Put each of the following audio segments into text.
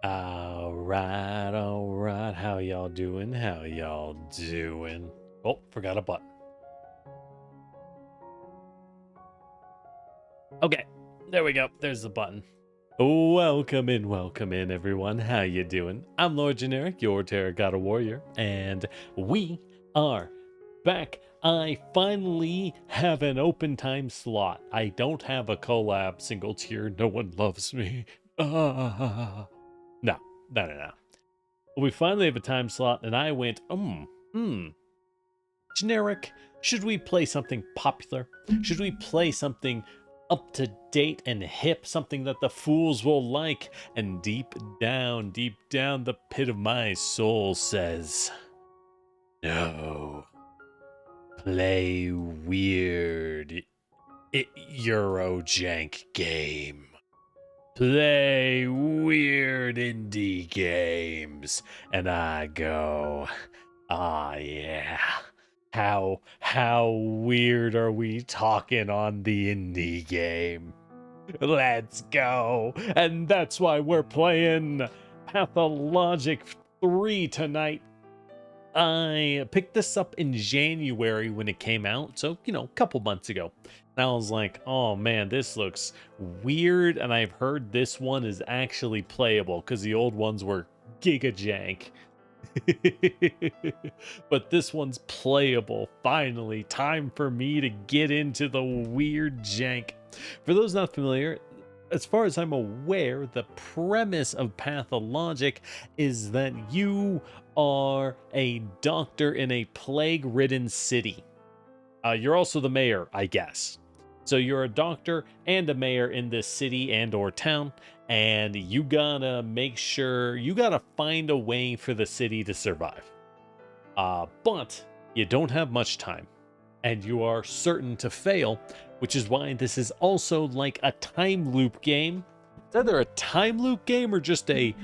All right. How y'all doing? How y'all doing? Oh, forgot a button. Okay, there we go. There's the button. Welcome in, everyone. How you doing? I'm Lord Generic, your Terracotta Warrior, and we are back. I finally have an open time slot. I don't have a collab single tier. No one loves me. No. We finally have a time slot, and I went, generic. Should we play something popular? Should we play something up to date and hip? Something that the fools will like? And deep down, the pit of my soul says, no. Play weird Eurojank game. Play weird indie games. And I go, yeah. How weird are we talking on the indie game? Let's go. And that's why we're playing Pathologic 3 tonight. I picked this up in January when it came out, so, a couple months ago. And I was like, oh man, this looks weird, and I've heard this one is actually playable, because the old ones were giga jank. But this one's playable. Finally, time for me to get into the weird jank. For those not familiar, as far as I'm aware, the premise of Pathologic is that you are a doctor in a plague-ridden city. You're also the mayor, I guess. So you're a doctor and a mayor in this city and or town, and you gotta make sure, you gotta find a way for the city to survive. But you don't have much time, and you are certain to fail, which is why this is also like a time loop game. It's either a time loop game or just a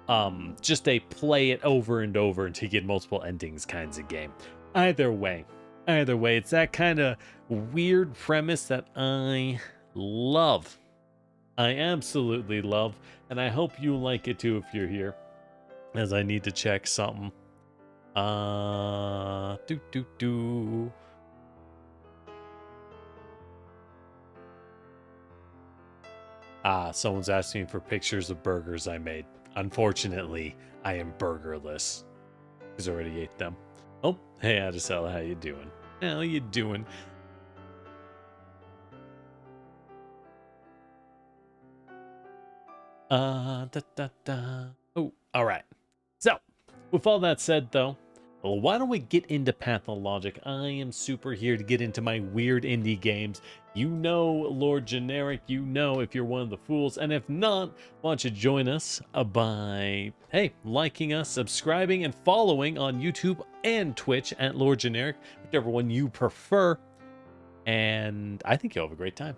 play it over and over until you get multiple endings kinds of game. Either way, it's that kind of weird premise that I love. I absolutely love, and I hope you like it too if you're here, as I need to check something. Someone's asking for pictures of burgers I made. Unfortunately, I am burgerless. He's already ate them. Oh, hey Adicel, how you doing? How you doing? Oh, all right. So, with all that said, though, well, why don't we get into Pathologic? I am super here to get into my weird indie games. You know, Lord Generic, you know if you're one of the fools. And if not, why don't you join us by, hey, liking us, subscribing, and following on YouTube and Twitch at Lord Generic, whichever one you prefer. And I think you'll have a great time.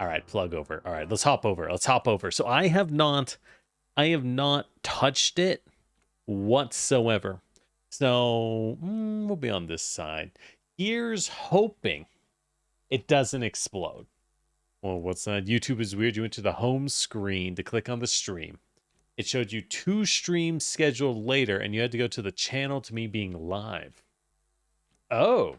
All right, plug over. All right, let's hop over. Let's hop over. So I have not touched it whatsoever. So we'll be on this side. Here's hoping it doesn't explode. Well, what's that? YouTube is weird. You went to the home screen to click on the stream. It showed you 2 streams scheduled later, and you had to go to the channel to me being live. Oh.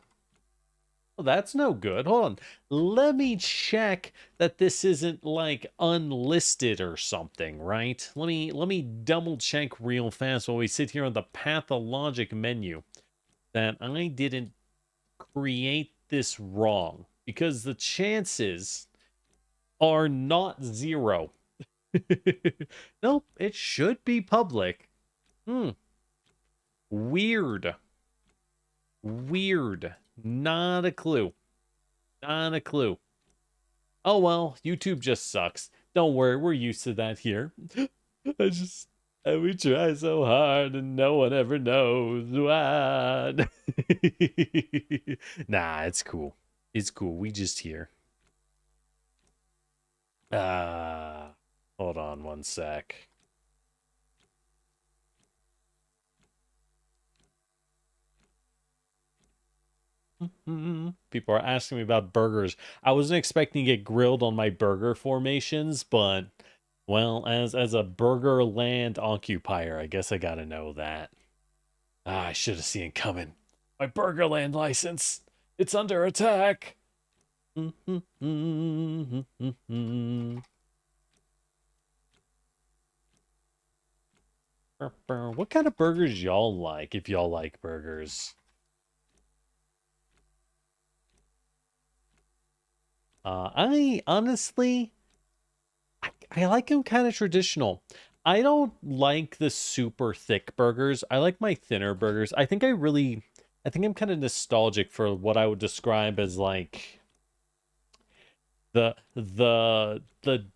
Well, that's no good. Hold on. Let me check that this isn't like unlisted or something, right? Let me double check real fast while we sit here on the Pathologic menu that I didn't create this wrong, because the chances are not 0. Nope, it should be public. Weird. Not a clue. Not a clue. Oh well, YouTube just sucks. Don't worry, we're used to that here. We try so hard and no one ever knows what. Nah, it's cool. It's cool. We just here. Hold on one sec. People are asking me about burgers. I wasn't expecting to get grilled on my burger formations, but well, as a Burger Land occupier, I guess I gotta know that. I should have seen it coming. My Burger Land license, it's under attack. What kind of burgers y'all like, if y'all like burgers? I honestly, I like them kind of traditional. I don't like the super thick burgers. I like my thinner burgers. I think I'm kind of nostalgic for what I would describe as like the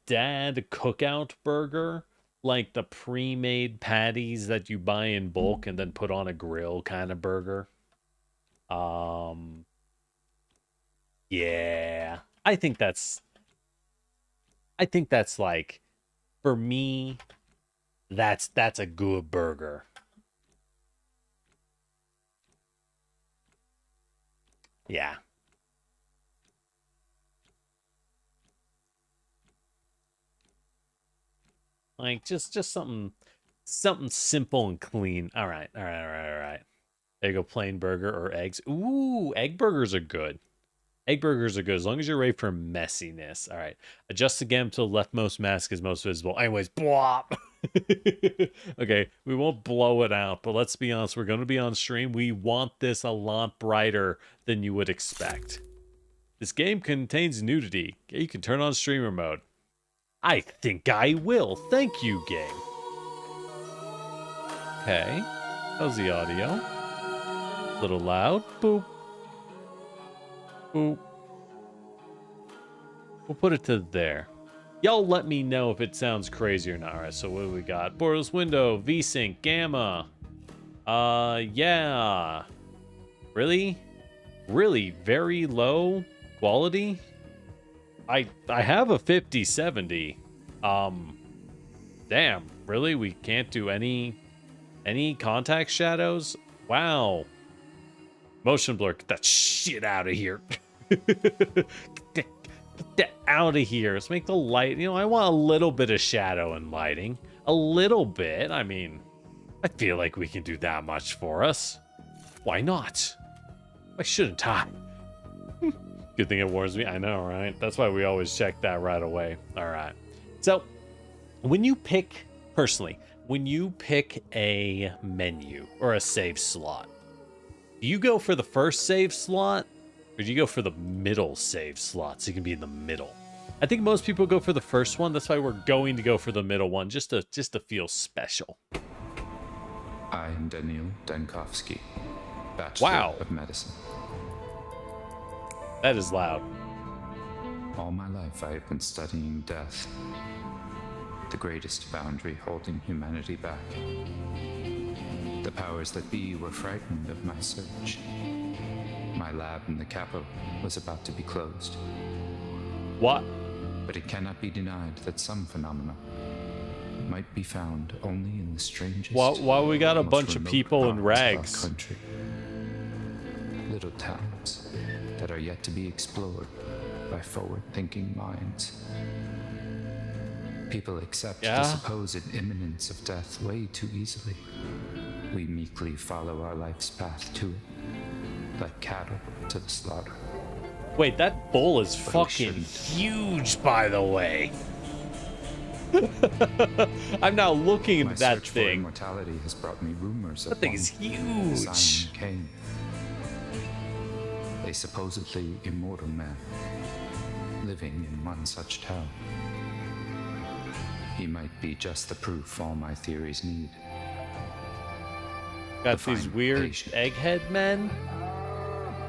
dad cookout burger, like the pre-made patties that you buy in bulk and then put on a grill kind of burger. Yeah. I think that's like, for me, that's a good burger. Yeah. Like just something simple and clean. All right. There you go, plain burger or eggs. Ooh, egg burgers are good. Egg burgers are good as long as you're ready for messiness. All right. Adjust the gamut till the leftmost mask is most visible. Anyways, blop. Okay, we won't blow it out, but let's be honest. We're going to be on stream. We want this a lot brighter than you would expect. This game contains nudity. You can turn on streamer mode. I think I will. Thank you, game. Okay. How's the audio? A little loud. Boop. Boop. We'll put it to there. Y'all let me know if it sounds crazy or not. All right, so what do we got? Borderless window, VSync, gamma. Yeah. Really? Really very low quality? I have a 5070. Damn, really? We can't do any contact shadows? Wow. Motion blur, get that shit out of here. Get that out of here. Let's make the light, I want a little bit of shadow and lighting. A little bit. I mean, I feel like we can do that much for us. Why not? Why shouldn't I? Good thing it warns me. I know, right? That's why we always check that right away. All right. So, when you pick a menu or a save slot, do you go for the first save slot or do you go for the middle save slot so you can be in the middle? I think most people go for the first one. That's why we're going to go for the middle one, just to feel special. I am Daniil Dankovsky, Bachelor of Medicine. That is loud. All my life I have been studying death, the greatest boundary holding humanity back. The powers that be were frightened of my search. My lab in the capital was about to be closed. What? But it cannot be denied that some phenomena might be found only in the strangest. Why we got a most bunch of remote people in parts of our rags? country. Little towns that are yet to be explored by forward-thinking minds. People accept the supposed imminence of death way too easily. We meekly follow our life's path to it, like cattle to the slaughter. Wait, that bull is fucking huge, by the way. I'm now looking at that search thing. For immortality has brought me rumors of That thing is huge. Simon Kane, a supposedly immortal man, living in one such town. He might be just the proof all my theories need. Got these weird egghead men.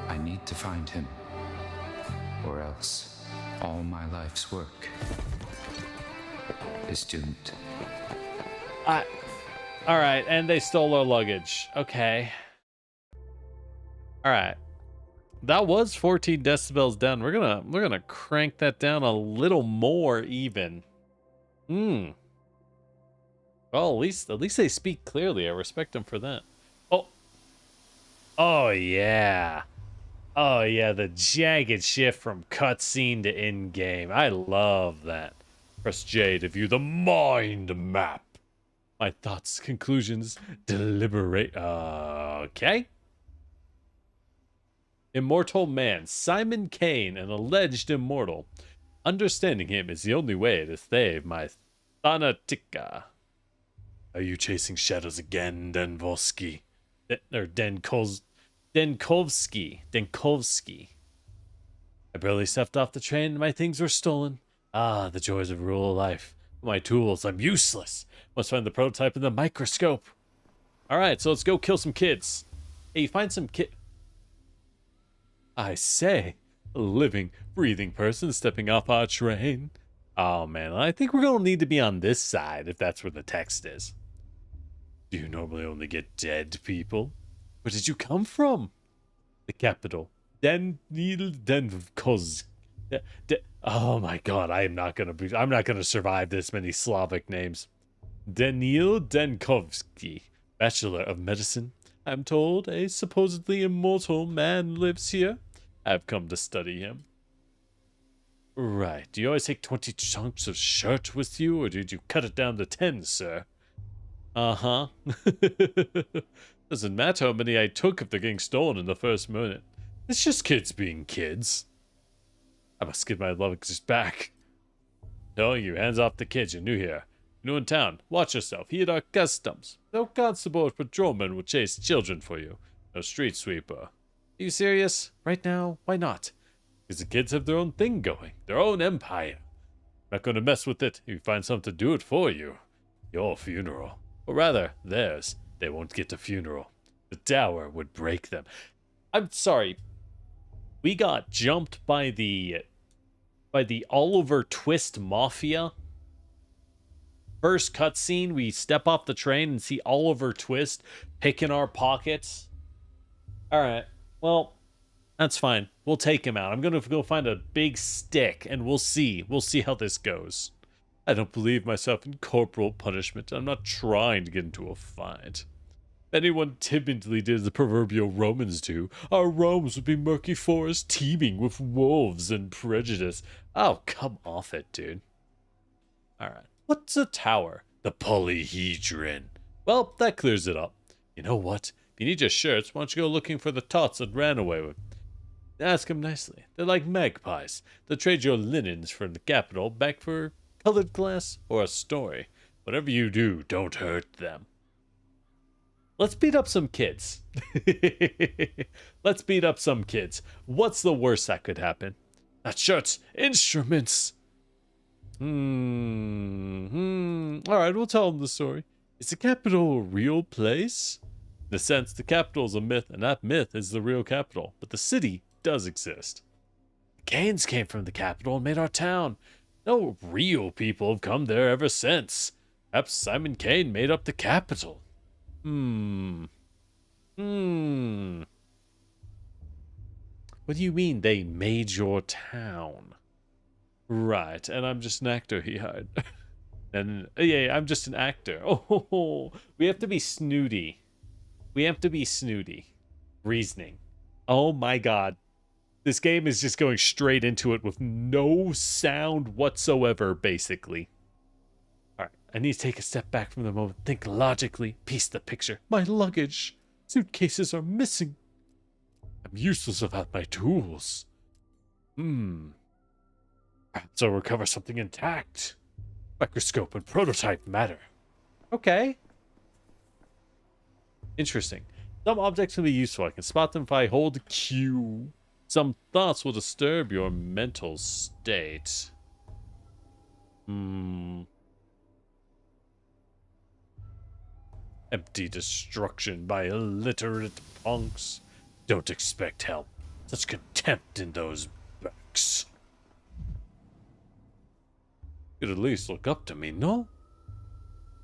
I need to find him, or else all my life's work is doomed. All right, and they stole our luggage. Okay. All right. That was 14 decibels down. We're gonna crank that down a little more even. Well, at least they speak clearly. I respect them for that. Oh yeah. Oh yeah, the jagged shift from cutscene to in-game. I love that. Press J to view the mind map. My thoughts, conclusions, deliberate. Okay. Immortal man, Simon Kane, an alleged immortal. Understanding him is the only way to save my Thanatica. Are you chasing shadows again, Denkovsky? Or Denkovsky. I barely stepped off the train and my things were stolen. Ah, the joys of rural life. My tools, I'm useless. Must find the prototype in the microscope. Alright, so let's go kill some kids. Hey, you find some I say, a living, breathing person stepping off our train. Oh man, I think we're gonna need to be on this side if that's where the text is. Do you normally only get dead people? Where did you come from? The capital. Oh my god, I'm not gonna survive this many Slavic names. Danil Denkovsky, Bachelor of Medicine. I'm told a supposedly immortal man lives here. I've come to study him. Right. Do you always take 20 chunks of shirt with you, or did you cut it down to 10, sir? Uh-huh. Doesn't matter how many I took if they're getting stolen in the first minute. It's just kids being kids. I must get my luggage back. Telling you, hands off the kids, you're new here. New in town. Watch yourself. Heed our customs. No constable or patrolman will chase children for you. No street sweeper. Are you serious? Right now? Why not? Because the kids have their own thing going. Their own empire. I'm not going to mess with it if you find something to do it for you. Your funeral. Or rather, theirs. They won't get a funeral. The tower would break them. I'm sorry. We got jumped by the Oliver Twist Mafia. First cutscene, we step off the train and see Oliver Twist picking our pockets. Alright, well, that's fine. We'll take him out. I'm gonna go find a big stick and we'll see. We'll see how this goes. I don't believe myself in corporal punishment. I'm not trying to get into a fight. If anyone timidly did as the proverbial Romans do, our Romes would be murky forests teeming with wolves and prejudice. Oh, come off it, dude. Alright. What's a tower? The polyhedron. Well, that clears it up. You know what? If you need your shirts, why don't you go looking for the tots that ran away with? Ask them nicely. They're like magpies. They'll trade your linens from the capital back for colored glass or a story. Whatever you do, don't hurt them. Let's beat up some kids. Let's beat up some kids. What's the worst that could happen? Not shirts, instruments. Alright, we'll tell them the story. Is the capital a real place? In a sense, the capital is a myth, and that myth is the real capital. But the city does exist. The Canes came from the capital and made our town. No real people have come there ever since. Perhaps Simon Kane made up the capital. What do you mean they made your town? Right, and I'm just an actor he hired. And yeah, I'm just an actor. Oh, we have to be snooty. We have to be snooty. Reasoning. Oh my god. This game is just going straight into it with no sound whatsoever, basically. Alright, I need to take a step back from the moment, think logically, piece the picture. My luggage. Suitcases are missing. I'm useless without my tools. Perhaps I'll recover something intact. Microscope and prototype matter. Okay. Interesting. Some objects can be useful. I can spot them if I hold Q. Some thoughts will disturb your mental state. Empty destruction by illiterate punks. Don't expect help. Such contempt in those backs. You'd at least look up to me, no?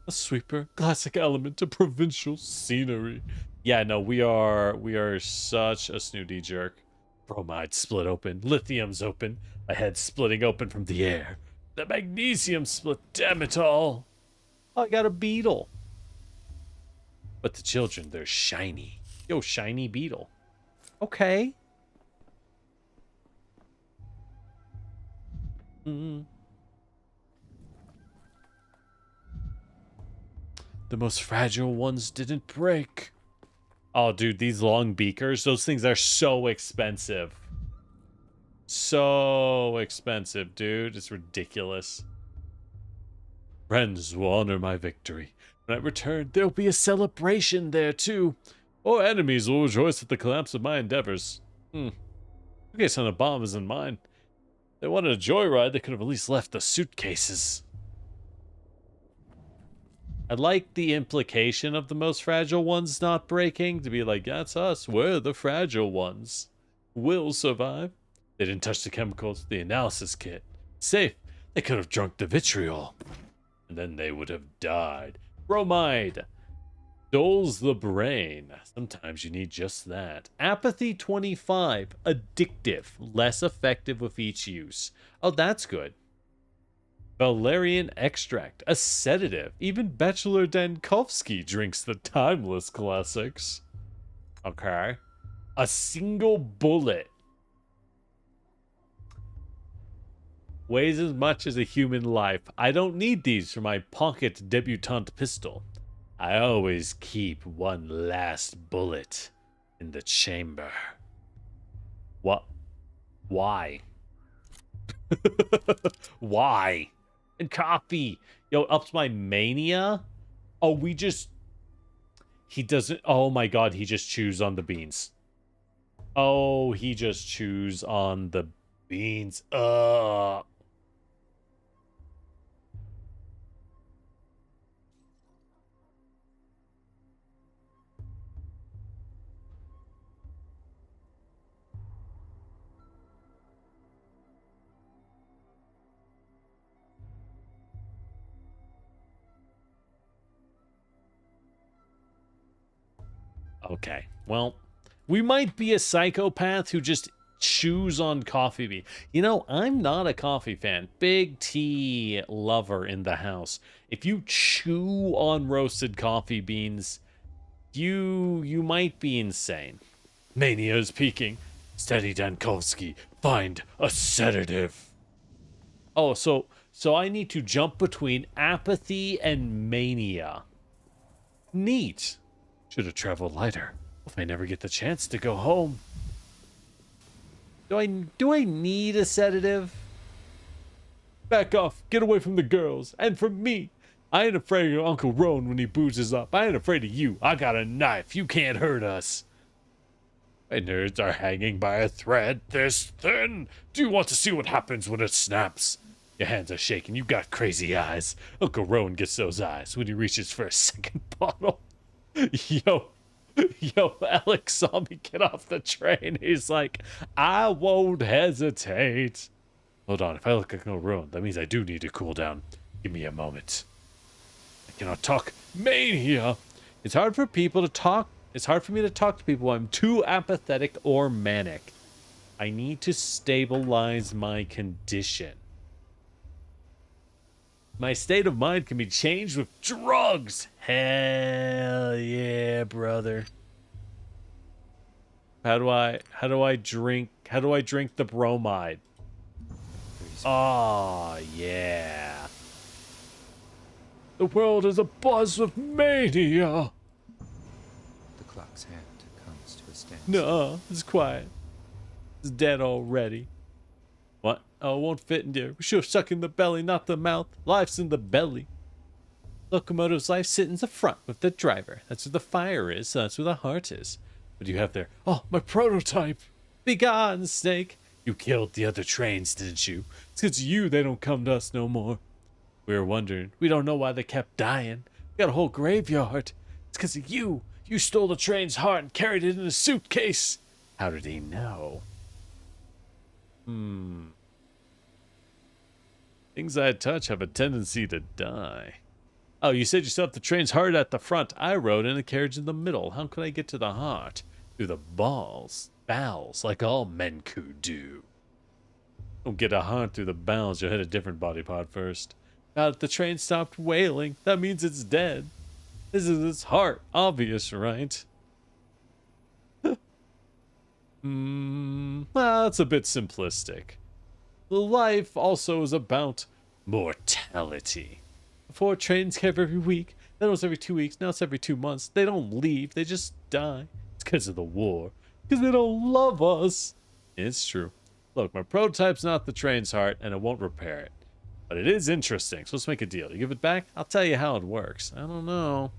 A sweeper, classic element of provincial scenery. Yeah, no, we are such a snooty jerk. Bromide split open, lithium's open, my head splitting open from the air. The magnesium split, damn it all. Oh, I got a beetle. But the children, they're shiny. Yo, shiny beetle. Okay. The most fragile ones didn't break. Oh, dude, these long beakers, those things are so expensive. So expensive, dude. It's ridiculous. Friends will honor my victory. When I return, there'll be a celebration there, too. Or enemies will rejoice at the collapse of my endeavors. Okay, son, a bomb isn't mine. If they wanted a joyride, they could have at least left the suitcases. I like the implication of the most fragile ones not breaking, to be like, that's us, we're the fragile ones. We'll survive. They didn't touch the chemicals, the analysis kit. Safe. They could have drunk the vitriol. And then they would have died. Bromide. Dulls the brain. Sometimes you need just that. Apathy 25. Addictive. Less effective with each use. Oh, that's good. Valerian extract, a sedative. Even Bachelor Dankovsky drinks the timeless classics. Okay. A single bullet. Weighs as much as a human life. I don't need these for my pocket debutante pistol. I always keep one last bullet in the chamber. What? Why? Why? And coffee. Yo, ups my mania. Oh, we just... He doesn't... Oh my god, he just chews on the beans. Oh, he just chews on the beans. Okay, well, we might be a psychopath who just chews on coffee bean. You know, I'm not a coffee fan. Big tea lover in the house. If you chew on roasted coffee beans, you might be insane. Mania is peaking. Steady, Dankovsky. Find a sedative. Oh, so I need to jump between apathy and mania. Neat. Should have traveled lighter. If I never get the chance to go home. Do I need a sedative? Back off. Get away from the girls. And from me. I ain't afraid of Uncle Roan when he boozes up. I ain't afraid of you. I got a knife. You can't hurt us. My nerds are hanging by a thread this thin. Do you want to see what happens when it snaps? Your hands are shaking. You got crazy eyes. Uncle Roan gets those eyes when he reaches for a second bottle. Yo, Alex saw me get off the train. He's like, I won't hesitate. Hold on, if I look like no ruin, that means I do need to cool down. Give me a moment. I cannot talk. Mania! It's hard for people to talk. It's hard for me to talk to people when I'm too apathetic or manic. I need to stabilize my condition. My state of mind can be changed with drugs. Hell yeah, brother. How do I drink the bromide? Oh, yeah. The world is abuzz with mania. The clock's hand comes to a standstill. No, it's quiet. It's dead already. What? Oh, it won't fit in there. We should have stuck in the belly, not the mouth. Life's in the belly. Locomotive's life sits in the front with the driver. That's where the fire is, so that's where the heart is. What do you have there? Oh, my prototype. Be gone, Snake. You killed the other trains, didn't you? It's 'cause you they don't come to us no more. We were wondering. We don't know why they kept dying. We got a whole graveyard. It's 'cause of you. You stole the train's heart and carried it in a suitcase. How did he know? Things I touch have a tendency to die. Oh, you said you still have the train's heart at the front. I rode in a carriage in the middle. How could I get to the heart? Through the bowels, like all men could do. Don't get a heart through the bowels. You'll hit a different body part first. Now that the train stopped wailing, that means it's dead. This is its heart. Obvious, right? Well, that's a bit simplistic. Life also is about mortality. Before, trains came every week, then it was every 2 weeks, now it's every 2 months. They don't leave, they just die. It's because of the war. Because they don't love us. It's true. Look, my prototype's not the train's heart, and it won't repair it. But it is interesting, so let's make a deal. You give it back, I'll tell you how it works. I don't know.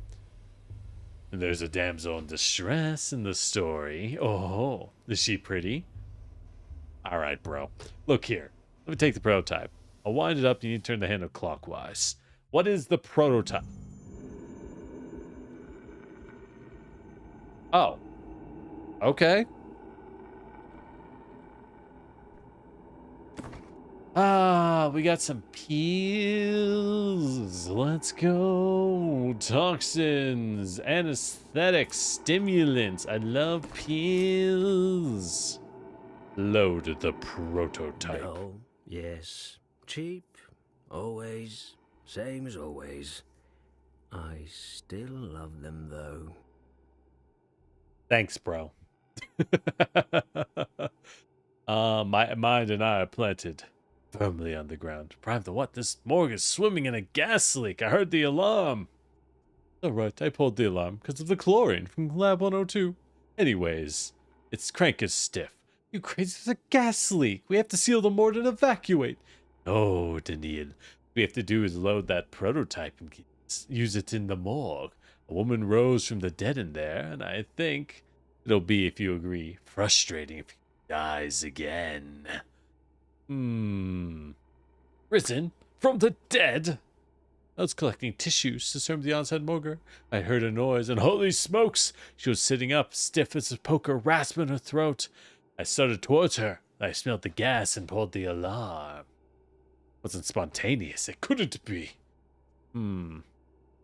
And there's a damsel in distress in the story. Oh, is she pretty? Alright, bro. Look here. Let me take the prototype. I'll wind it up, and you need to turn the handle clockwise. What is the prototype? Oh. Okay. We got some pills. Let's go. Toxins, anesthetics, stimulants. I love pills. Load the prototype. No, yes. Cheap. Always. Same as always. I still love them, though. Thanks, bro. My mind and I are planted firmly on the ground. Prime the what? This morgue is swimming in a gas leak. I heard the alarm. All right, I pulled the alarm because of the chlorine from Lab 102. Anyways, its crank is stiff. You crazy, there's a gas leak. We have to seal the morgue and evacuate. Oh, Daniel. What we have to do is load that prototype and use it in the morgue. A woman rose from the dead in there, and I think it'll be, if you agree, frustrating if he dies again. Risen from the dead? I was collecting tissues to serve the onset morgue. I heard a noise, and holy smokes! She was sitting up, stiff as a poker, rasping her throat. I started towards her. I smelled the gas and pulled the alarm. It wasn't spontaneous. It couldn't be. Why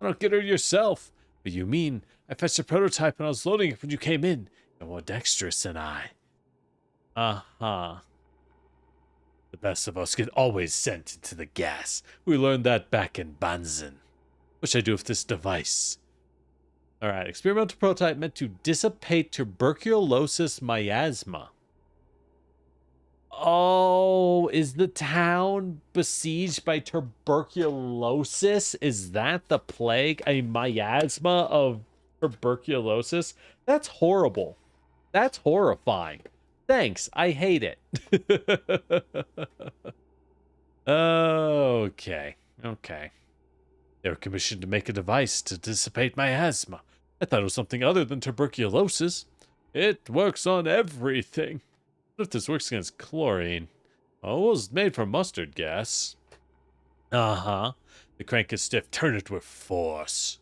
not get her yourself? But you mean I fetched a prototype and I was loading it when you came in. You're more dexterous than I. Uh-huh. The best of us get always sent into the gas. We learned that back in Banzan. What should I do with this device? Alright, experimental prototype meant to dissipate tuberculosis miasma. Oh, is the town besieged by tuberculosis? Is that the plague? A miasma of tuberculosis? That's horrible. That's horrifying. Thanks, I hate it. Okay. They were commissioned to make a device to dissipate miasma. I thought it was something other than tuberculosis. It works on everything. What if this works against chlorine? Oh, it was made from mustard gas. Uh-huh. The crank is stiff. Turn it with force.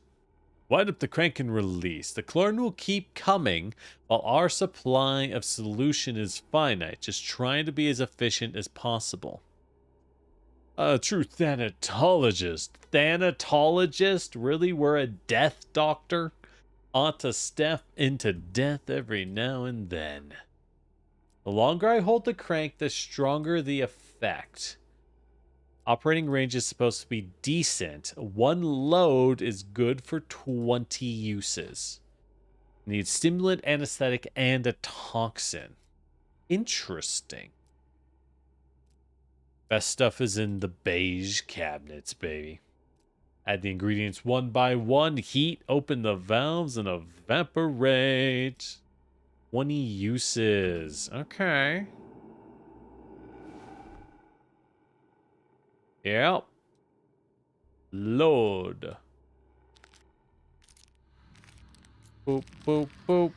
Wind up the crank and release. The chlorine will keep coming while our supply of solution is finite. Just trying to be as efficient as possible. A true thanatologist. Thanatologist? Really? We're a death doctor? Ought to step into death every now and then. The longer I hold the crank, the stronger the effect. Operating range is supposed to be decent. One load is good for 20 uses. Needs stimulant, anesthetic, and a toxin. Interesting. Best stuff is in the beige cabinets, baby. Add the ingredients one by one. Heat, open the valves, and evaporate. 20 uses. Okay. Yep. Load. Boop, boop, boop.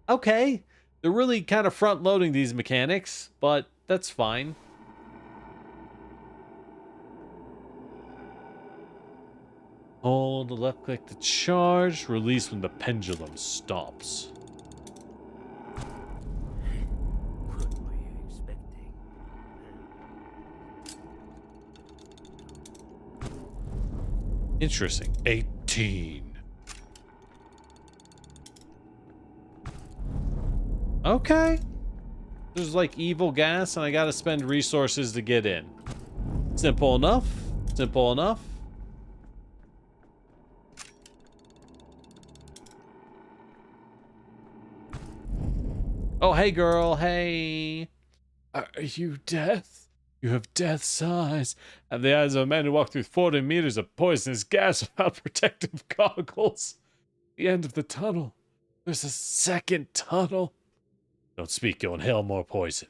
Okay. They're really kind of front-loading these mechanics, but that's fine. Hold the left click to charge. Release when the pendulum stops. What were you expecting? Interesting. 18. Okay. There's like evil gas and I gotta spend resources to get in. Simple enough. Simple enough. Oh, hey girl, hey. Are you death? You have death's eyes. Have the eyes of a man who walked through 40 meters of poisonous gas without protective goggles. The end of the tunnel. There's a second tunnel. Don't speak, you'll inhale more poison.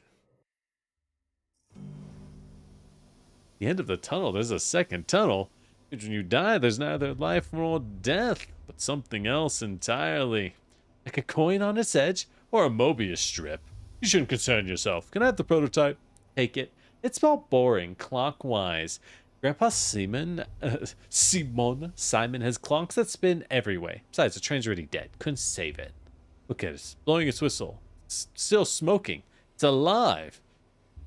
The end of the tunnel, there's a second tunnel. When you die, there's neither life nor death, but something else entirely. Like a coin on its edge, or a Mobius strip. You shouldn't concern yourself. Can I have the prototype? Take it. It's spelled boring, clockwise. Grandpa Simon has clocks that spin every way. Besides, the train's already dead. Couldn't save it. Look at it. Blowing its whistle. Still smoking. It's alive.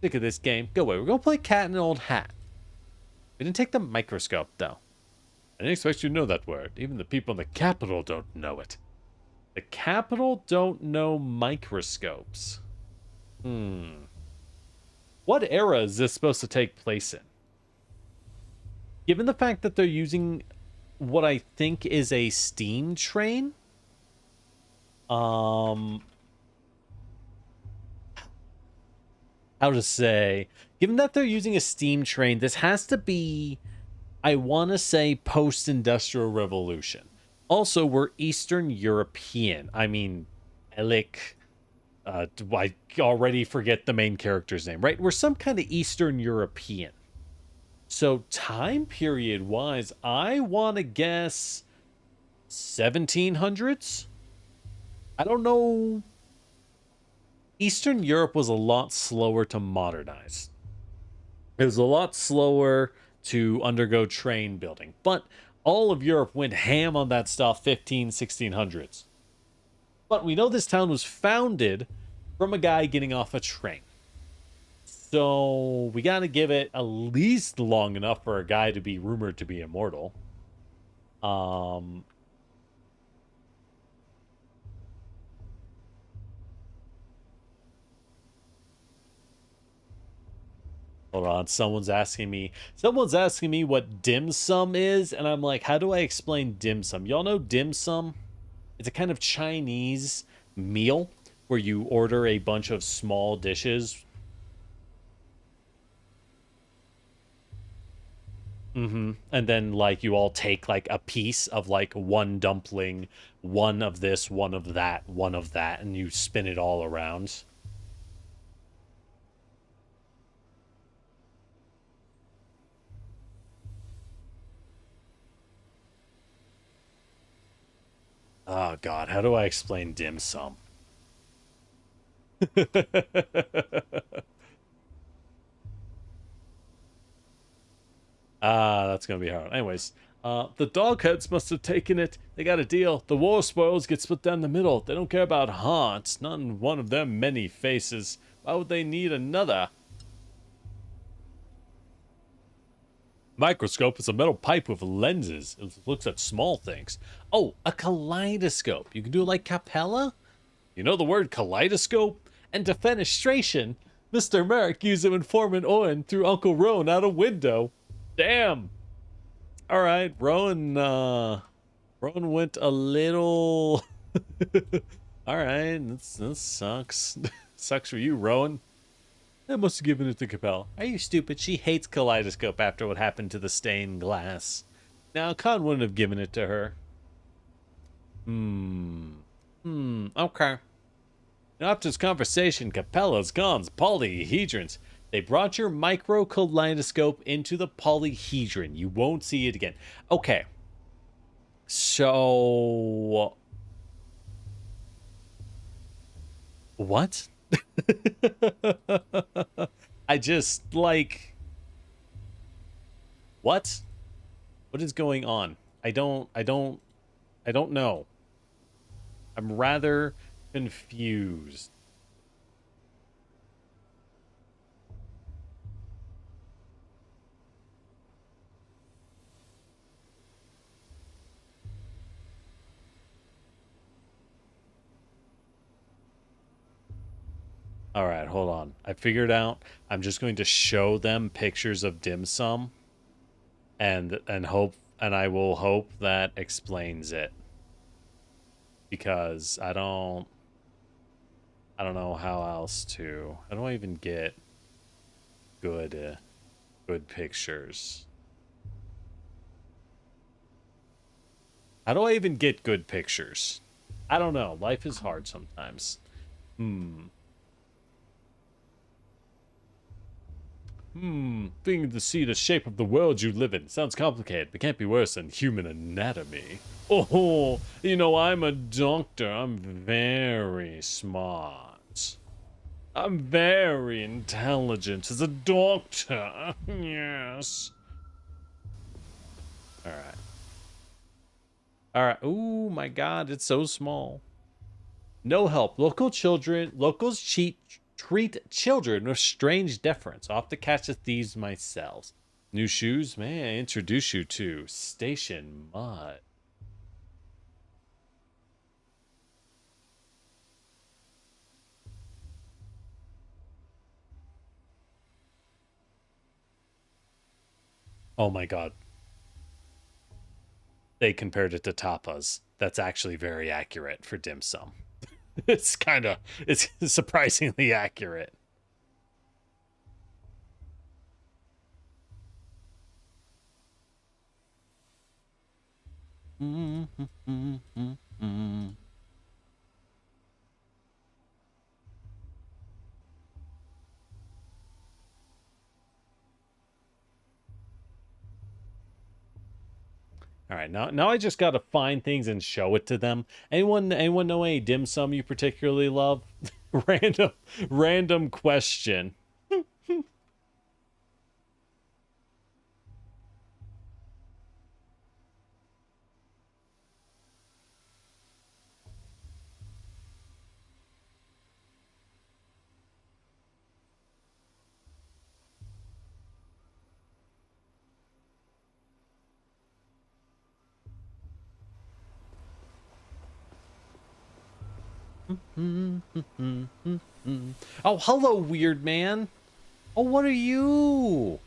Sick of this game. Go away. We're going to play cat in an old hat. We didn't take the microscope, though. I didn't expect you to know that word. Even the people in the Capitol don't know it. The Capitol don't know microscopes. What era is this supposed to take place in? Given the fact that they're using what I think is a steam train, how to say, given that they're using a steam train, this has to be, I want to say, post-industrial revolution. Also, we're Eastern European. I mean, Elik, I already forget the main character's name, right? We're some kind of Eastern European. So time period wise, I want to guess 1700s. I don't know. Eastern Europe was a lot slower to modernize. It was a lot slower to undergo train building, but all of Europe went ham on that stuff 1600s. But we know this town was founded from a guy getting off a train. So we got to give it at least long enough for a guy to be rumored to be immortal. Hold on, someone's asking me what dim sum is, and I'm like, how do I explain dim sum? Y'all know dim sum? It's a kind of Chinese meal where you order a bunch of small dishes. And then, like, you all take, like, a piece of, like, one dumpling, one of this, one of that, and you spin it all around. Oh, God, how do I explain dim sum? That's gonna be hard. Anyways, the dogheads must have taken it. They got a deal. The war spoils get split down the middle. They don't care about hearts. Not in one of their many faces. Why would they need another? Microscope is a metal pipe with lenses. It looks at small things. Oh, a kaleidoscope. You can do it like Capella? You know the word kaleidoscope? And defenestration. Mr. Merrick used them informant Owen through Uncle Rowan out a window. Damn. All right, Rowan went a little... All right, that sucks. Sucks for you, Rowan. I must have given it to Capel. Are you stupid? She hates Kaleidoscope after what happened to the stained glass. Now, Con wouldn't have given it to her. Okay. Now, after this conversation, Capella's guns, polyhedrons. They brought your micro kaleidoscope into the polyhedron. You won't see it again. Okay. So... What? I just, like... What? What is going on? I don't know. I'm rather confused. All right, hold on. I figured out. I'm just going to show them pictures of dim sum, and I will hope that explains it. Because I don't know how else to. How do I even get good pictures? How do I even get good pictures? I don't know. Life is hard sometimes. Thinking to see the shape of the world you live in. Sounds complicated, but can't be worse than human anatomy. Oh, you know, I'm a doctor. I'm very smart. I'm very intelligent as a doctor. Yes. Alright. Alright. Ooh, my God, it's so small. No help. Locals treat children with strange deference. I'll have to catch the thieves myself. New shoes? May I introduce you to Station Mud? Oh my God. They compared it to tapas. That's actually very accurate for dim sum. It's surprisingly accurate. All right, now I just gotta find things and show it to them. Anyone know any dim sum you particularly love? random question. Oh, hello, weird man. Oh, what are you?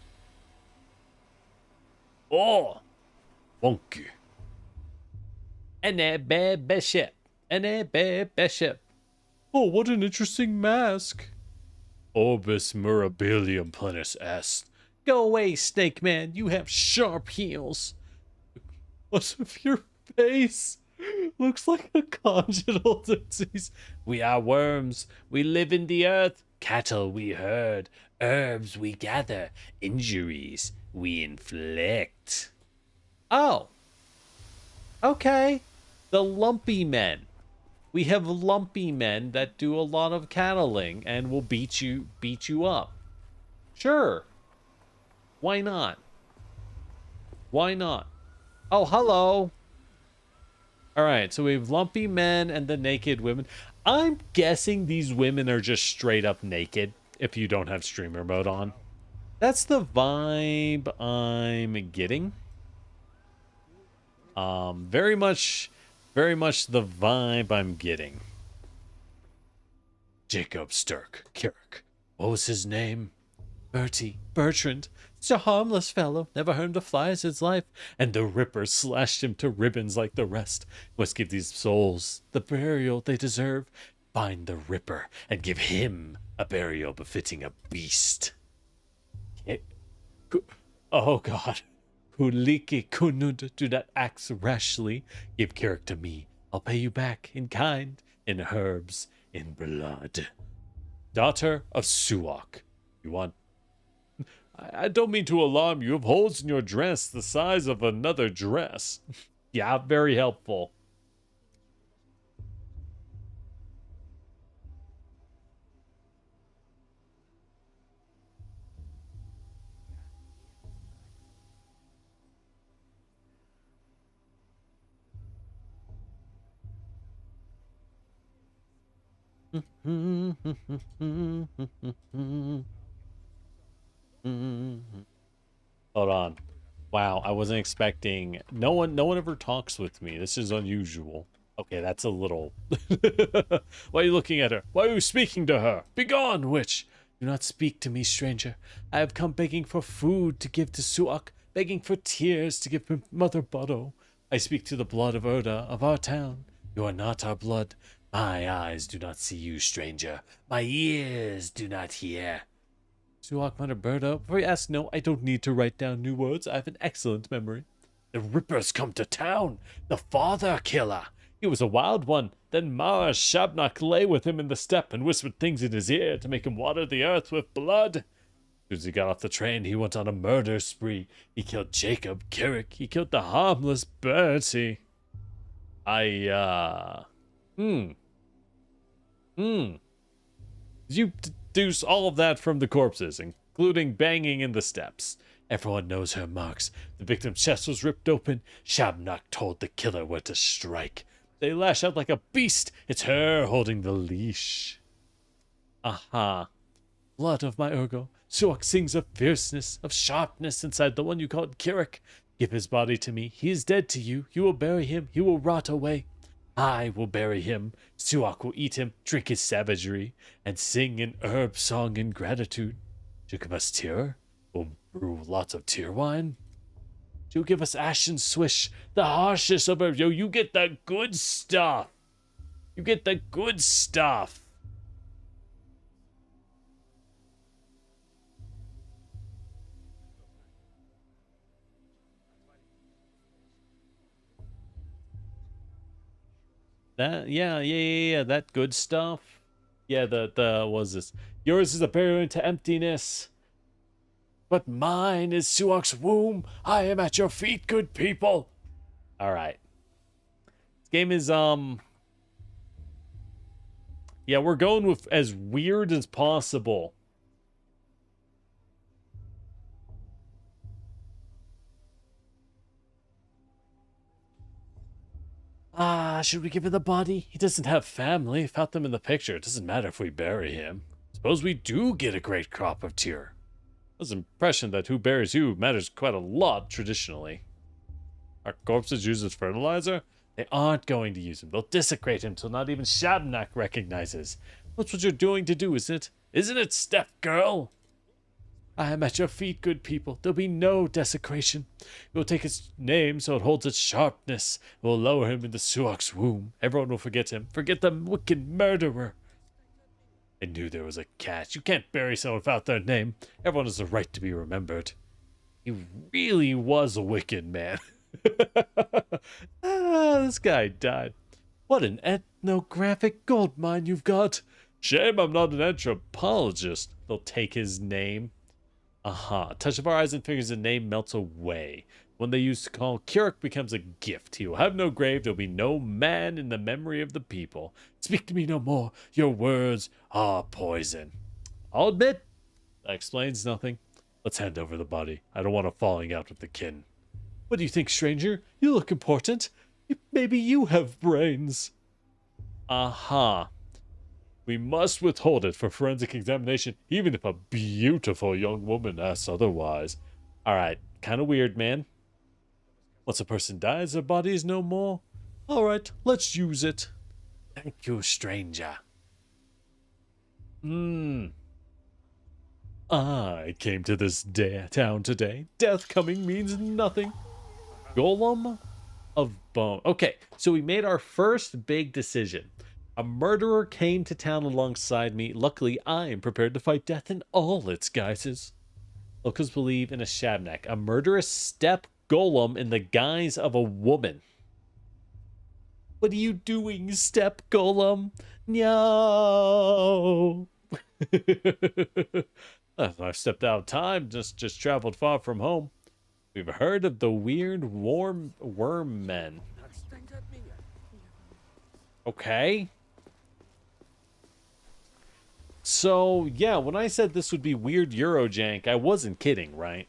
Oh, funky. And a bad bishop. And a bad bishop. Oh, what an interesting mask. Orbis mirabilium plenus est. Go away, Snake Man. You have sharp heels. What of your face? Looks like a congenital disease. We are worms. We live in the earth. Cattle we herd. Herbs we gather. Injuries we inflict. Oh. Okay. The lumpy men. We have lumpy men that do a lot of cattling and will beat you up. Sure. Why not? Why not? Oh, hello. All right, so we have lumpy men and the naked women. I'm guessing these women are just straight up naked if you don't have streamer mode on. That's the vibe I'm getting. Very much the vibe I'm getting. Jacob Sturk, Kirk, What was his name? Bertrand. Such a harmless fellow, never harmed a fly in his life. And the Ripper slashed him to ribbons like the rest. Must give these souls the burial they deserve. Find the Ripper and give him a burial befitting a beast. Oh God. Huliki kunud, do not act rashly. Give Kirik to me. I'll pay you back in kind, in herbs, in blood. Daughter of Suak. You want... I don't mean to alarm you. You have holes in your dress the size of another dress. Yeah, very helpful. Hold on. Wow, I wasn't expecting. No one ever talks with me. This is unusual. Okay, that's a little. Why are you looking at her? Why are you speaking to her? Begone, witch! Do not speak to me, stranger. I have come begging for food to give to Suak, begging for tears to give to Mother Botto. I speak to the blood of Urda, of our town. You are not our blood. My eyes do not see you, stranger. My ears do not hear. Suak, Mother Berto. Before you ask, no, I don't need to write down new words. I have an excellent memory. The Ripper's come to town. The father killer. He was a wild one. Then Mara Shabnak lay with him in the steppe and whispered things in his ear to make him water the earth with blood. As soon as he got off the train, he went on a murder spree. He killed Jacob, Kirik. He killed the harmless Bertie. You deduce all of that from the corpses, including banging in the steps. Everyone knows her marks. The victim's chest was ripped open. Shabnak told the killer where to strike. They lash out like a beast. It's her holding the leash. Aha. Blood of my Urgo. Suak sings of fierceness, of sharpness inside the one you called Kirik. Give his body to me. He is dead to you. You will bury him. He will rot away. I will bury him. Suak will eat him, drink his savagery, and sing an herb song in gratitude. To give us tear, we'll brew lots of tear wine. To give us ashen swish, the harshest of herbs. Yo, you get the good stuff. You get the good stuff. Yeah, that good stuff. Yeah, the what was this? Yours is a burial into emptiness, but mine is Suak's womb. I am at your feet, good people. All right. This game is yeah, we're going with as weird as possible. Should we give him the body? He doesn't have family. Without them in the picture, it doesn't matter if we bury him. Suppose we do get a great crop of tear. There's an impression that who buries who matters quite a lot traditionally. Are corpses used as fertilizer? They aren't going to use him. They'll desecrate him till not even Shabnak recognizes. That's what you're doing to do, isn't it? Isn't it, step girl? I am at your feet, good people. There'll be no desecration. We'll take its name so it holds its sharpness. We'll lower him into Suak's womb. Everyone will forget him. Forget the wicked murderer. I knew there was a catch. You can't bury someone without their name. Everyone has the right to be remembered. He really was a wicked man. This guy died. What an ethnographic goldmine you've got. Shame I'm not an anthropologist. They'll take his name. Aha. Touch of our eyes and fingers, the name melts away. When they used to call Kirik becomes a gift. He will have no grave. There'll be no man in the memory of the people. Speak to me no more. Your words are poison. I'll admit, that explains nothing. Let's hand over the body. I don't want a falling out with the kin. What do you think, stranger? You look important. Maybe you have brains. Aha. We must withhold it for forensic examination, even if a beautiful young woman asks otherwise. Alright, kind of weird, man. Once a person dies, their body is no more. Alright, let's use it. Thank you, stranger. I came to this town today. Death coming means nothing. Golem of bone. Okay, so we made our first big decision. A murderer came to town alongside me. Luckily, I am prepared to fight death in all its guises. Locals believe in a Shabnak, a murderous step golem in the guise of a woman. What are you doing, step golem? No. I've stepped out of time, just traveled far from home. We've heard of the weird worm men. Okay. So, yeah, when I said this would be weird Eurojank, I wasn't kidding, right?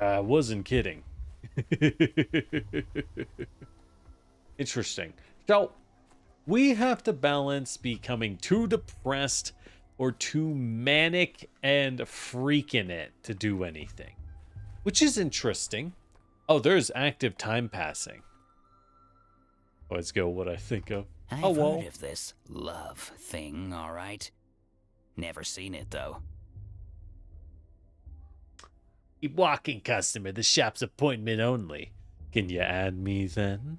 I wasn't kidding. Interesting. So, we have to balance becoming too depressed or too manic and freaking it to do anything, which is interesting. Oh, there's active time passing. Let's go. What I think of. I've heard of this love thing, all right. Never seen it though. Keep walking, customer. The shop's appointment only. Can you add me then?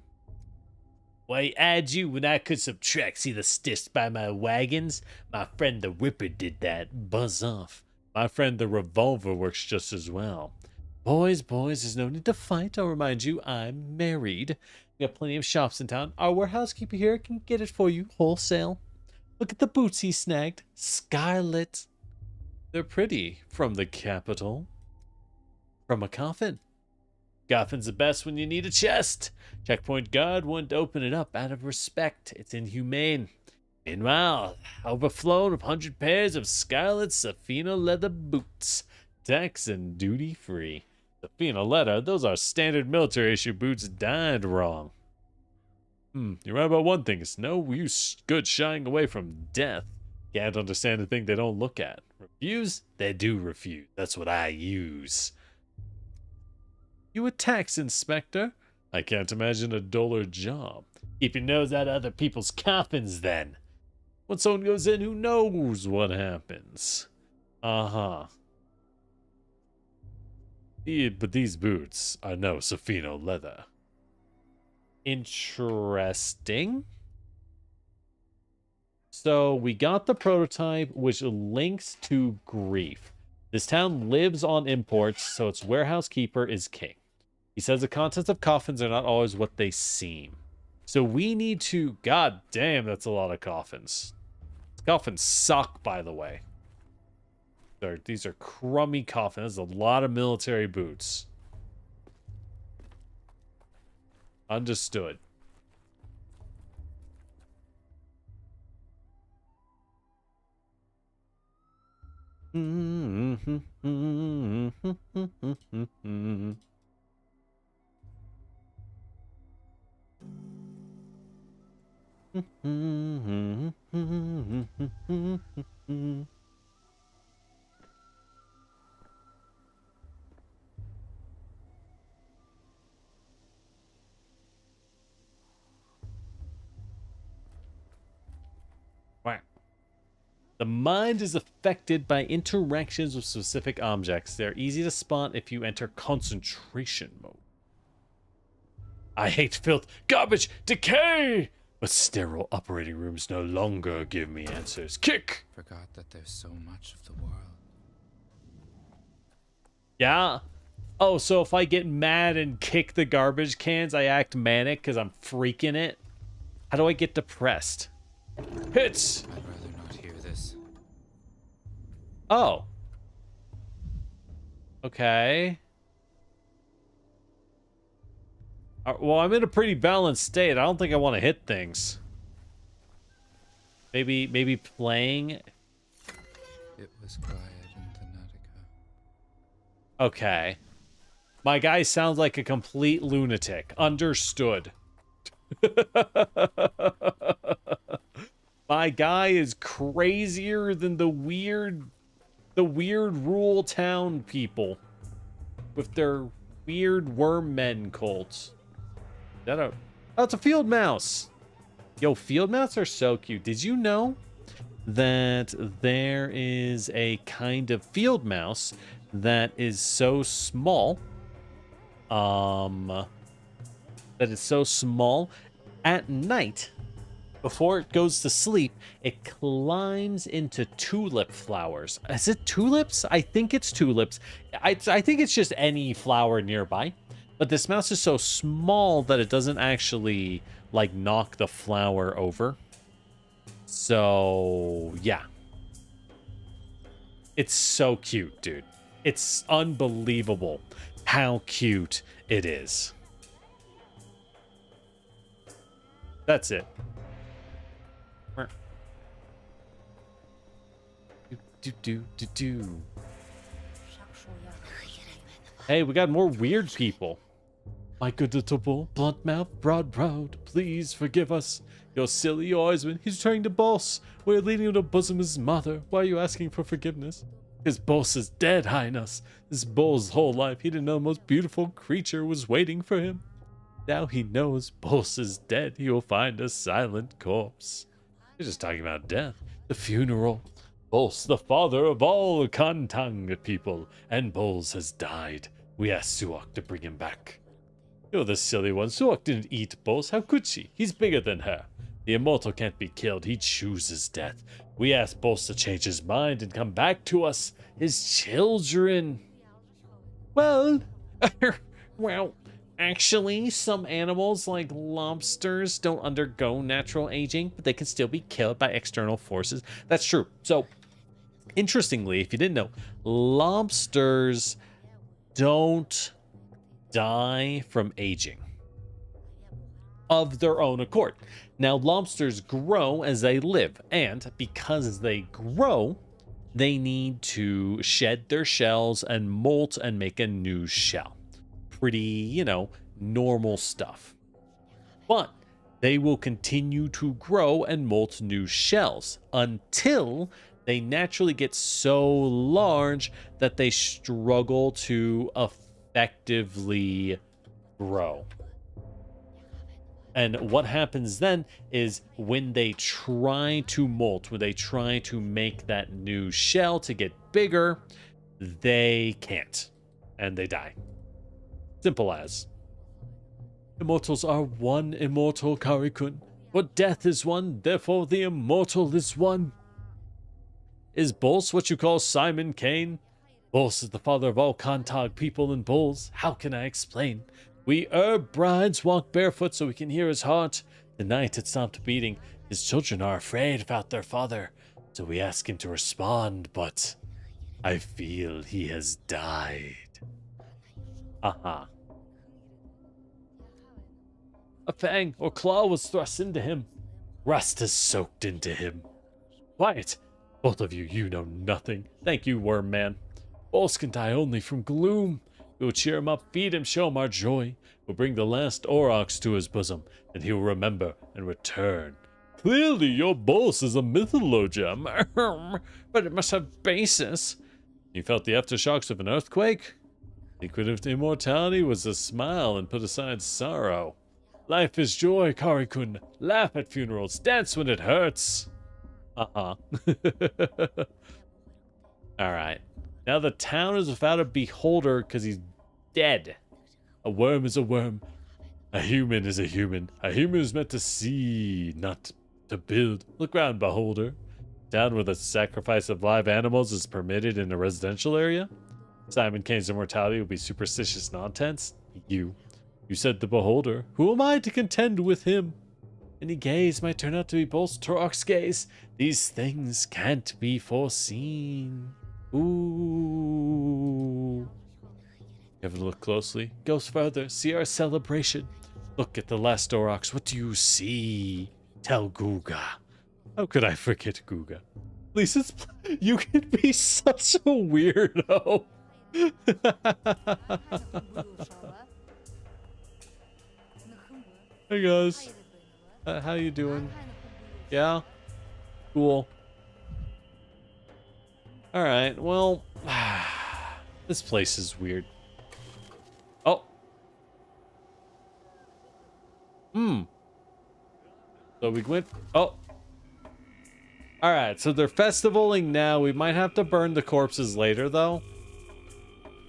Why add you when I could subtract? See the stiffs by my wagons? My friend the Ripper did that. Buzz off. My friend the Revolver works just as well. Boys, there's no need to fight. I'll remind you, I'm married. We got plenty of shops in town. Our warehousekeeper here can get it for you wholesale. Look at the boots he snagged. Scarlet. They're pretty. From the capital. From a coffin. Coffin's the best when you need a chest. Checkpoint guard wouldn't open it up out of respect. It's inhumane. Meanwhile, overflown of 100 pairs of scarlet Safina leather boots. Tax and duty free. Safina leather, those are standard military issue boots dyed wrong. You're right about one thing. It's no use good shying away from death. Can't understand a thing they don't look at. Refuse? They do refuse. That's what I use. You a tax inspector? I can't imagine a duller job. Keep your nose out of other people's coffins then. When someone goes in, who knows what happens? Uh-huh. But these boots are no Safino leather. Interesting. So we got the prototype, which links to grief. This town lives on imports, so its warehouse keeper is king. He says the contents of coffins are not always what they seem. So we need to... God damn, that's a lot of coffins. Coffins suck, by the way. These are crummy coffins. That's a lot of military boots. Understood. The mind is affected by interactions with specific objects. They're easy to spot if you enter concentration mode. I hate filth, garbage, decay! But sterile operating rooms no longer give me answers. Kick! Forgot that there's so much of the world. Yeah? Oh, so if I get mad and kick the garbage cans, I act manic because I'm freaking it? How do I get depressed? Hits! I'd rather not hear this. Oh. Okay. Well, I'm in a pretty balanced state. I don't think I want to hit things. Maybe playing. It was quiet in Thanatica. Okay. My guy sounds like a complete lunatic. Understood. My guy is crazier than the weird rural town people with their weird worm men cults. Is that oh, it's a field mouse. Yo, field mouse are so cute. Did you know that there is a kind of field mouse that is so small, at night, before it goes to sleep, it climbs into tulip flowers. Is it tulips? I think it's tulips. I think it's just any flower nearby. But this mouse is so small that it doesn't actually, like, knock the flower over. So, yeah. It's so cute, dude. It's unbelievable how cute it is. That's it. Do. Hey, we got more weird people. My good little bull, blunt mouth, broad browed, please forgive us. Your silly oarsman, he's trying to boss. We're leading him to bosom his mother. Why are you asking for forgiveness? His boss is dead, Highness. This bull's whole life, he didn't know the most beautiful creature was waiting for him. Now he knows boss is dead. He will find a silent corpse. You're just talking about death. The funeral. Bols, the father of all Kantang people, and Bols has died. We asked Suok to bring him back. You're the silly one. Suok didn't eat Bols. How could she? He's bigger than her. The immortal can't be killed. He chooses death. We asked Bols to change his mind and come back to us, his children. Well, actually, some animals like lobsters don't undergo natural aging, but they can still be killed by external forces. That's true. So, interestingly, if you didn't know, lobsters don't die from aging of their own accord. Now, lobsters grow as they live, and because they grow, they need to shed their shells and molt and make a new shell. Pretty, normal stuff. But they will continue to grow and molt new shells until they naturally get so large that they struggle to effectively grow. And what happens then is when they try to molt, when they try to make that new shell to get bigger, they can't. And they die. Simple as. Immortals are one, immortal Karikun. But death is one, therefore the immortal is one. Is Bols what you call Simon Kane? Bols is the father of all Kantag people and bulls. How can I explain? We herb brides walk barefoot so we can hear his heart. The night it stopped beating. His children are afraid about their father, so we ask him to respond, but I feel he has died. Aha. A fang or claw was thrust into him. Rust has soaked into him. Quiet. Both of you, you know nothing. Thank you, Worm Man. Bols can die only from gloom. We will cheer him up, feed him, show him our joy. We'll bring the last Aurochs to his bosom, and he will remember and return. Clearly, your Bols is a mythologium, but it must have basis. You felt the aftershocks of an earthquake? Secret of immortality was a smile and put aside sorrow. Life is joy, Karikun. Laugh at funerals, dance when it hurts. Uh-huh. Alright. Now the town is without a beholder because he's dead. A worm is a worm. A human is a human. A human is meant to see, not to build. Look round, beholder. Town where the sacrifice of live animals is permitted in a residential area? Simon Kane's immortality will be superstitious nonsense? You said the beholder. Who am I to contend with him? Any gaze might turn out to be both Turok's gaze. These things can't be foreseen. Ooh. You have to look closely. Goes further. See our celebration. Look at the last Aurochs. What do you see? Tell Guga. How could I forget Guga? At least it's... You can be such a weirdo. Hey guys. How you doing? Yeah? Cool. Alright, well... This place is weird. Oh. So we went... Oh. Alright, so they're festivaling now. We might have to burn the corpses later, though.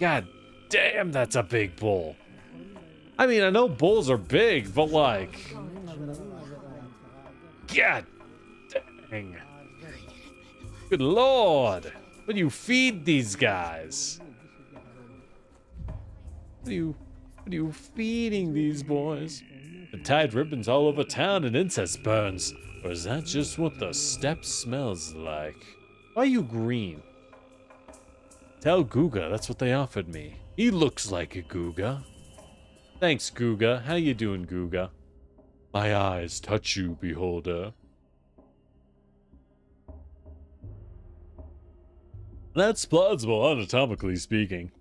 God damn, that's a big bull. I mean, I know bulls are big, but like... God dang. Good lord. What do you feed these guys? What are you feeding these boys? The tied ribbons all over town and incense burns. Or is that just what the steppe smells like? Why are you green? Tell Guga that's what they offered me. He looks like a Guga. Thanks, Guga. How you doing, Guga? My eyes touch you, beholder. That's plausible, anatomically speaking.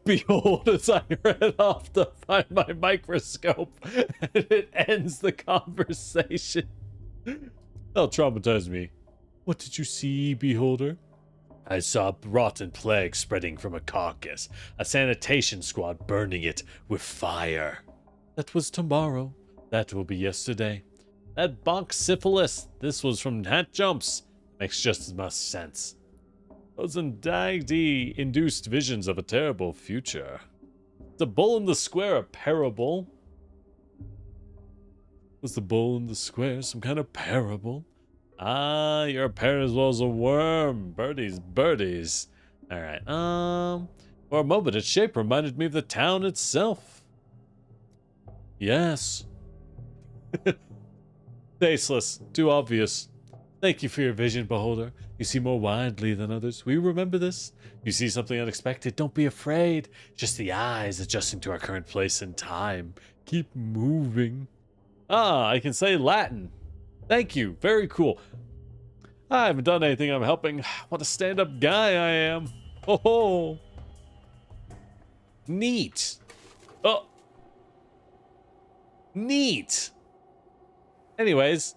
Behold, as I ran off to find my microscope, and it ends the conversation. That'll traumatize me. What did you see, beholder? I saw rotten plague spreading from a carcass, a sanitation squad burning it with fire. That was tomorrow. That will be yesterday. That bonk syphilis. This was from hat jumps. Makes just as much sense. Those undying induced visions of a terrible future. The bull in the square a parable? Was the bull in the square some kind of parable? Ah, you're a parrot as well as a worm. Birdies, birdies. Alright, for a moment its shape reminded me of the town itself. Yes. Tasteless, too obvious. Thank you for your vision, beholder. You see more widely than others. We remember this. You see something unexpected, don't be afraid. Just the eyes adjusting to our current place in time. Keep moving. Ah, I can say Latin. Thank you, very cool. I haven't done anything, I'm helping. What a stand-up guy I am. Ho ho. Neat. Oh. Neat. Anyways,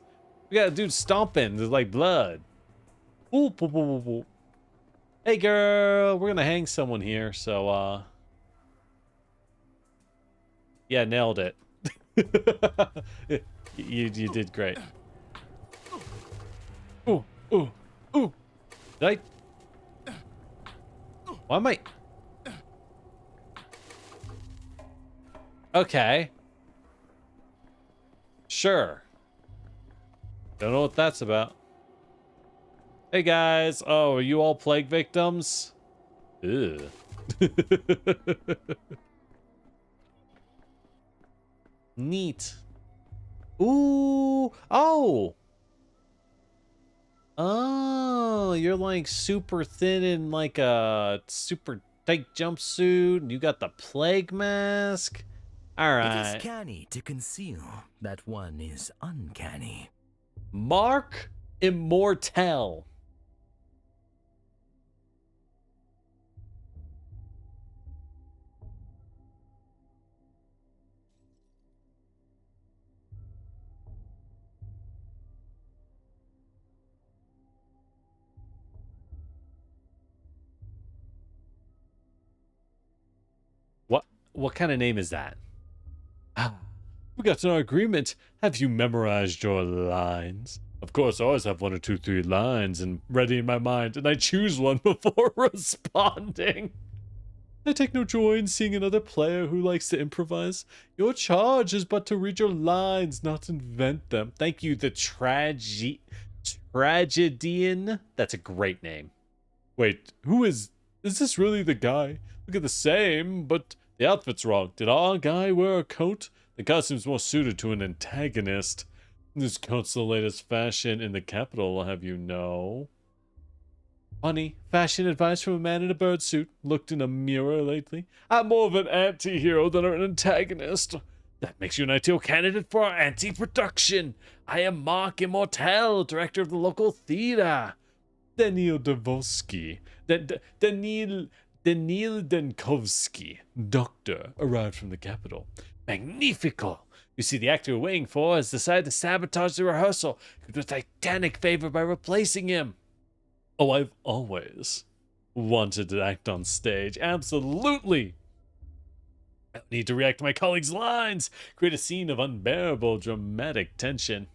we got a dude stomping. There's like blood. Ooh, ooh, ooh, ooh, ooh. Hey girl, we're gonna hang someone here, so yeah, nailed it. you did great. Ooh, ooh, ooh. Did I? Why am I? Okay. Sure. Don't know what that's about. Hey guys. Oh, are you all plague victims? Ew. Neat. Ooh. Oh. Oh, you're like super thin in like a super tight jumpsuit, and you got the plague mask. All right. It is canny to conceal that one is uncanny. Mark Immortel. What kind of name is that? Ah, we got an agreement. Have you memorized your lines? Of course, I always have 1 or 2, 3 lines and ready in my mind, and I choose one before responding. I take no joy in seeing another player who likes to improvise. Your charge is but to read your lines, not invent them. Thank you, the Tragedian. That's a great name. Wait, who is this really the guy? Look at the same, but the outfit's wrong. Did our guy wear a coat? The costume's more suited to an antagonist. This coat's the latest fashion in the capital, I'll have you know. Funny, fashion advice from a man in a bird suit. Looked in a mirror lately. I'm more of an anti-hero than an antagonist. That makes you an ideal candidate for our anti-production. I am Mark Immortel, director of the local theater. Daniil Dvorsky. Daniil Denkovsky, doctor, arrived from the capital. Magnifico! You see, the actor we're waiting for has decided to sabotage the rehearsal. Could do a titanic favor by replacing him. Oh, I've always wanted to act on stage. Absolutely! I don't need to react to my colleagues' lines. Create a scene of unbearable dramatic tension.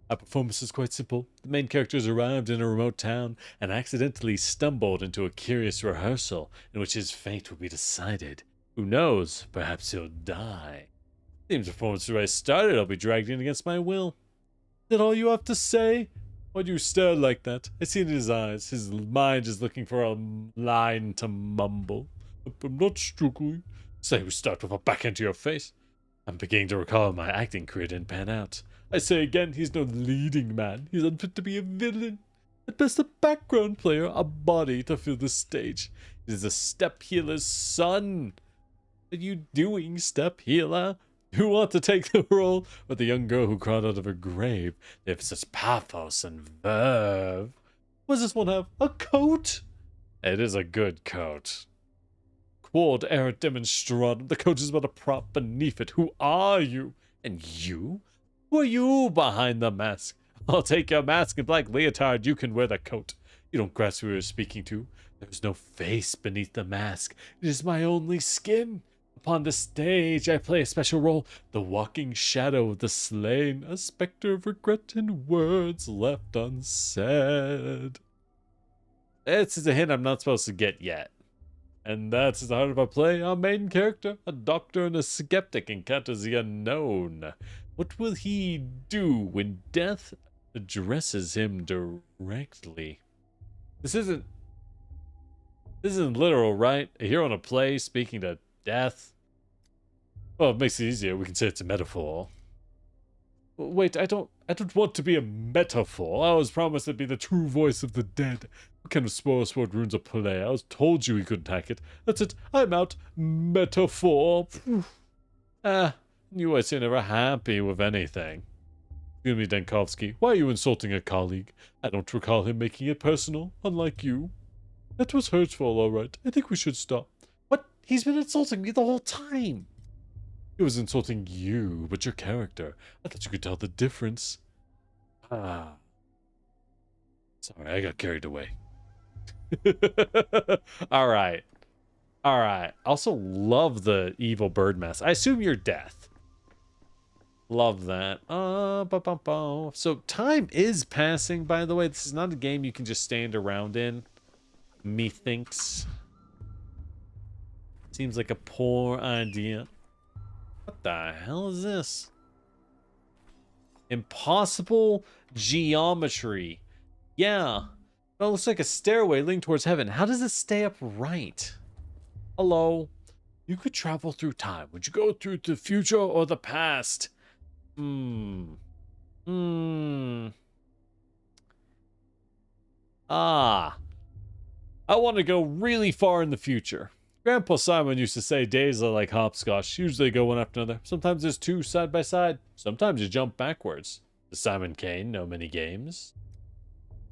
Our performance is quite simple. The main characters arrived in a remote town and accidentally stumbled into a curious rehearsal in which his fate will be decided. Who knows? Perhaps he'll die. Seems the performance has already started. I'll be dragged in against my will. Is that all you have to say? Why do you stare like that? I see it in his eyes. His mind is looking for a line to mumble. I'm not struggling. Say we start with a backhand to your face. I'm beginning to recall my acting career didn't pan out. I say again, he's no leading man. He's unfit to be a villain. At best a background player, a body to fill the stage. He's a step healer's son. What are you doing, step healer? You want to take the role of the young girl who crawled out of her grave. They have such pathos and verve. What does this one have? A coat? It is a good coat. Quod erat demonstratum. The coat is but a prop beneath it. Who are you? And you? Who are you behind the mask? I'll take your mask and black leotard. You can wear the coat. You don't grasp who you're speaking to. There is no face beneath the mask. It is my only skin. Upon the stage, I play a special role, the walking shadow of the slain, a specter of regret and words left unsaid. This is a hint I'm not supposed to get yet. And that's the heart of our play. Our main character, a doctor and a skeptic, encounters the unknown. What will he do when death addresses him directly? This isn't literal, right? A hero in a play speaking to death. Well, it makes it easier. We can say it's a metaphor. Wait, I don't want to be a metaphor. I was promised to be the true voice of the dead. What kind of sport ruins a play? I was told you he couldn't hack it. That's it. I'm out. Metaphor. You always seem never happy with anything. Excuse me, Denkovsky. Why are you insulting a colleague? I don't recall him making it personal, unlike you. That was hurtful, all right. I think we should stop. What? He's been insulting me the whole time. He was insulting you, but your character. I thought you could tell the difference. Sorry, I got carried away. Alright. Alright. Also love the evil bird mask. I assume you're death. Love that. So time is passing, by the way. This is not a game you can just stand around in. Methinks. Seems like a poor idea. What the hell is this? Impossible geometry. Yeah. Well, it looks like a stairway leading towards heaven. How does it stay upright? Hello? You could travel through time. Would you go through the future or the past? I want to go really far in the future. Grandpa Simon used to say days are like hopscotch. Usually go one after another. Sometimes there's two side by side. Sometimes you jump backwards. Does Simon Kane know many games?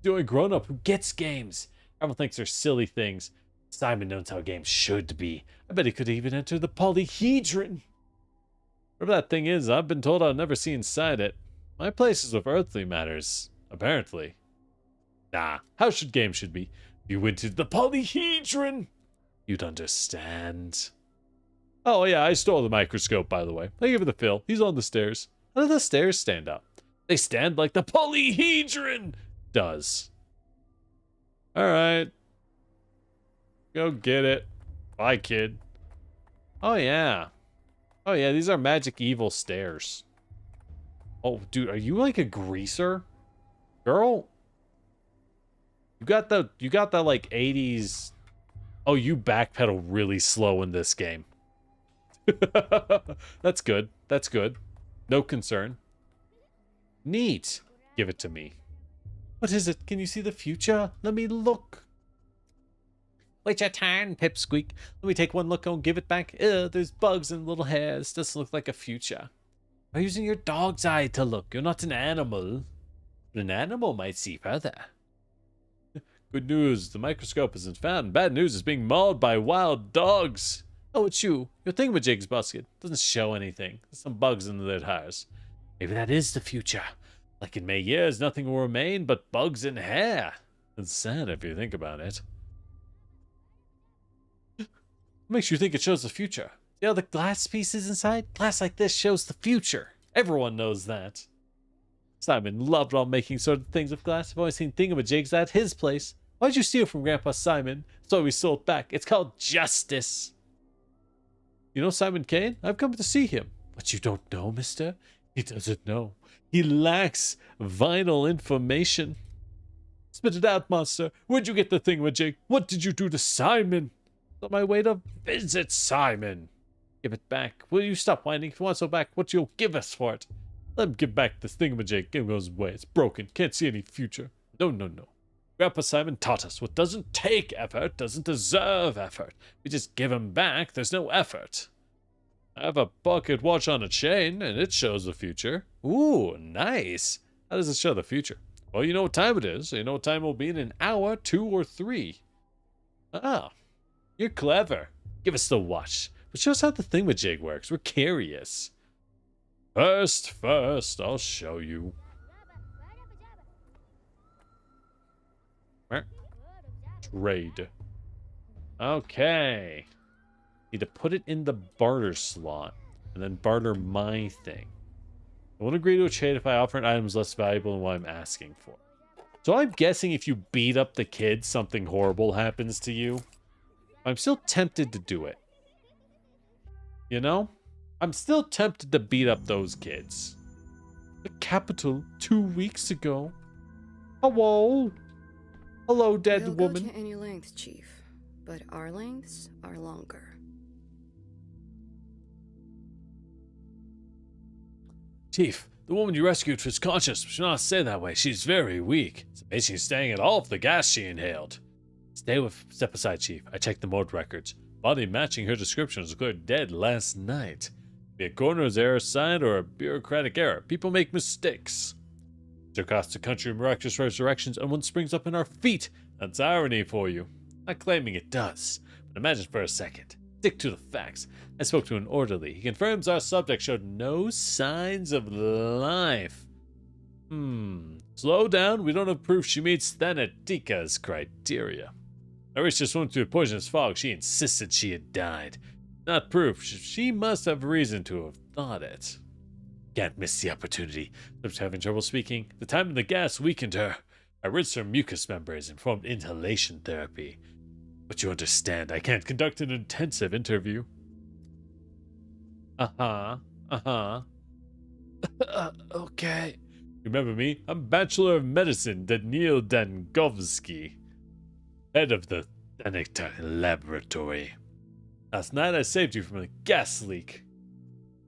The only grown-up who gets games. Everyone thinks they're silly things. Simon knows how games should be. I bet he could even enter the polyhedron. Whatever that thing is, I've been told I'll never see inside it. My place is with earthly matters, apparently. Nah, how should games should be? If you went to the polyhedron, you'd understand. Oh yeah, I stole the microscope, by the way. I give it the fill. He's on the stairs. How do the stairs stand up? They stand like the polyhedron does. Alright. Go get it. Bye, kid. Oh yeah. Oh yeah, these are magic evil stairs. Oh, dude, are you like a greaser? Girl? You got the like 80s. Oh, you backpedal really slow in this game. That's good. That's good. No concern. Neat. Give it to me. What is it? Can you see the future? Let me look. Wait your turn, Pipsqueak. Let me take one look and give it back. There's bugs and little hairs. Doesn't look like a future. By using your dog's eye to look. You're not an animal. But an animal might see further. Good news, the microscope isn't found. Bad news is being mauled by wild dogs. Oh, it's you. Your thingamajig's busted. Doesn't show anything. There's some bugs in the tires. Maybe that is the future. Like in May years, nothing will remain but bugs and hair. It's sad if you think about it. What makes you think it shows the future? See how the glass pieces inside? Glass like this shows the future. Everyone knows that. Simon loved all making sort of things of glass. I've always seen thingamajigs at his place. Why'd you steal from Grandpa Simon? So we sold back. It's called justice. You know Simon Kane? I've come to see him. But you don't know, mister? He doesn't know. He lacks vital information. Spit it out, monster. Where'd you get the thingamajig? What did you do to Simon? It's on my way to visit Simon. Give it back. Will you stop whining? If you want so back, what you'll give us for it? Let him give back this thingamajig. It goes away. It's broken. Can't see any future. No, no, no. Grandpa Simon taught us what doesn't take effort doesn't deserve effort. We just give him back. There's no effort. I have a pocket watch on a chain, and it shows the future. Ooh, nice. How does it show the future? Well, you know what time it is. You know what time it will be in an hour, 2 or 3. Ah, you're clever. Give us the watch. But show us how the thingamajig works. We're curious. First, I'll show you. Trade. Okay. Need to put it in the barter slot and then barter my thing. I won't agree to a trade if I offer an item less valuable than what I'm asking for. So I'm guessing if you beat up the kids, something horrible happens to you. I'm still tempted to do it. You know? I'm still tempted to beat up those kids. The capital 2 weeks ago. Hello? Hello, dead We'll woman. go to any length, Chief, but our lengths are longer. Chief, the woman you rescued was conscious. We should not say that way. She's very weak. It's amazing she's staying at all of the gas she inhaled. Step aside, Chief. I checked the morgue records. Body matching her description was declared dead last night. Be a coroner's error sign or a bureaucratic error. People make mistakes. It costs the country miraculous resurrections and one springs up in our feet. That's irony for you. Not claiming it does. But imagine for a second. Stick to the facts. I spoke to an orderly. He confirms our subject showed no signs of life. Slow down. We don't have proof she meets Thanatika's criteria. I reached this woman through the poisonous fog. She insisted she had died. Not proof. She must have reason to have thought it. Can't miss the opportunity. Lips having trouble speaking. The time in the gas weakened her. I rinsed her mucous membranes and performed inhalation therapy. But you understand, I can't conduct an intensive interview. Okay. Remember me? I'm Bachelor of Medicine Daniil Dangovsky, head of the Thanata Laboratory. Last night I saved you from a gas leak.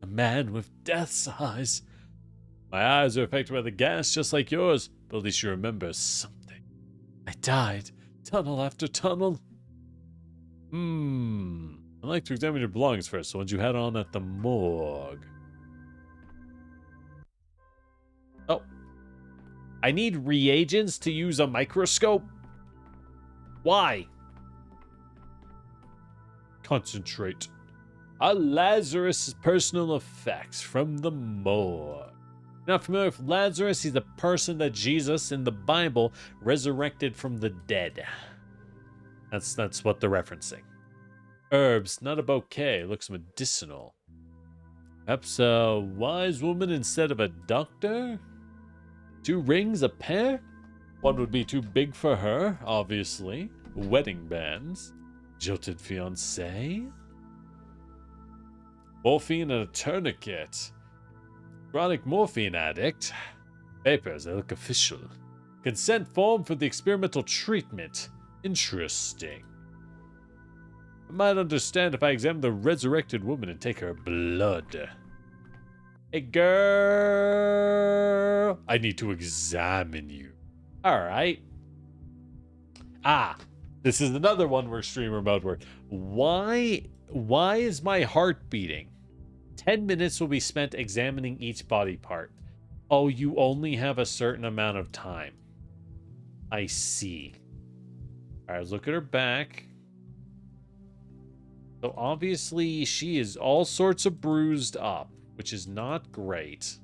A man with death's eyes. My eyes are affected by the gas just like yours, but at least you remember something. I died. Tunnel after tunnel. I'd like to examine your belongings first, the ones you had on at the morgue. Oh. I need reagents to use a microscope? Why? Concentrate. A Lazarus' personal effects from the morgue. Not familiar with Lazarus? He's the person that Jesus in the Bible resurrected from the dead. That's what they're referencing. Herbs, not a bouquet. Looks medicinal. Perhaps a wise woman instead of a doctor? 2 rings, a pair? One would be too big for her, obviously. Wedding bands. Jilted fiancé? Morphine and a tourniquet. Chronic morphine addict. Papers, they look official. Consent form for the experimental treatment. Interesting. I might understand if I examine the resurrected woman and take her blood. Hey, girl. I need to examine you. Alright. This is another one where streamer mode works. Why is my heart beating? 10 minutes will be spent examining each body part. Oh, you only have a certain amount of time. I see. Alright, let's look at her back. So obviously she is all sorts of bruised up, which is not great.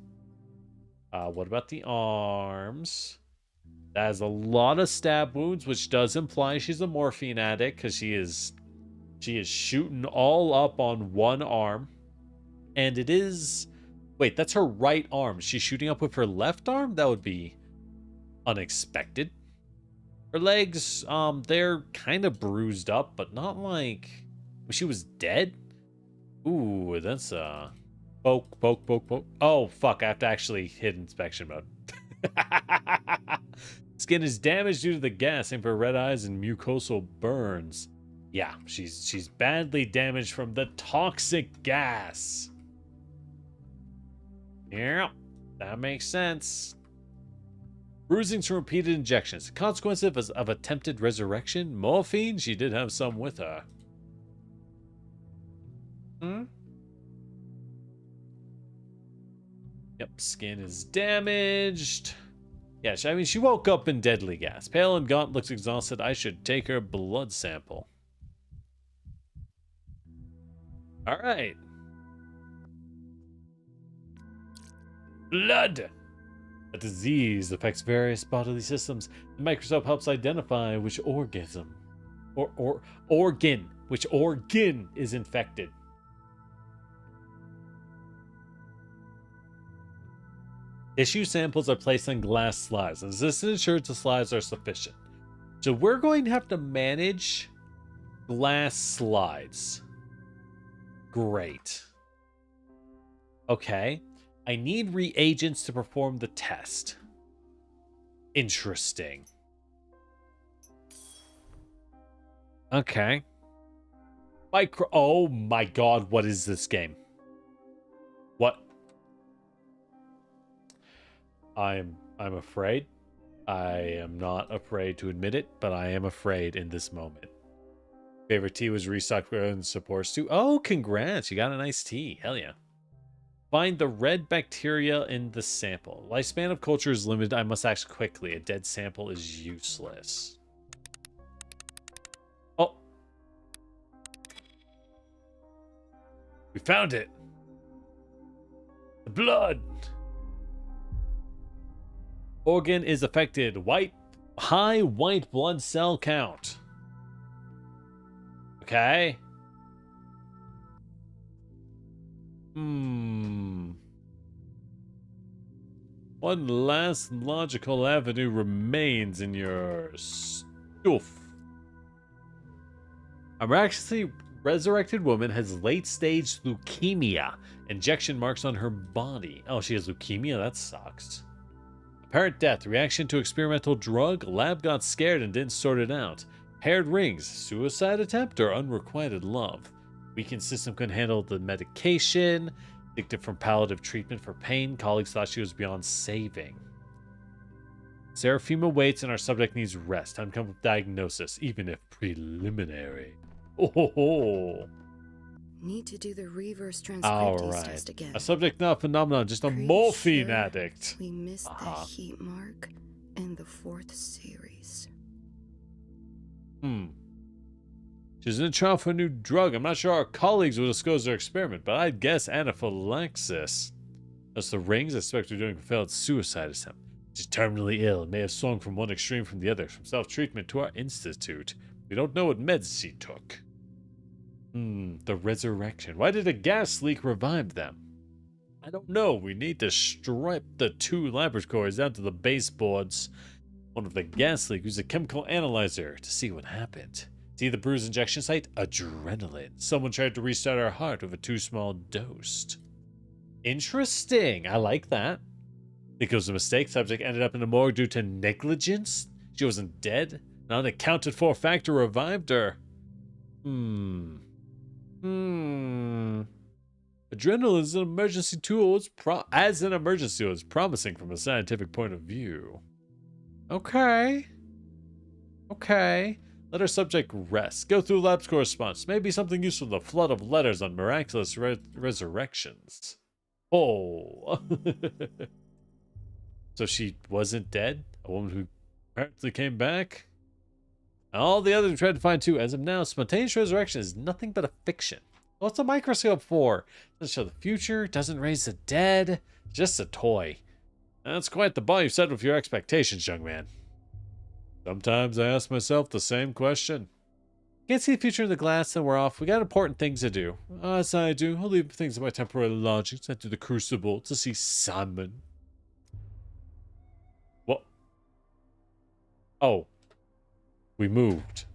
What about the arms? That has a lot of stab wounds, which does imply she's a morphine addict because she is shooting all up on one arm. And it is Wait, that's her right arm. She's shooting up with her left arm? That would be unexpected. Her legs, they're kind of bruised up, but not like she was dead. Ooh, that's poke, poke, poke, poke. Oh, fuck, I have to actually hit inspection mode. Skin is damaged due to the gas, and for red eyes and mucosal burns. Yeah, she's badly damaged from the toxic gas. Yeah, that makes sense. Bruisings from repeated injections. Consequence of attempted resurrection. Morphine, she did have some with her. Yep, skin is damaged. Yeah, I mean, she woke up in deadly gas. Pale and gaunt, looks exhausted. I should take her blood sample. All right. Blood. A disease affects various bodily systems. The microscope helps identify which organ is infected. Tissue samples are placed on glass slides, and this ensures the slides are sufficient. So we're going to have to manage glass slides. Great. Okay. I need reagents to perform the test. Interesting. Okay. Oh my god, what is this game? What? I'm afraid. I am not afraid to admit it, but I am afraid in this moment. Favorite tea was restocked and supports too. Oh, congrats. You got a nice tea. Hell yeah. Find the red bacteria in the sample. Lifespan of culture is limited. I must act quickly. A dead sample is useless. Oh. We found it. The blood. Organ is affected. High white blood cell count. Okay. One last logical avenue remains in your stuff. A miraculously resurrected woman has late-stage leukemia. Injection marks on her body. Oh, she has leukemia? That sucks. Apparent death. Reaction to experimental drug. Lab got scared and didn't sort it out. Paired rings. Suicide attempt or unrequited love. Weakened system couldn't handle the medication. Addicted from palliative treatment for pain. Colleagues thought she was beyond saving. Seraphima waits and our subject needs rest. Time to come with diagnosis, even if preliminary. Oh. Need to do the reverse transcriptase test again. A subject, not a phenomenon, just a morphine addict. We missed the heat mark in the 4th series. She's in a trial for a new drug. I'm not sure our colleagues will disclose their experiment, but I'd guess anaphylaxis. That's the rings I suspect they're doing a failed suicide attempt. She's terminally ill and may have swung from one extreme from the other, from self-treatment to our institute. We don't know what meds she took. The resurrection. Why did a gas leak revive them? I don't know. We need to strip the 2 laboratories down to the baseboards. One of the gas leak used a chemical analyzer to see what happened. See the bruise injection site? Adrenaline. Someone tried to restart our heart with a too small dose. Interesting. I like that. Think it was a mistake. Subject ended up in the morgue due to negligence? She wasn't dead? An unaccounted for factor revived her. Adrenaline is an emergency tool. As an emergency tool, it's promising from a scientific point of view. Okay. Let our subject rest. Go through lab's correspondence. Maybe something useful. The flood of letters on miraculous resurrections. Oh. So she wasn't dead? A woman who apparently came back? All the others we tried to find too. As of now, spontaneous resurrection is nothing but a fiction. What's a microscope for? Doesn't show the future, doesn't raise the dead. Just a toy. That's quite the bar you've set with your expectations, young man. Sometimes I ask myself the same question. Can't see the future in the glass, and we're off. We got important things to do. As I do, I'll leave things in my temporary lodgings and to the Crucible to see Simon. What? Oh. We moved.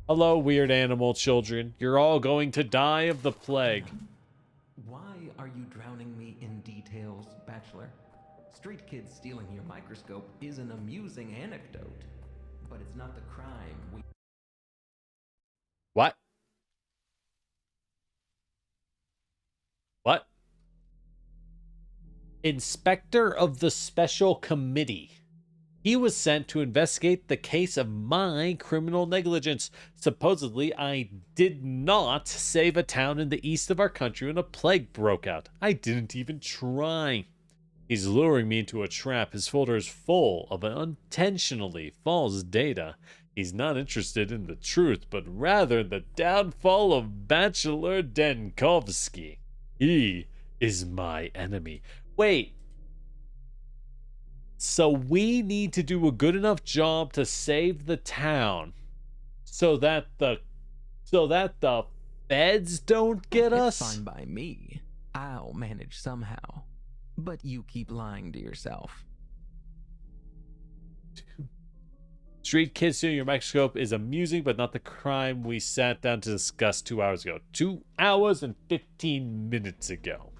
Hello, weird animal children. You're all going to die of the plague. Why are you drowning me in details, Bachelor? Street kids stealing your microscope is an amusing anecdote, but it's not the crime we... What? What? Inspector of the Special Committee. He was sent to investigate the case of my criminal negligence. Supposedly, I did not save a town in the east of our country when a plague broke out. I didn't even try. He's luring me into a trap. His folder is full of unintentionally false data. He's not interested in the truth, but rather the downfall of Bachelor Denkovsky. He is my enemy. Wait. So we need to do a good enough job to save the town so that the feds don't get us? It's fine by me. I'll manage somehow. But you keep lying to yourself. Street kids stealing your microscope is amusing, but not the crime we sat down to discuss 2 hours ago. 2 hours and 15 minutes ago.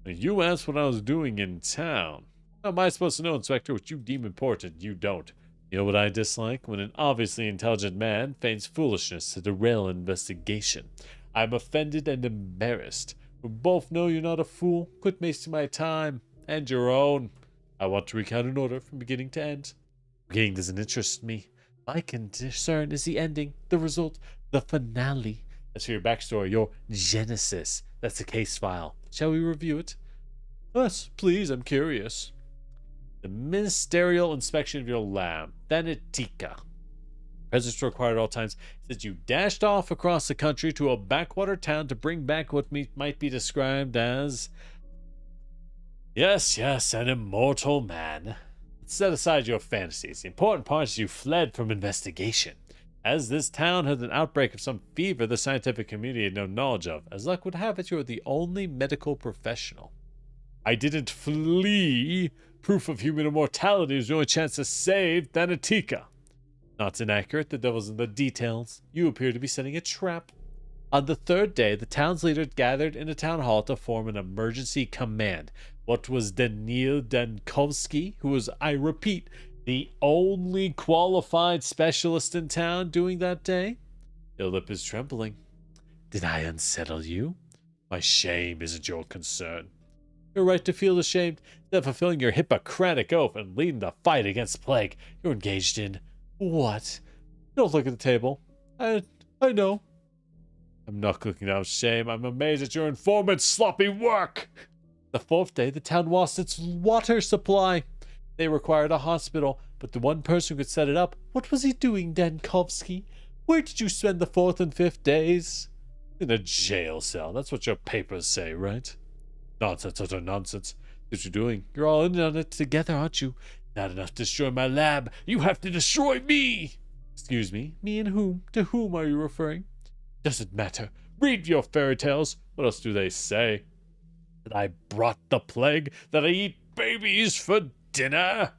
You asked what I was doing in town. How am I supposed to know, Inspector, what you deem important? You don't. You know what I dislike? When an obviously intelligent man feigns foolishness to derail an investigation. I'm offended and embarrassed. We both know you're not a fool. Quit wasting my time. And your own. I want to recount an order from beginning to end. Beginning doesn't interest me. My concern is the ending, the result, the finale. As for your backstory, your genesis, that's the case file. Shall we review it? Yes, please, I'm curious. The ministerial inspection of your lab, Thanatica. Presence required at all times, says you dashed off across the country to a backwater town to bring back what might be described as... Yes, an immortal man. Set aside your fantasies. The important part is you fled from investigation. As this town had an outbreak of some fever the scientific community had no knowledge of, as luck would have it, you are the only medical professional. I didn't flee. Proof of human immortality is the only chance to save Thanatica. Not inaccurate, the devil's in the details. You appear to be setting a trap. On the third day, the town's leaders gathered in a town hall to form an emergency command. What was Daniil Denkovsky, who was, I repeat, the only qualified specialist in town doing that day? Your lip is trembling. Did I unsettle you? My shame isn't your concern. You're right to feel ashamed. Instead of fulfilling your Hippocratic oath and leading the fight against plague, you're engaged in what? Don't look at the table. I know. I'm not looking out of shame. I'm amazed at your informant's sloppy work. The fourth day, the town lost its water supply. They required a hospital, but the one person who could set it up, what was he doing, Denkovsky? Where did you spend the fourth and fifth days? In a jail cell. That's what your papers say, right? Nonsense, utter nonsense. What you're doing? You're all in on it together, aren't you? Not enough to destroy my lab. You have to destroy me. Excuse me? Me and whom? To whom are you referring? Doesn't matter. Read your fairy tales. What else do they say? That I brought the plague? That I eat babies for dinner?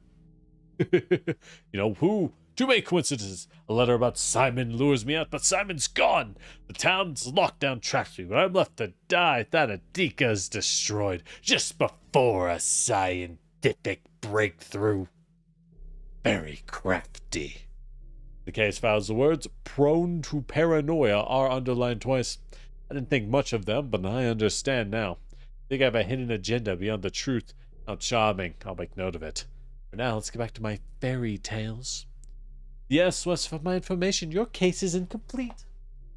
You know who? Too many coincidences. A letter about Simon lures me out, but Simon's gone. The town's lockdown traps me, but I'm left to die. Thanatica destroyed just before a scientific breakthrough. Very crafty. The case files the words prone to paranoia are underlined twice. I didn't think much of them, but I understand now. I think I have a hidden agenda beyond the truth. How charming. I'll make note of it. For now, let's get back to my fairy tales. Yes, Wes, for my information, your case is incomplete.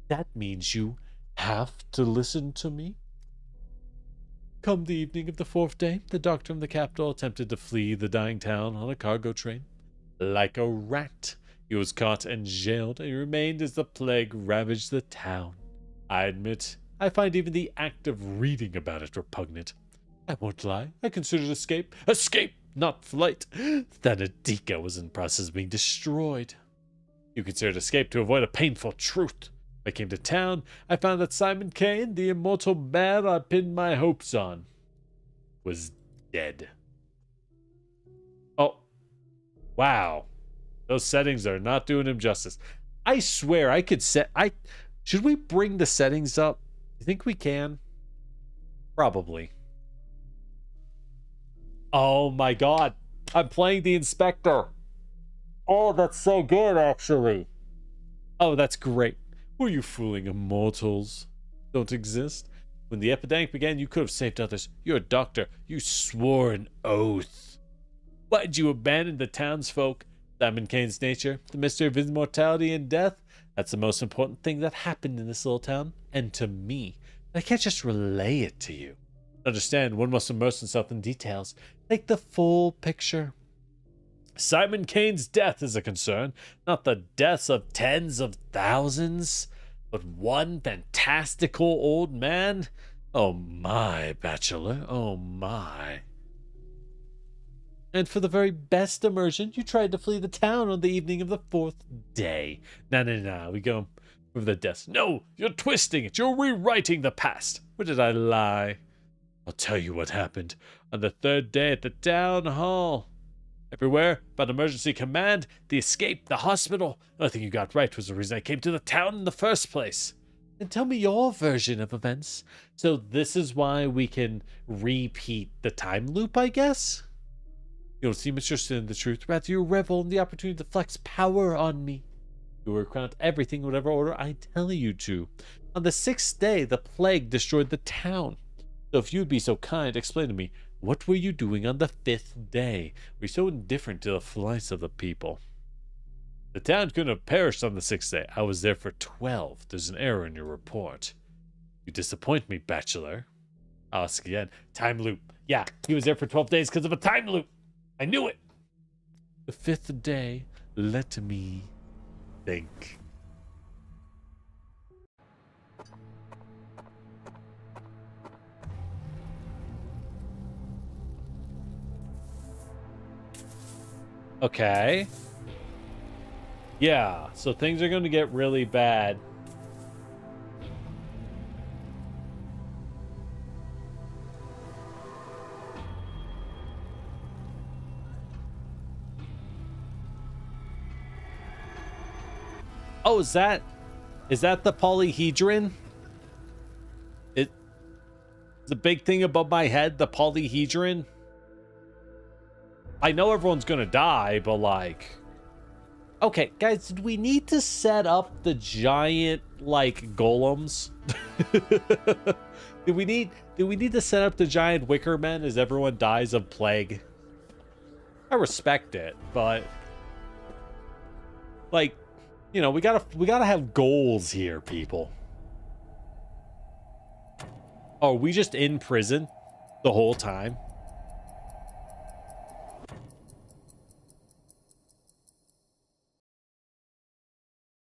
That means you have to listen to me. Come the evening of the fourth day, the doctor from the capital attempted to flee the dying town on a cargo train. Like a rat, he was caught and jailed, and he remained as the plague ravaged the town. I admit, I find even the act of reading about it repugnant. I won't lie, I considered escape. Escape, not flight. Thanatica was in the process of being destroyed. You considered escape to avoid a painful truth. When I came to town, I found that Simon Kane, the immortal man I pinned my hopes on, was dead. Oh. Wow. Those settings are not doing him justice. I swear I could set... Should we bring the settings up? You think we can? Probably. Oh my god. I'm playing the inspector. Oh, that's so good, actually. Oh, that's great. Were you fooling immortals? Don't exist? When the epidemic began, you could have saved others. You're a doctor. You swore an oath. Why did you abandon the townsfolk? Simon Kane's nature, the mystery of his mortality and death. That's the most important thing that happened in this little town, and to me. I can't just relay it to you. Understand, one must immerse himself in details. Take the full picture. Simon Kane's death is a concern, not the deaths of tens of thousands, but one fantastical old man. Oh my, Bachelor, oh my. And for the very best immersion, you tried to flee the town on the evening of the 4th day. No, we go over the deaths. No, you're twisting it. You're rewriting the past. Where did I lie? I'll tell you what happened. On the 3rd day at the town hall. Everywhere, but emergency command, the escape, the hospital. The only thing you got right was the reason I came to the town in the first place. And tell me your version of events. So this is why we can repeat the time loop, I guess? You don't seem interested in the truth. Rather, you revel in the opportunity to flex power on me. You will recount everything in whatever order I tell you to. On the 6th day, the plague destroyed the town. So if you'd be so kind, explain to me, what were you doing on the 5th day? Were you so indifferent to the flights of the people? The town couldn't have perished on the 6th day. I was there for 12. There's an error in your report. You disappoint me, Bachelor. I'll ask again. Time loop. Yeah, he was there for 12 days because of a time loop. I knew it. The 5th day, let me think. Okay. Yeah, so things are going to get really bad. Oh, is that the polyhedron? It's the big thing above my head, the polyhedron. I know everyone's gonna die, but like, okay, guys, did we need to set up the giant like golems? Did we need to set up the giant wicker men as everyone dies of plague? I respect it, but like, you know, we gotta have goals here, people. Oh, are we just in prison the whole time?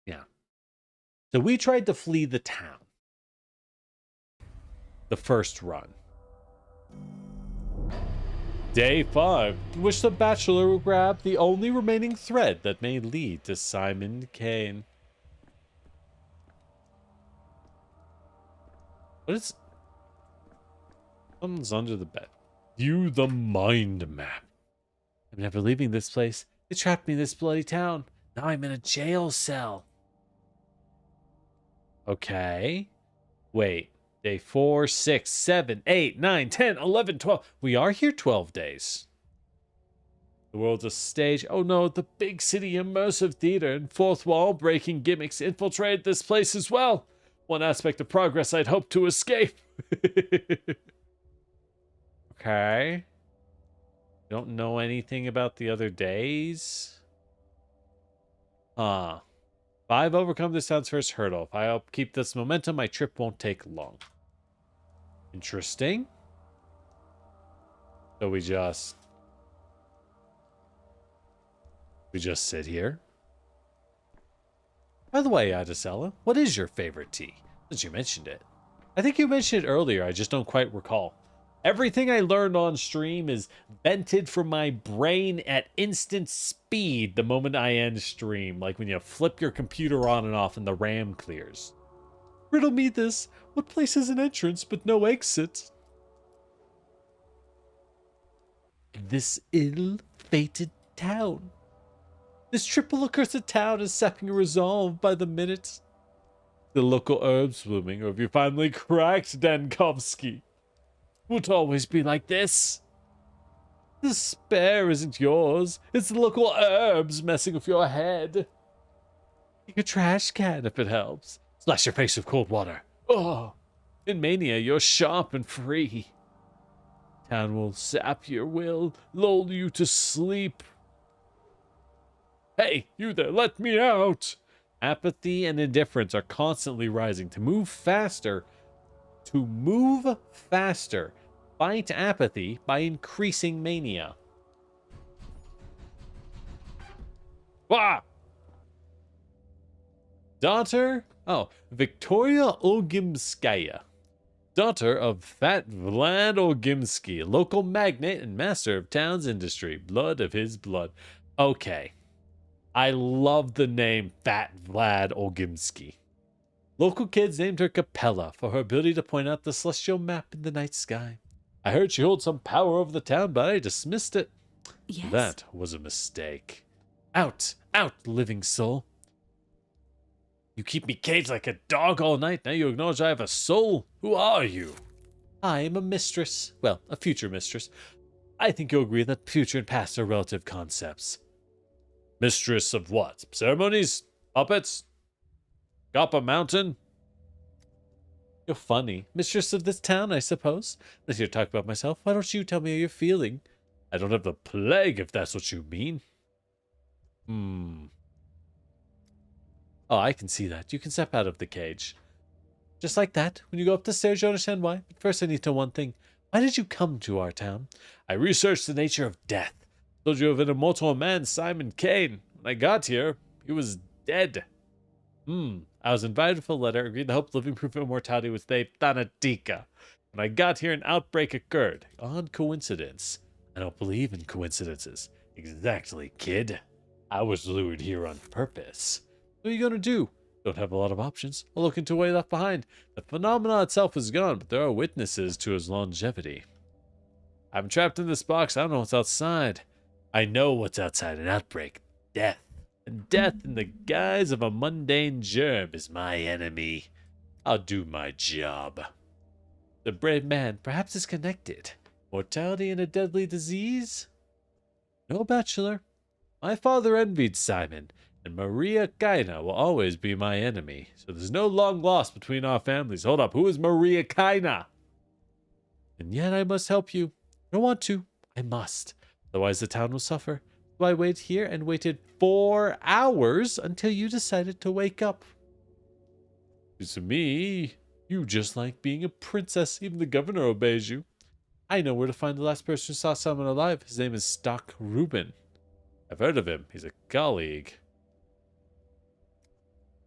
Yeah. So we tried to flee the town. The first run. Day 5, in which the Bachelor will grab the only remaining thread that may lead to Simon Kane. What is... Someone's under the bed. View the mind map. I'm never leaving this place. They trapped me in this bloody town. Now I'm in a jail cell. Okay. Wait. Day 4, 6, 7, 8, 9, 10, 11, 12. We are here 12 days. The world's a stage. Oh no, the big city immersive theater and fourth wall breaking gimmicks infiltrated this place as well. One aspect of progress I'd hoped to escape. Okay. Don't know anything about the other days. 5, overcome this town's first hurdle. If I help keep this momentum, my trip won't take long. Interesting. So we just sit here. By the way, Adesella, what is your favorite tea? Since you mentioned it. I think you mentioned it earlier, I just don't quite recall. Everything I learned on stream is vented from my brain at instant speed the moment I end stream, like when you flip your computer on and off and the RAM clears. Riddle me this. What place has an entrance but no exit? This ill-fated town. This triple accursed town is sapping your resolve by the minute. The local herbs blooming, or have you finally cracked, Dankovsky? Would always be like this. Despair isn't yours. It's the local herbs messing with your head. Take a trash can if it helps. Splash your face with cold water. Oh, in mania, you're sharp and free. Town will sap your will, lull you to sleep. Hey, you there, let me out! Apathy and indifference are constantly rising. To move faster, fight apathy by increasing mania. Wah! Daughter, Victoria Olgimskaya. Daughter of Fat Vlad Olgimsky, local magnate and master of town's industry. Blood of his blood. Okay. I love the name Fat Vlad Olgimsky. Local kids named her Capella for her ability to point out the celestial map in the night sky. I heard she holds some power over the town, but I dismissed it. Yes? That was a mistake. Out, living soul. You keep me caged like a dog all night. Now you acknowledge I have a soul. Who are you? I am a mistress. Well, a future mistress. I think you'll agree that future and past are relative concepts. Mistress of what? Ceremonies? Puppets? Up a mountain? You're funny. Mistress of this town, I suppose. Let's hear talk about myself. Why don't you tell me how you're feeling? I don't have the plague, if that's what you mean. Oh, I can see that. You can step out of the cage. Just like that. When you go up the stairs, you understand why. But first, I need to know one thing. Why did you come to our town? I researched the nature of death. Told you of an immortal man, Simon Kane. When I got here, he was dead. I was invited for a letter, agreed to help living proof of immortality with the Thanatika. When I got here, an outbreak occurred. Odd coincidence. I don't believe in coincidences. Exactly, kid. I was lured here on purpose. What are you going to do? Don't have a lot of options. I'll look into what he left behind. The phenomenon itself is gone, but there are witnesses to his longevity. I'm trapped in this box. I don't know what's outside. I know what's outside. An outbreak. Death. And death in the guise of a mundane germ is my enemy. I'll do my job. The brave man perhaps is connected. Mortality and a deadly disease? No, bachelor. My father envied Simon, and Maria Kaina will always be my enemy. So there's no long loss between our families. Hold up, who is Maria Kaina? And yet I must help you. I don't want to. I must. Otherwise the town will suffer. So I waited here and waited 4 hours until you decided to wake up. To me, you just like being a princess. Even the governor obeys you. I know where to find the last person who saw someone alive. His name is Stock Rubin. I've heard of him. He's a colleague.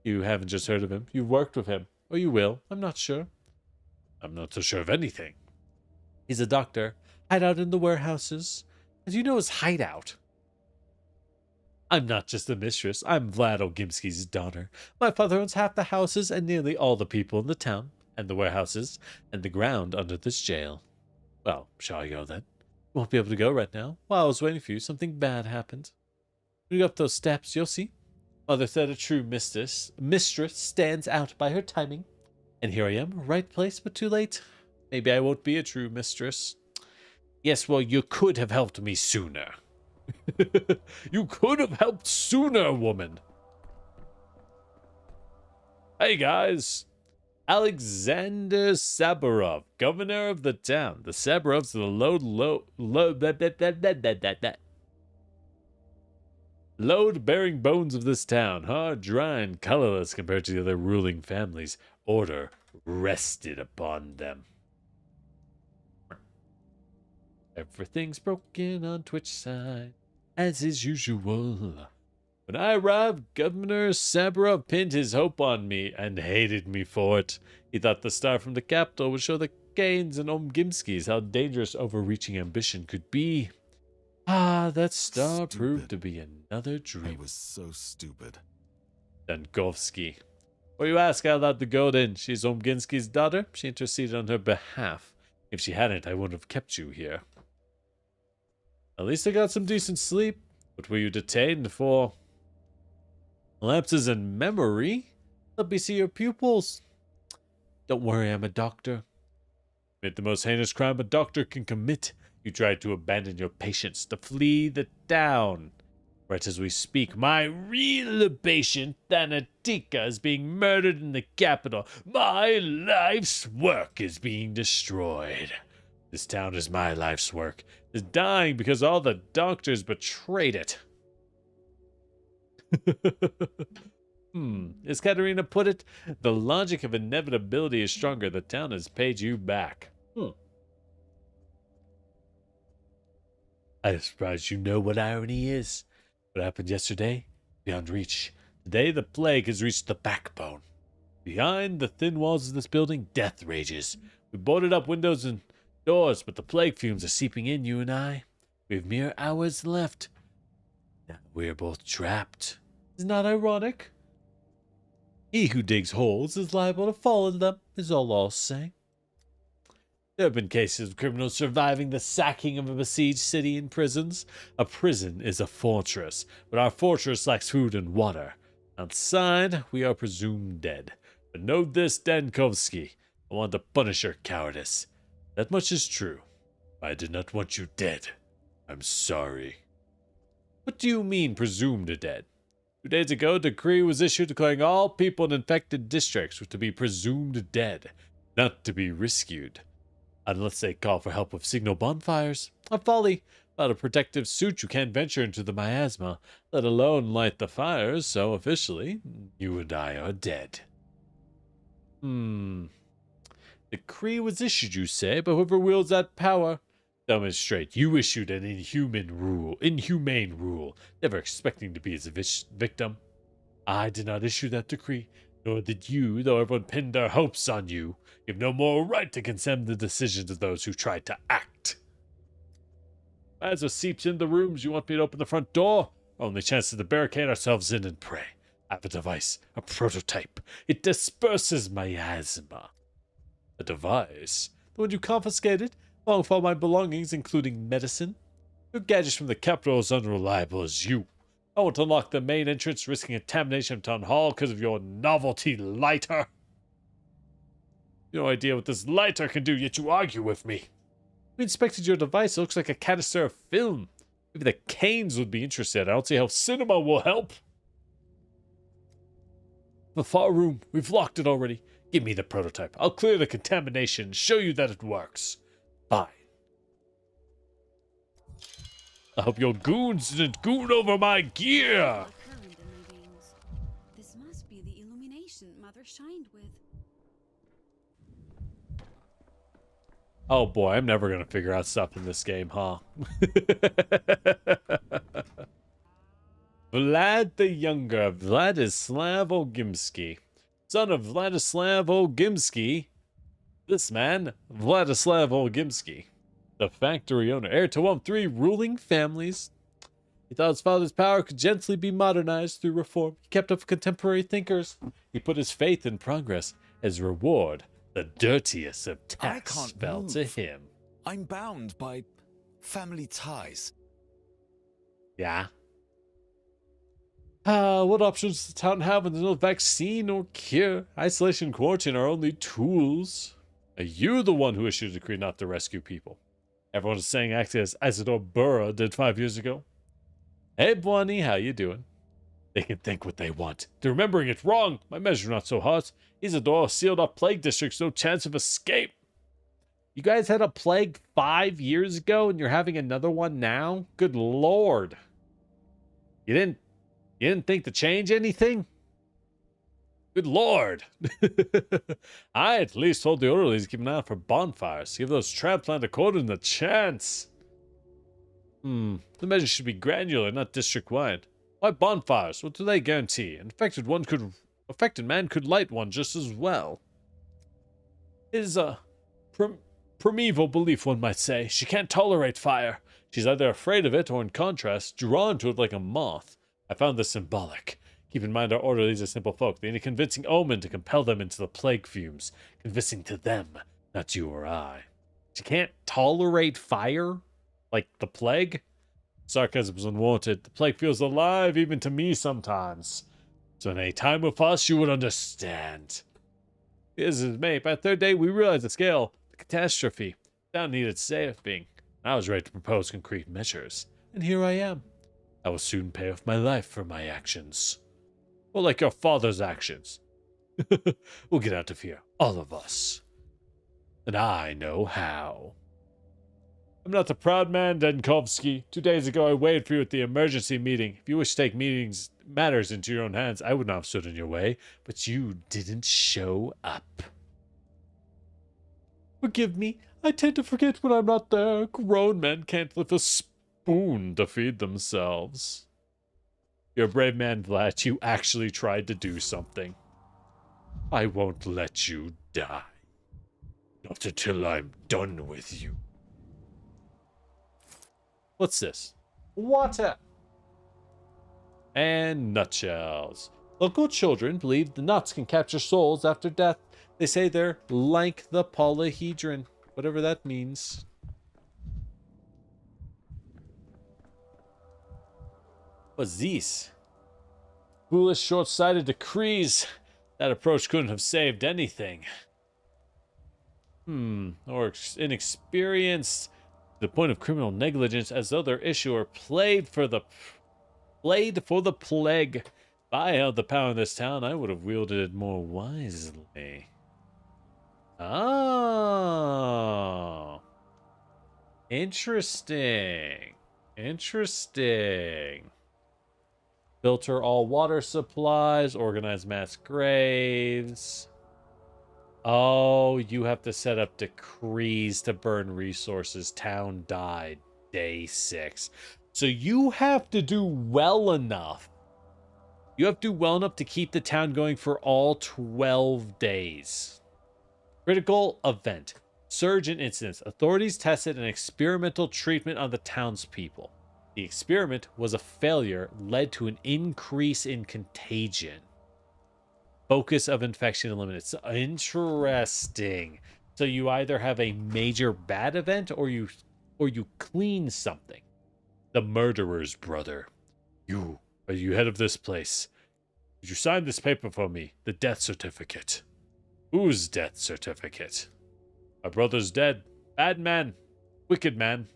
You haven't just heard of him. You've worked with him. Or you will. I'm not sure. I'm not so sure of anything. He's a doctor. Hideout in the warehouses. And you know his hideout. I'm not just a mistress. I'm Vlad Olgimsky's daughter. My father owns half the houses and nearly all the people in the town, and the warehouses, and the ground under this jail. Well, shall I go then? You won't be able to go right now. While I was waiting for you, something bad happened. When you go up those steps, you'll see. Mother said a true mistress stands out by her timing. And here I am, right place, but too late. Maybe I won't be a true mistress. Yes, well, you could have helped me sooner. You could have helped sooner, woman. Hey, guys. Alexander Saburov, governor of the town. The Saburovs are the load-bearing bones of this town. Hard, dry, and colorless compared to the other ruling families. Order rested upon them. Everything's broken on Twitch side, as is usual. When I arrived, Governor Saburov pinned his hope on me and hated me for it. He thought the star from the capital would show the Gaines and Omgimskis how dangerous overreaching ambition could be. Ah, that star proved to be another dream. I was so stupid. Dankovsky. Well, you ask, I allowed to go in. She's Omginski's daughter. She interceded on her behalf. If she hadn't, I wouldn't have kept you here. At least I got some decent sleep. What were you detained for? Lapses in memory? Let me see your pupils. Don't worry, I'm a doctor. Commit the most heinous crime a doctor can commit. You tried to abandon your patients, to flee the town. Right as we speak, my real patient, Thanatika, is being murdered in the capital. My life's work is being destroyed. This town is my life's work. It's dying because all the doctors betrayed it. As Katerina put it, the logic of inevitability is stronger. The town has paid you back. I'm surprised you know what irony is. What happened yesterday? Beyond reach. Today the plague has reached the backbone. Behind the thin walls of this building, death rages. We boarded up windows and doors, but the plague fumes are seeping in, you and I. We have mere hours left. Now we are both trapped. Isn't that ironic? He who digs holes is liable to fall in them, is all I'll say. There have been cases of criminals surviving the sacking of a besieged city and prisons. A prison is a fortress, but our fortress lacks food and water. Outside, we are presumed dead. But know this, Dankovsky, I want to punish your cowardice. That much is true. I did not want you dead. I'm sorry. What do you mean, presumed dead? 2 days ago, a decree was issued declaring all people in infected districts were to be presumed dead, not to be rescued. Unless they call for help with signal bonfires. A folly. Without a protective suit, you can't venture into the miasma, let alone light the fires, so officially, you and I are dead. Decree was issued, you say, but whoever wields that power? Tell me straight, you issued an inhumane rule, never expecting to be as a victim. I did not issue that decree, nor did you, though everyone pinned their hopes on you. You have no moral right to condemn the decisions of those who tried to act. As it seeps in the rooms, you want me to open the front door? Only chance is to barricade ourselves in and pray. I have a device, a prototype. It disperses miasma. A device? The one you confiscated? Along with all my belongings, including medicine? Your gadgets from the capital are as unreliable as you. I want to unlock the main entrance, risking contamination of Town Hall because of your novelty lighter. No idea what this lighter can do, yet you argue with me. We inspected your device. It looks like a canister of film. Maybe the Canes would be interested. I don't see how cinema will help. The far room. We've locked it already. Give me the prototype. I'll clear the contamination and show you that it works. Fine. I hope your goons didn't goon over my gear. This must be the illumination Mother shined with. Oh boy, I'm never gonna figure out stuff in this game, huh? Vlad the Younger, Vladislav Ogimsky. Son of Vladislav Ogimsky. This man, Vladislav Ogimsky. The factory owner, heir to one of 3 ruling families. He thought his father's power could gently be modernized through reform. He kept up with contemporary thinkers. He put his faith in progress. As reward, the dirtiest of tasks fell to him. I'm bound by family ties. Yeah. What options does the town have when there's no vaccine or cure? Isolation and quarantine are only tools. Are you the one who issued a decree not to rescue people? Everyone is saying acting as Isidore Burra did 5 years ago. Hey, Bonnie, how you doing? They can think what they want. They're remembering it wrong. My measure not so hot. Isidore sealed up plague districts, no chance of escape. You guys had a plague 5 years ago, and you're having another one now? Good lord. You didn't think to change anything? Good lord. I at least told the orderlies to keep an eye out for bonfires. Give those transplant according the chance. The measure should be granular, not district-wide. Why bonfires? What do they guarantee? An affected man could light one just as well. His primeval belief, one might say. She can't tolerate fire. She's either afraid of it or, in contrast, drawn to it like a moth. I found this symbolic. Keep in mind our order, these are simple folk. They need a convincing omen to compel them into the plague fumes. Convincing to them, not you or I. She can't tolerate fire? Like the plague? Sarcasm was unwanted. The plague feels alive even to me sometimes. So in a time with us, you would understand. As it may, by the third day, we realized the scale, the catastrophe. Town needed saving. I was ready to propose concrete measures. And here I am. I will soon pay off my life for my actions. Well, like your father's actions. We'll get out of here, all of us. And I know how. I'm not a proud man, Denkovsky. 2 days ago, I waited for you at the emergency meeting. If you wish to take matters into your own hands, I would not have stood in your way. But you didn't show up. Forgive me. I tend to forget when I'm not there. Grown men can't lift a spoon to feed themselves. You're a brave man, Vlad. You actually tried to do something. I won't let you die. Not until I'm done with you. What's this? Water! And nutshells. Local children believe the nuts can capture souls after death. They say they're like the polyhedron. Whatever that means. What's this? Foolish, short-sighted decrees. That approach couldn't have saved anything. Or inexperienced to the point of criminal negligence, as though their issuer played for the plague. If I held the power in this town, I would have wielded it more wisely. Oh. Interesting. Interesting. Filter all water supplies, organize mass graves. Oh, you have to set up decrees to burn resources. Town died. Day 6. So you have to do well enough. You have to do well enough to keep the town going for all 12 days. Critical event. Surge in incidents. Authorities tested an experimental treatment on the townspeople. The experiment was a failure, led to an increase in contagion. Focus of infection eliminated. So, interesting. So you either have a major bad event or you clean something. The murderer's brother. Are you head of this place? Did you sign this paper for me? The death certificate. Whose death certificate? My brother's dead. Bad man. Wicked man.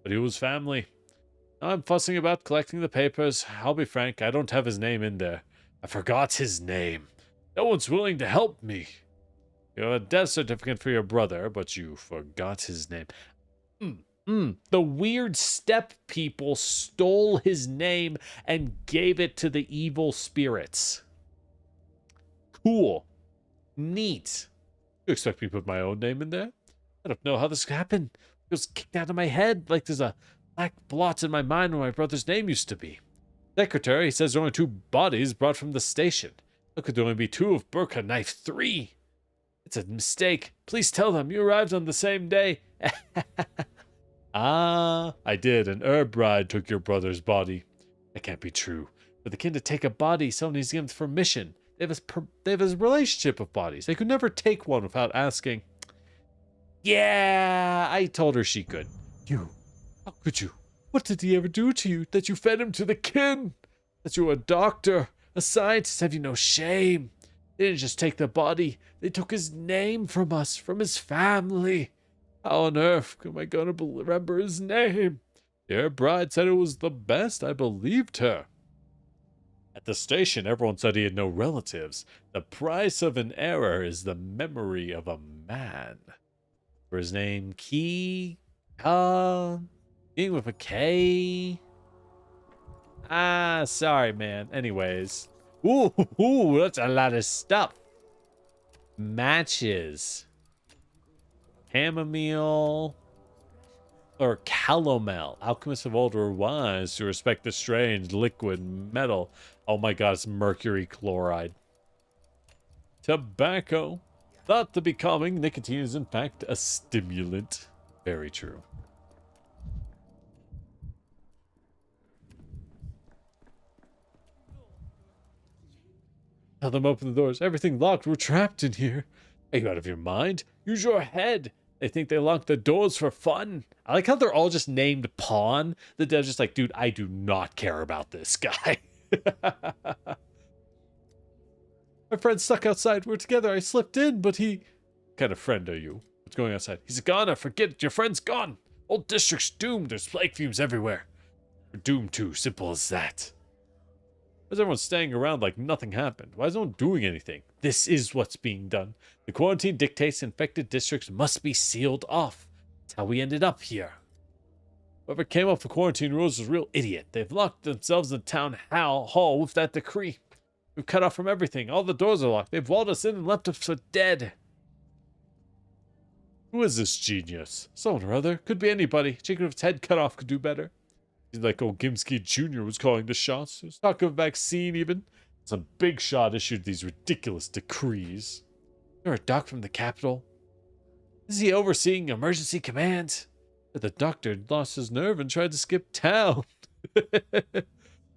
But he was family. Now I'm fussing about collecting the papers. I'll be frank, I don't have his name in there. I forgot his name. No one's willing to help me. You have a death certificate for your brother, but you forgot his name. The weird steppe people stole his name and gave it to the evil spirits. Cool. Neat. You expect me to put my own name in there? I don't know how this happened. It was kicked out of my head like there's a black blot in my mind where my brother's name used to be. Secretary says there are only 2 bodies brought from the station. How could there only be 2 of Burka Knife 3? It's a mistake. Please tell them you arrived on the same day. Ah, I did. An herb bride took your brother's body. That can't be true. For the kin to take a body, someone needs to give them permission. They have a relationship with bodies. They could never take one without asking. Yeah, I told her she could. You. How could you? What did he ever do to you that you fed him to the kin? That you were a doctor, a scientist, have you no shame? They didn't just take the body. They took his name from us, from his family. How on earth am I going to remember his name? Your bride said it was the best. I believed her. At the station, everyone said he had no relatives. The price of an error is the memory of a man. For his name, beginning with a K. Ah, sorry, man. Anyways. Ooh, that's a lot of stuff. Matches. Chamomile. Or calomel. Alchemists of old were wise to respect the strange liquid metal. Oh my god, it's mercury chloride. Tobacco. thought to be calming, nicotine is in fact a stimulant. Very true. Tell them open the doors. Everything locked. We're trapped in here. Are you out of your mind? Use your head. They think they locked the doors for fun. I like how they're all just named Pawn. The dev's just like, dude, I do not care about this guy. My friend's stuck outside. We're together. I slipped in, but he... What kind of friend are you? What's going outside? He's a goner. Forget it. Your friend's gone. Whole district's doomed. There's plague fumes everywhere. We're doomed too. Simple as that. Why is everyone staying around like nothing happened? Why is no one doing anything? This is what's being done. The quarantine dictates infected districts must be sealed off. That's how we ended up here. Whoever came up with quarantine rules is a real idiot. They've locked themselves in the town hall with that decree. We've cut off from everything. All the doors are locked. They've walled us in and left us for dead. Who is this genius? Someone or other. Could be anybody. Chicken with its head cut off could do better. Seems like old Gimsky Jr. was calling the shots. There's talk of a vaccine even. Some big shot issued these ridiculous decrees. You're a doc from the capital. Is he overseeing emergency command? But the doctor lost his nerve and tried to skip town.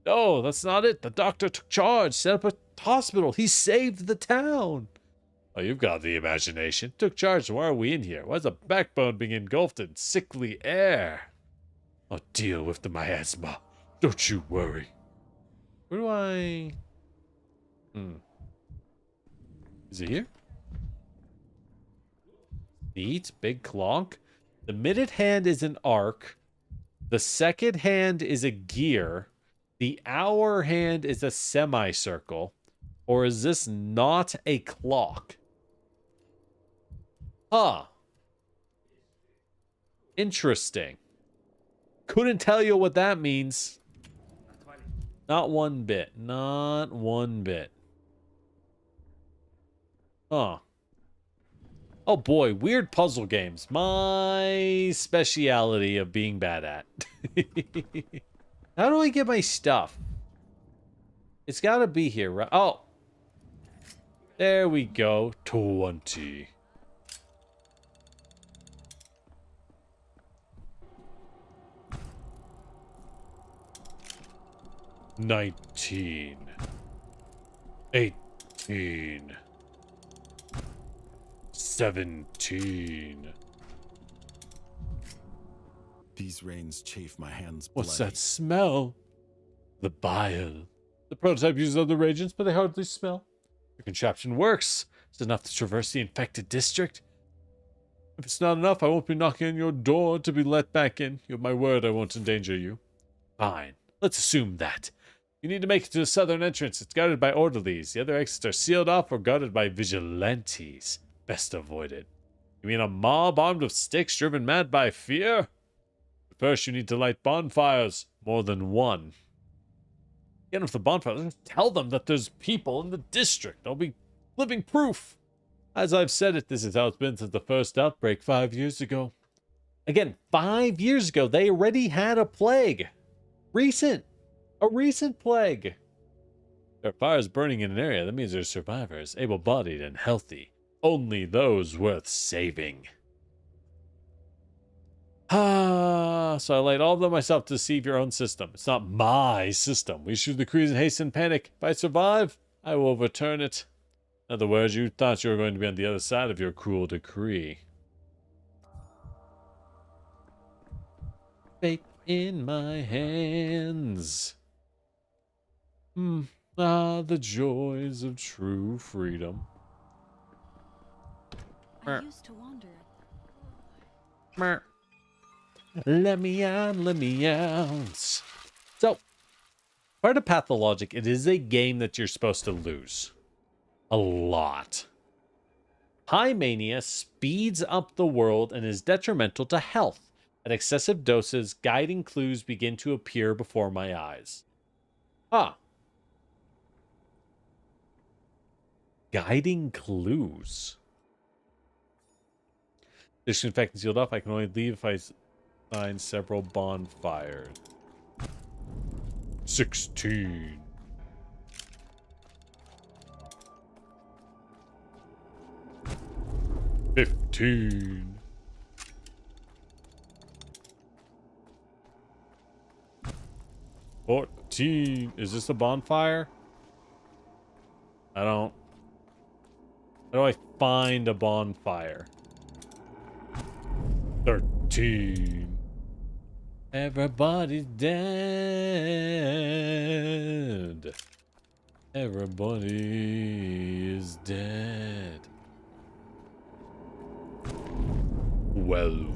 No, that's not it. The doctor took charge, set up a hospital. He saved the town. Oh, you've got the imagination. Took charge. Why are we in here? Why is a backbone being engulfed in sickly air? I'll deal with the miasma. Don't you worry. Where do I... Is it here? Feet, big clonk. The minute hand is an arc. The second hand is a gear. The hour hand is a semicircle. Or is this not a clock? Huh. Interesting. Couldn't tell you what that means. Not one bit. Not one bit. Huh. Oh boy, weird puzzle games. My speciality of being bad at. How do I get my stuff? It's gotta be here, right? Oh. There we go. 20. $19. $18. $17. These rains chafe my hands bloody. What's that smell? The bile. The prototype uses other reagents, but they hardly smell. Your contraption works. It's enough to traverse the infected district. If it's not enough, I won't be knocking on your door to be let back in. You have my word I won't endanger you. Fine. Let's assume that. You need to make it to the southern entrance. It's guarded by orderlies. The other exits are sealed off or guarded by vigilantes. Best avoid it. You mean a mob armed with sticks driven mad by fear? First, you need to light bonfires. More than one. Get with the bonfires. Tell them that there's people in the district. I'll be living proof. As I've said it, this is how it's been since the first outbreak 5 years ago. Again, 5 years ago, they already had a plague. A recent plague. There are fires burning in an area. That means there's survivors, able-bodied and healthy. Only those worth saving. So I laid all of them myself to deceive your own system. It's not my system. We issue decrees in haste and panic. If I survive, I will overturn it. In other words, you thought you were going to be on the other side of your cruel decree. Fate in my hands. The joys of true freedom. I used to wonder. Let me out, let me out. So, part of Pathologic, it is a game that you're supposed to lose. A lot. High mania speeds up the world and is detrimental to health. At excessive doses, guiding clues begin to appear before my eyes. Guiding clues. Disinfectant sealed off. I can only leave if I find several bonfires. 16. 15. Is this a bonfire? I don't... How do I find a bonfire? 13. Everybody's dead. Everybody is dead. 12.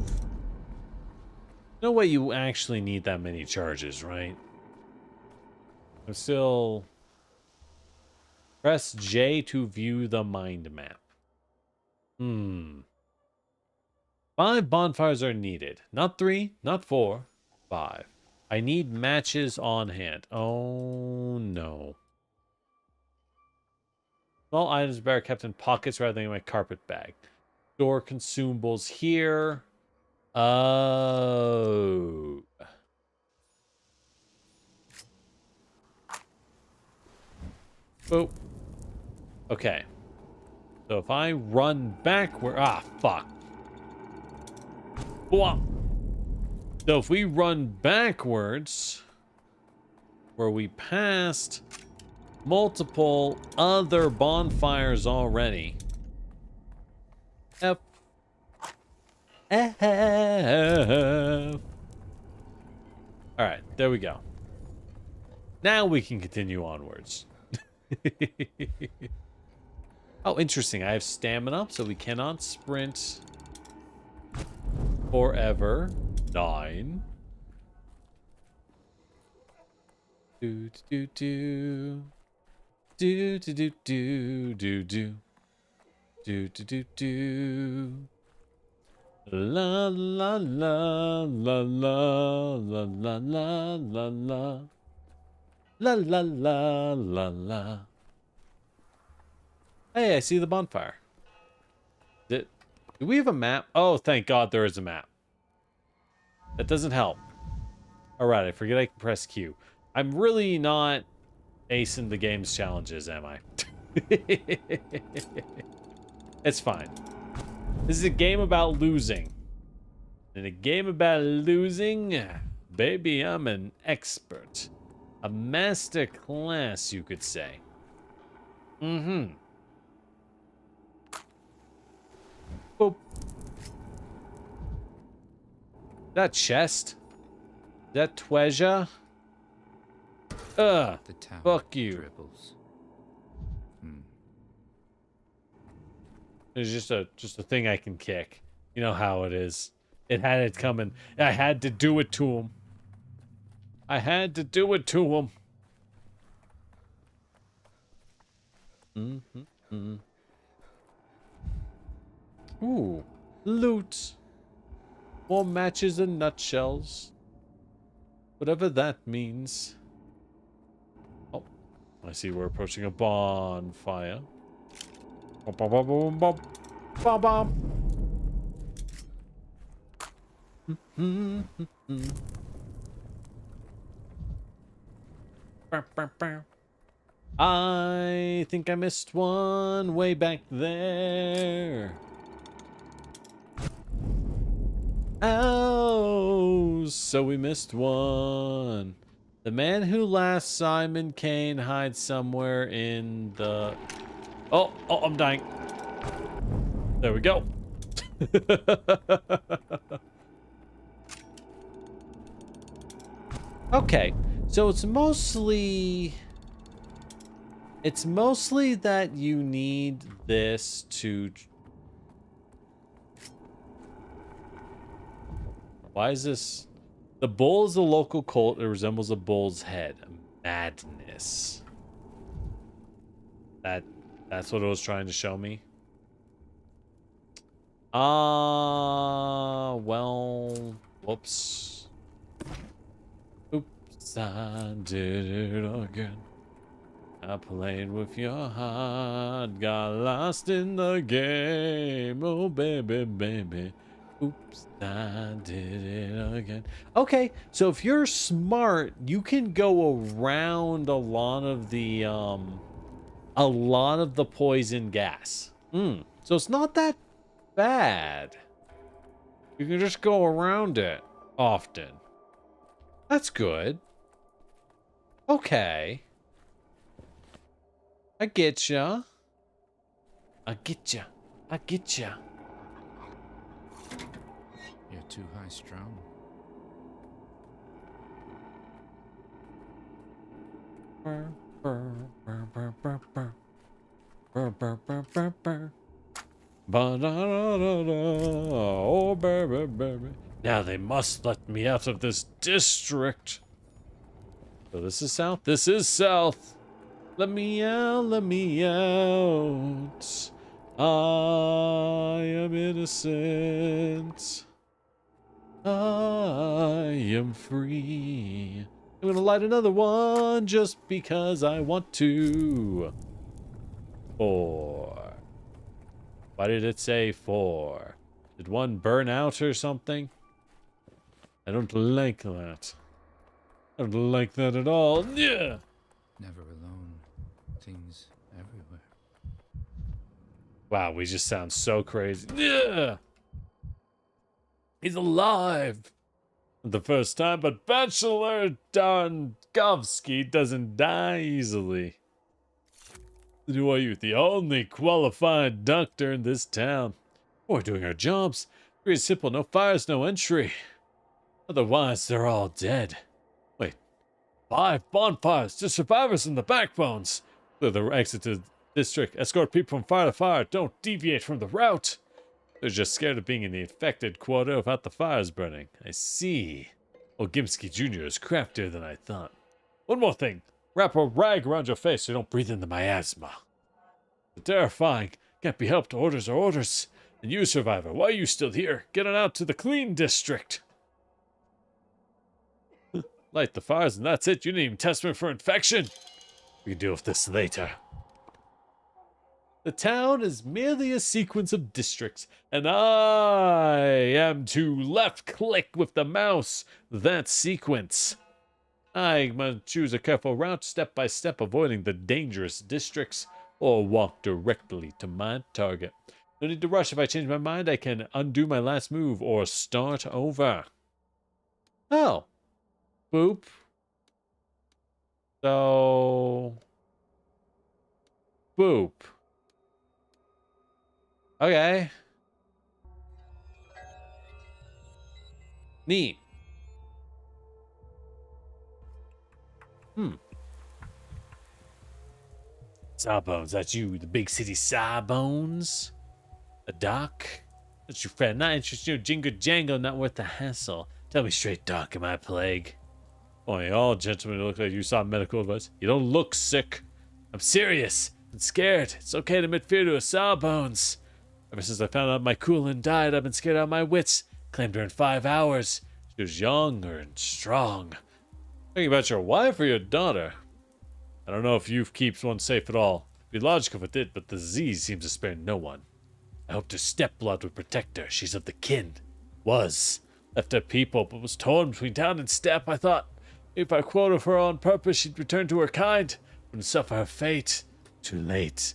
No way you actually need that many charges, right? I'm still... Press J to view the mind map. 5 bonfires are needed. Not 3, not 4, 5. I need matches on hand. Oh, no. Small items better kept in pockets rather than in my carpet bag. Store consumables here. Oh. Oh. Okay. So if I run backward... Ah, fuck. Whoa. So if we run backwards, where we passed multiple other bonfires already. F. F. Alright, there we go. Now we can continue onwards. Oh, interesting. I have stamina, so we cannot sprint forever. 9. Do do do do do do do do do do do do do. La la la la la la la la la la la la la la la. Hey, I see the bonfire. Do we have a map? Oh, thank God there is a map. That doesn't help. Alright, I forget I can press Q. I'm really not acing the game's challenges, am I? It's fine. This is a game about losing. In a game about losing, baby, I'm an expert. A master class, you could say. Mm-hmm. Boop. That chest? That treasure? The tower fuck you. dribbles. It's just a thing I can kick. You know how it is. It had it coming. I had to do it to him. I had to do it to him. Ooh, loot. More matches and nutshells. Whatever that means. Oh, I see we're approaching a bonfire. Bum, bum, bum, bum, bum, bum, bum. I think I missed one way back there. Oh, so we missed one. The man who last Simon Kane hides somewhere in the... Oh, I'm dying. There we go. Okay, so it's mostly that you need this to... Why is this? The bull is a local cult. It resembles a bull's head. Madness. That's what it was trying to show me. Well, whoops. Oops, I did it again. I played with your heart, got lost in the game. Oh, baby, baby. Oops, I did it again. Okay, so if you're smart, you can go around a lot of the poison gas. So it's not that bad. You can just go around it often. That's good. Okay. I get ya. I get ya. I get ya. You're too high strung. Burr, burr, burr, burr, burr, burr. Burr, burr, burr, burr, burr. Ba-da-da-da-da. Oh, burr, burr, burr, burr. Now they must let me out of this district. So this is south? This is south. Let me out, let me out. I am innocent. I am free. I'm gonna light another one just because I want to. 4. Why did it say 4? Did one burn out or something? I don't like that. I don't like that at all. Yeah. Never alone. Things everywhere. Wow, we just sound so crazy. Yeah. He's alive. The first time, but Bachelor Donkovsky doesn't die easily. Who are you? The only qualified doctor in this town. We're doing our jobs. Very simple. No fires, no entry. Otherwise, they're all dead. Wait. 5 bonfires. Just survivors and the backbones. Clear the exit to the district. Escort people from fire to fire. Don't deviate from the route. They're just scared of being in the infected quarter without the fires burning. I see. Well, Gimsky Jr. is craftier than I thought. One more thing. Wrap a rag around your face so you don't breathe in the miasma. It's terrifying. Can't be helped. Orders are orders. And you, survivor, why are you still here? Get on out to the clean district. Light the fires and that's it. You didn't even test me for infection. We can deal with this later. The town is merely a sequence of districts, and I am to left-click with the mouse that sequence. I must choose a careful route, step by step, avoiding the dangerous districts, or walk directly to my target. No need to rush. If I change my mind, I can undo my last move or start over. Oh. Boop. So. Boop. Okay. Neat. Sawbones, that's you, the big city Sawbones? A doc? That's your friend, not interested in Jingo Jango, not worth the hassle. Tell me straight, Doc, am I a plague? Only all gentlemen look like you saw medical advice. You don't look sick. I'm serious. I'm scared. It's okay to admit fear to a Sawbones. Ever since I found out my coolant died, I've been scared out of my wits. Claimed her in 5 hours. She was younger and strong. Thinking about your wife or your daughter? I don't know if youth keeps one safe at all. It'd be logical if it did, but the disease seems to spare no one. I hoped her stepblood would protect her. She's of the kin. Was. Left her people, but was torn between town and steppe. I thought, if I quoted her on purpose, she'd return to her kind. Wouldn't suffer her fate. Too late.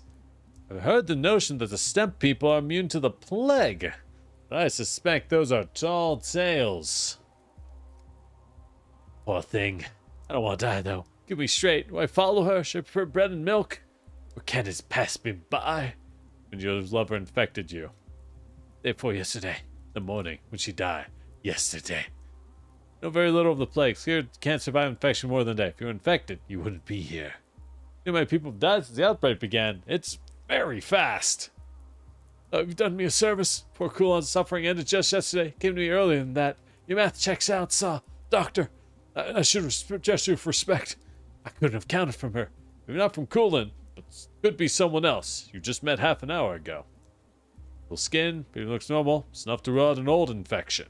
I've heard the notion that the steppe people are immune to the plague. But I suspect those are tall tales. Poor thing. I don't want to die, though. Give me straight. Do I follow her? Should I prefer bread and milk? Or can his past me by? When your lover infected you. Day before yesterday. The morning. When she died. Yesterday. Know very little of the plague. Scared can't survive infection more than a day. If you were infected, you wouldn't be here. You know how many people have died since the outbreak began. It's very fast. Oh, you've done me a service. Poor Coulon's suffering ended just yesterday. Came to me earlier than that. Your math checks out, Saw. Doctor, I should have gesture of respect. I couldn't have counted from her. Maybe not from Coulon, but could be someone else you just met half an hour ago. Full skin, baby looks normal. It's enough to rule out an old infection.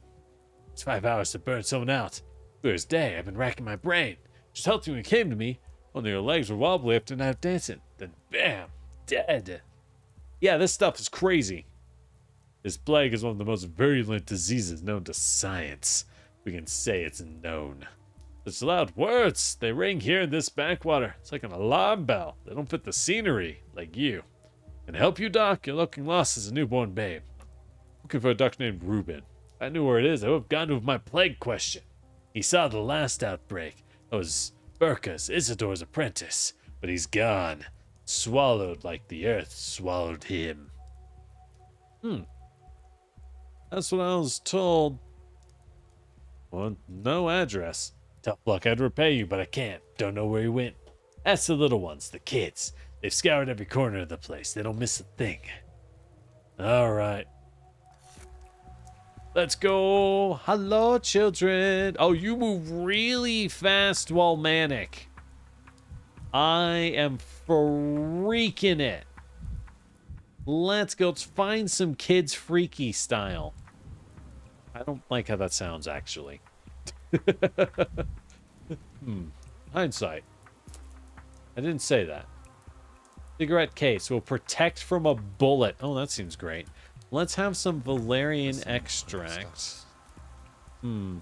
It's 5 hours to burn someone out. Clear as day, I've been racking my brain. Just helped you when you came to me. Only your legs were wobbly after night dancing. Then bam, dead. Yeah, this stuff is crazy. This plague is one of the most virulent diseases known to science. We can say it's known. Such loud words. They ring here in this backwater. It's like an alarm bell. They don't fit the scenery, like you. Can I help you, Doc? You're looking lost as a newborn babe. Looking for a doctor named Reuben. If I knew where it is, I would have gone with my plague question. He saw the last outbreak. That was Burka's, Isidore's apprentice. But he's gone. Swallowed like the earth swallowed him. That's what I was told. Well, no address. Tough luck, I'd repay you, but I can't. Don't know where he went. That's the little ones, the kids. They've scoured every corner of the place. They don't miss a thing. Alright. Let's go. Hello, children. Oh, you move really fast while manic. I am freaking it. Let's go. Let's find some kids freaky style. I don't like how that sounds, actually. Hindsight. I didn't say that. Cigarette case will protect from a bullet. Oh, that seems great. Let's have some valerian extract. So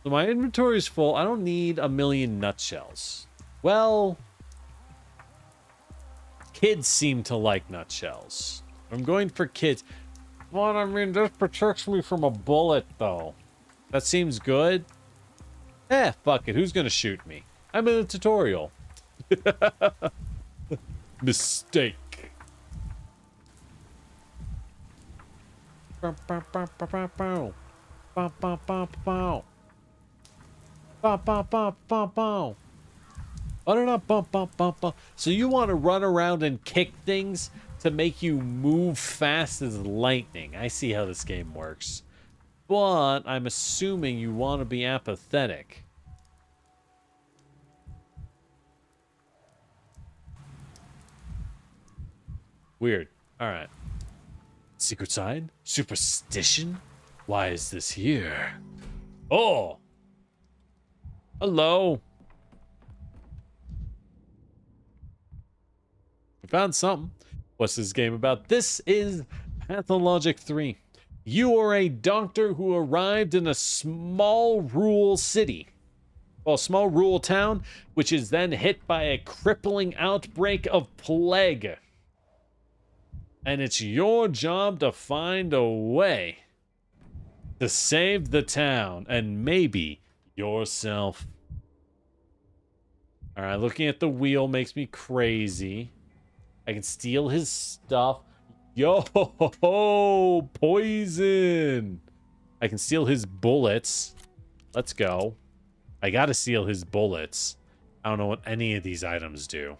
my inventory is full. I don't need a million nutshells. Well, kids seem to like nutshells. I'm going for kids. Well, I mean, this protects me from a bullet, though. That seems good. Fuck it. Who's gonna shoot me? I'm in a tutorial. Mistake. So you want to run around and kick things to make you move fast as lightning. I see how this game works. But I'm assuming you want to be apathetic. Weird. Alright. Secret side? Superstition? Why is this here? Oh! Hello! We found something. What's this game about? This is Pathologic 3. You are a doctor who arrived in a small rural city. Well, a small rural town, which is then hit by a crippling outbreak of plague. And it's your job to find a way to save the town and maybe yourself. All right, looking at the wheel makes me crazy. I can steal his stuff. Yo, poison. I can steal his bullets. Let's go. I gotta steal his bullets. I don't know what any of these items do.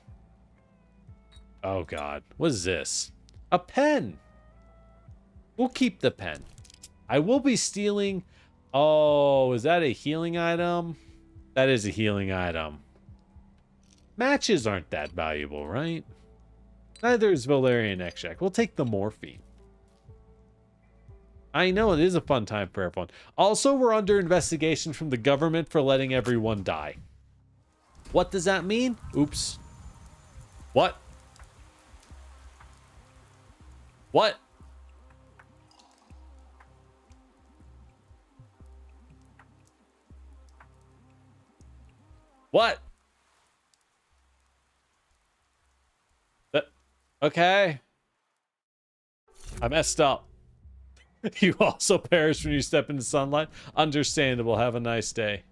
Oh, God. What is this? A pen. We'll keep the pen. I will be stealing... Oh, is that a healing item? That is a healing item. Matches aren't that valuable, right? Neither is valerian extract. We'll take the morphine. I know, it is a fun time for everyone. Also, we're under investigation from the government for letting everyone die. What does that mean? Oops. What? What? What? Okay. I messed up. You also perish when you step into sunlight. Understandable. Have a nice day.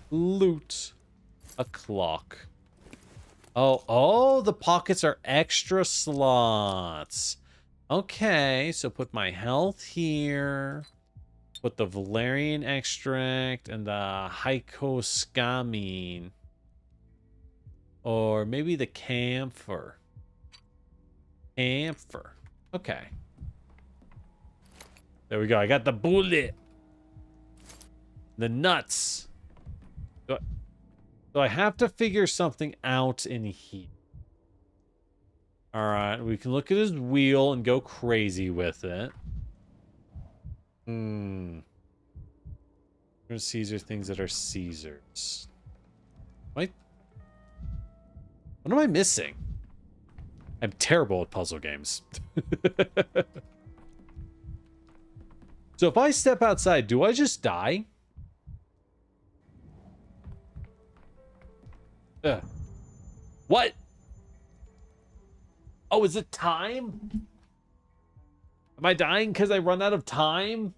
Loot. A clock. Oh, the pockets are extra slots. Okay, so put my health here. Put the valerian extract and the hycoscamine. Or maybe the camphor. Camphor. Okay. There we go. I got the bullet. The nuts. So I have to figure something out in here. Alright, we can look at his wheel and go crazy with it. There's Caesar things that are Caesars. What am I missing? I'm terrible at puzzle games. So if I step outside, do I just die? What? Oh, is it time? Am I dying because I run out of time?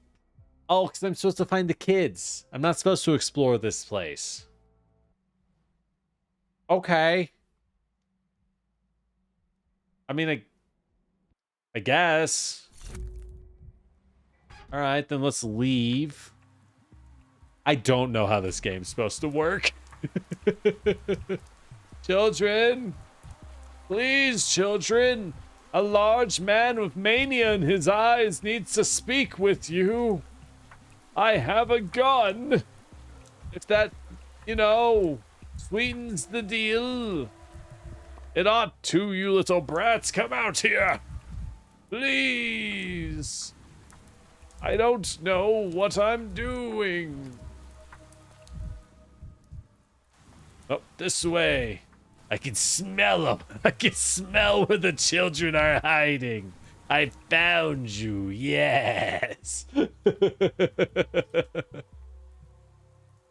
Oh, because I'm supposed to find the kids. I'm not supposed to explore this place. Okay. I mean, I guess. All right, then let's leave. I don't know how this game's supposed to work. Children. Please, children. A large man with mania in his eyes needs to speak with you. I have a gun. If that, sweetens the deal. It ought to, you little brats. Come out here. Please. I don't know what I'm doing. Oh, this way. I can smell them. I can smell where the children are hiding. I found you. Yes.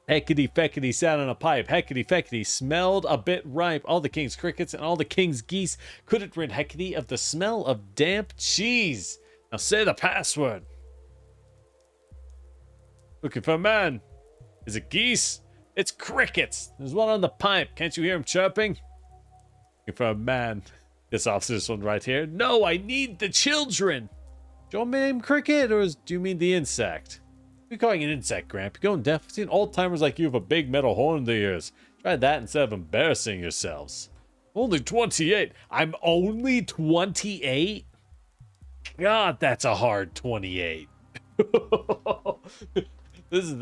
Heckety feckety sat on a pipe. Heckety feckety smelled a bit ripe. All the king's crickets and all the king's geese couldn't rid Heckety of the smell of damp cheese. Now say the password. Looking for a man. Is it geese? It's crickets. There's one on the pipe. Can't you hear him chirping? Looking for a man. This officer, this one right here. No, I need the children. Do you want me to name cricket, or do you mean the insect? You're calling an insect, Gramp. You're going deaf. I've seen old timers like you with a big metal horn in the ears. Try that instead of embarrassing yourselves. Only 28. I'm only 28? God, that's a hard 28. This is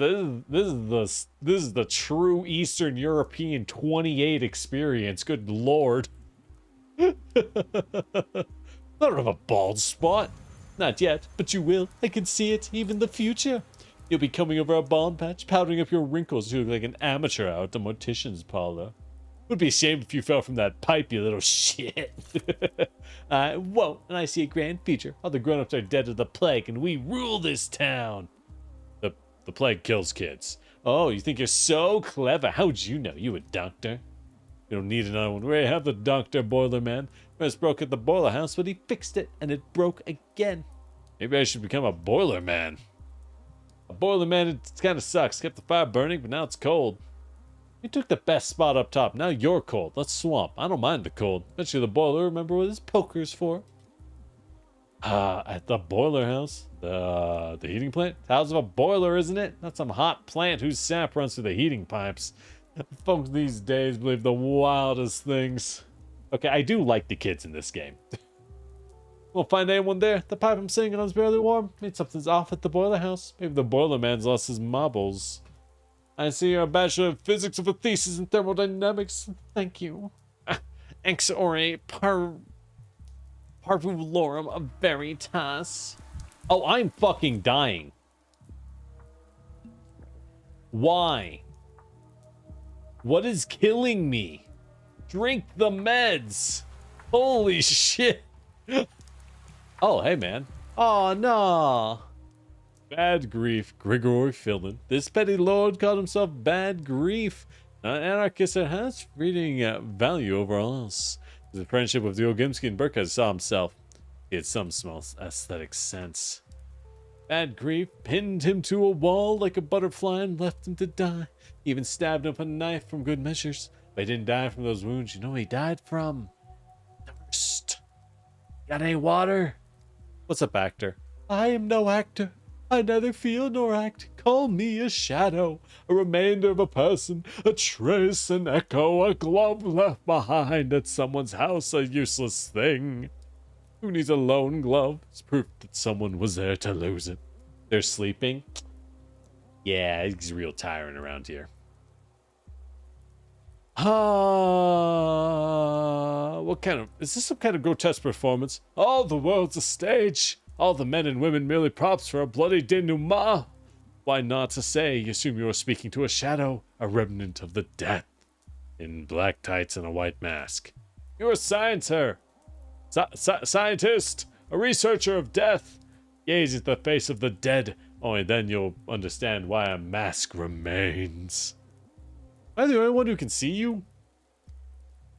the true Eastern European 28 experience. Good lord. I don't have a bald spot. Not yet, but you will. I can see it, even the future. You'll be coming over a bald patch, powdering up your wrinkles. You look like an amateur out at the mortician's parlor. Would be ashamed if you fell from that pipe, you little shit. I won't, and I see a grand future. All the grown-ups are dead of the plague, and we rule this town. The plague kills kids. Oh, you think you're so clever. How'd you know? You a doctor? You don't need another one. We have the doctor, boiler man. First broke at the boiler house, but he fixed it, and it broke again. Maybe I should become a boiler man. A boiler man, it kind of sucks. Kept the fire burning, but now it's cold. You took the best spot up top. Now you're cold. Let's swamp. I don't mind the cold. Bet you the boiler remember what his poker's for. At the boiler house. The heating plant? House of a boiler, isn't it? Not some hot plant whose sap runs through the heating pipes. Folks these days believe the wildest things. Okay, I do like the kids in this game. Won't find anyone there. The pipe I'm sitting on is barely warm. Maybe something's off at the boiler house. Maybe the boiler man's lost his marbles. I see you're a bachelor of physics with a thesis in thermodynamics. Thank you. Ex ore parvulorum veritas. Oh, I'm fucking dying. Why? What is killing me? Drink the meds. Holy shit. Oh, hey, man. Oh, no. Bad grief, Grigory Philin. This petty lord called himself Bad Grief. An anarchist that has reading value over all else. His friendship with the Ogimsky and Burkhardt saw himself. He had some small aesthetic sense. Bad Grief pinned him to a wall like a butterfly and left him to die. He even stabbed him with a knife from good measures. But he didn't die from those wounds. You know what he died from? Thirst. Got any water? What's up, actor? I am no actor. I neither feel nor act. Call me a shadow, a remainder of a person, a trace, an echo, a glove left behind at someone's house, a useless thing. Who needs a lone glove? It's proof that someone was there to lose it. They're sleeping? Yeah, it's real tiring around here. Is this some kind of grotesque performance? Oh, the world's a stage. All the men and women merely props for a bloody denouement. Why not to say, you assume you are speaking to a shadow, a remnant of the death, in black tights and a white mask. You're a scientist, a researcher of death. Gaze at the face of the dead, only then you'll understand why a mask remains. Am I the only one who can see you?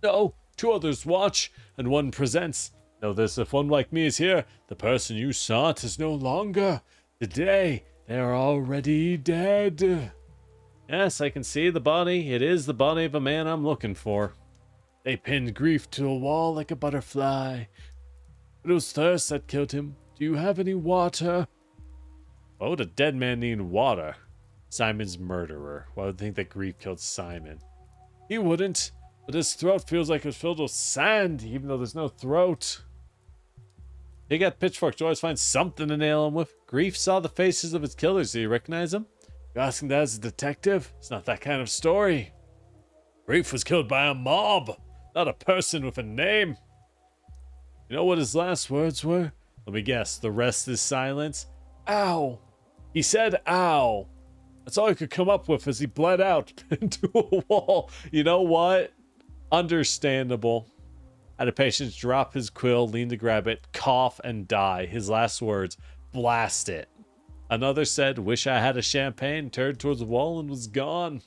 No, two others watch, and one presents. Know this, if one like me is here, the person you sought is no longer. Today, they are already dead. Yes, I can see the body. It is the body of a man I'm looking for. They pinned grief to a wall like a butterfly. But it was thirst that killed him. Do you have any water? Why would a dead man need water? Simon's murderer. Why would think that grief killed Simon? He wouldn't, but his throat feels like it's filled with sand, even though there's no throat. He got pitchforks to always find something to nail him with. Grief saw the faces of his killers. Do you recognize them? You're asking that as a detective? It's not that kind of story. Grief was killed by a mob, not a person with a name. You know what his last words were? Let me guess. The rest is silence. Ow. He said ow. That's all he could come up with as he bled out into a wall. You know what? Understandable. Had a patient drop his quill, lean to grab it, cough, and die. His last words, blast it. Another said, wish I had a champagne, turned towards the wall and was gone.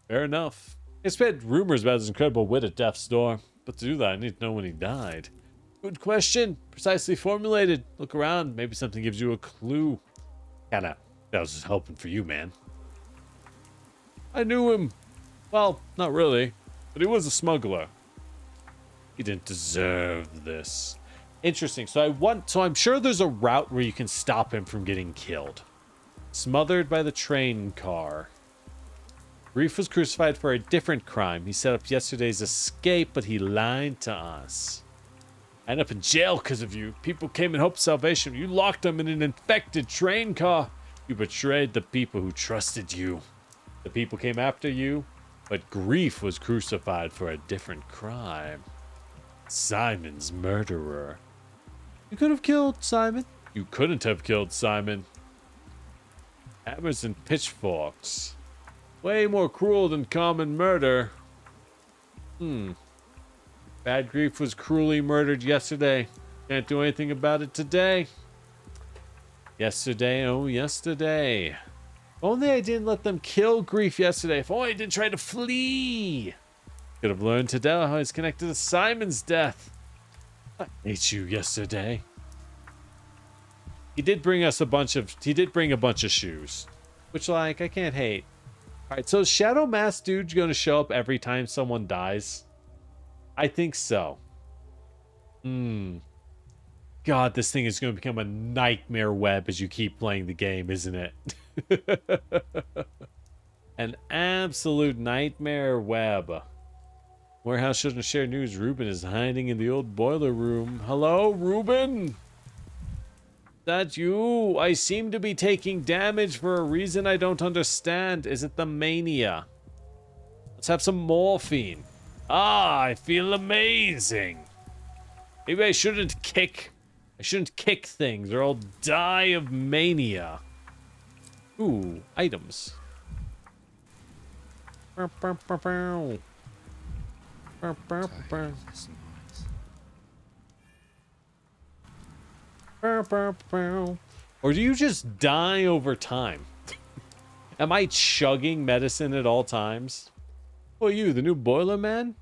Fair enough. He spread rumors about his incredible wit at death's door. But to do that, I need to know when he died. Good question. Precisely formulated. Look around. Maybe something gives you a clue. Kinda. That was just hoping for you, man. I knew him. Well, not really. But he was a smuggler. He didn't deserve this. Interesting. So I'm sure there's a route where you can stop him from getting killed. Smothered by the train car. Grief was crucified for a different crime. He set up yesterday's escape, but he lied to us. I ended up in jail because of you. People came in hope of salvation. You locked them in an infected train car. You betrayed the people who trusted you. The people came after you, but Grief was crucified for a different crime. Simon's murderer. You could have killed Simon. You couldn't have killed Simon. Hammers and pitchforks. Way more cruel than common murder. Bad Grief was cruelly murdered yesterday. Can't do anything about it today. Yesterday, oh yesterday. If only I didn't let them kill Grief yesterday. If only I didn't try to flee. Could have learned today how he's connected to Simon's death. I hate you yesterday. He did bring us a bunch of shoes. Which, like, I can't hate. Alright, so is Shadow Mask Dude gonna show up every time someone dies? I think so. God, this thing is gonna become a nightmare web as you keep playing the game, isn't it? An absolute nightmare web. Warehouse shouldn't share news. Ruben is hiding in the old boiler room. Hello, Ruben? That you? I seem to be taking damage for a reason I don't understand. Is it the mania? Let's have some morphine. Ah, I feel amazing. Maybe I shouldn't kick things or I'll die of mania. Ooh, items. Or do you just die over time? Am I chugging medicine at all times? Oh, you, the new boiler man?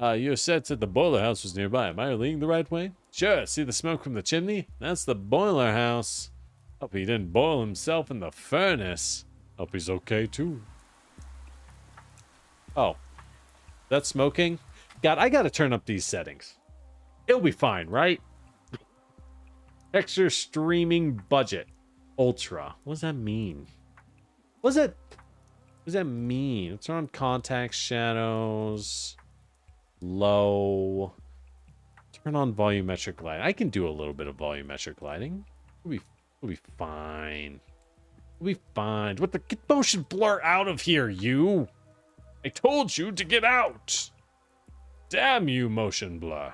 You said that the boiler house was nearby. Am I leading the right way? Sure, see the smoke from the chimney? That's the boiler house. Hope he didn't boil himself in the furnace. Hope he's okay too. Oh. That's smoking? God, I gotta turn up these settings. It'll be fine, right? Texture streaming budget. Ultra. What does that mean? What does that mean? Turn on contact shadows. Low. Turn on volumetric light. I can do a little bit of volumetric lighting. We'll be fine. We'll be fine. What the? Get motion blur out of here, you! I told you to get out! Damn you, motion blur.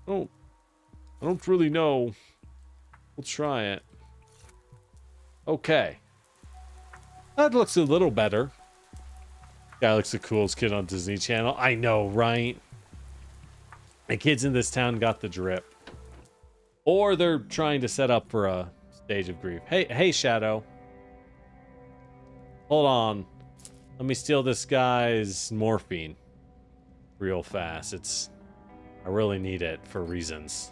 Oh, I don't really know. We'll try it. Okay. That looks a little better. Guy looks the coolest kid on Disney Channel. I know, right? The kids in this town got the drip. Or they're trying to set up for a stage of grief. Hey, Shadow. Hold on. Let me steal this guy's morphine real fast. I really need it for reasons.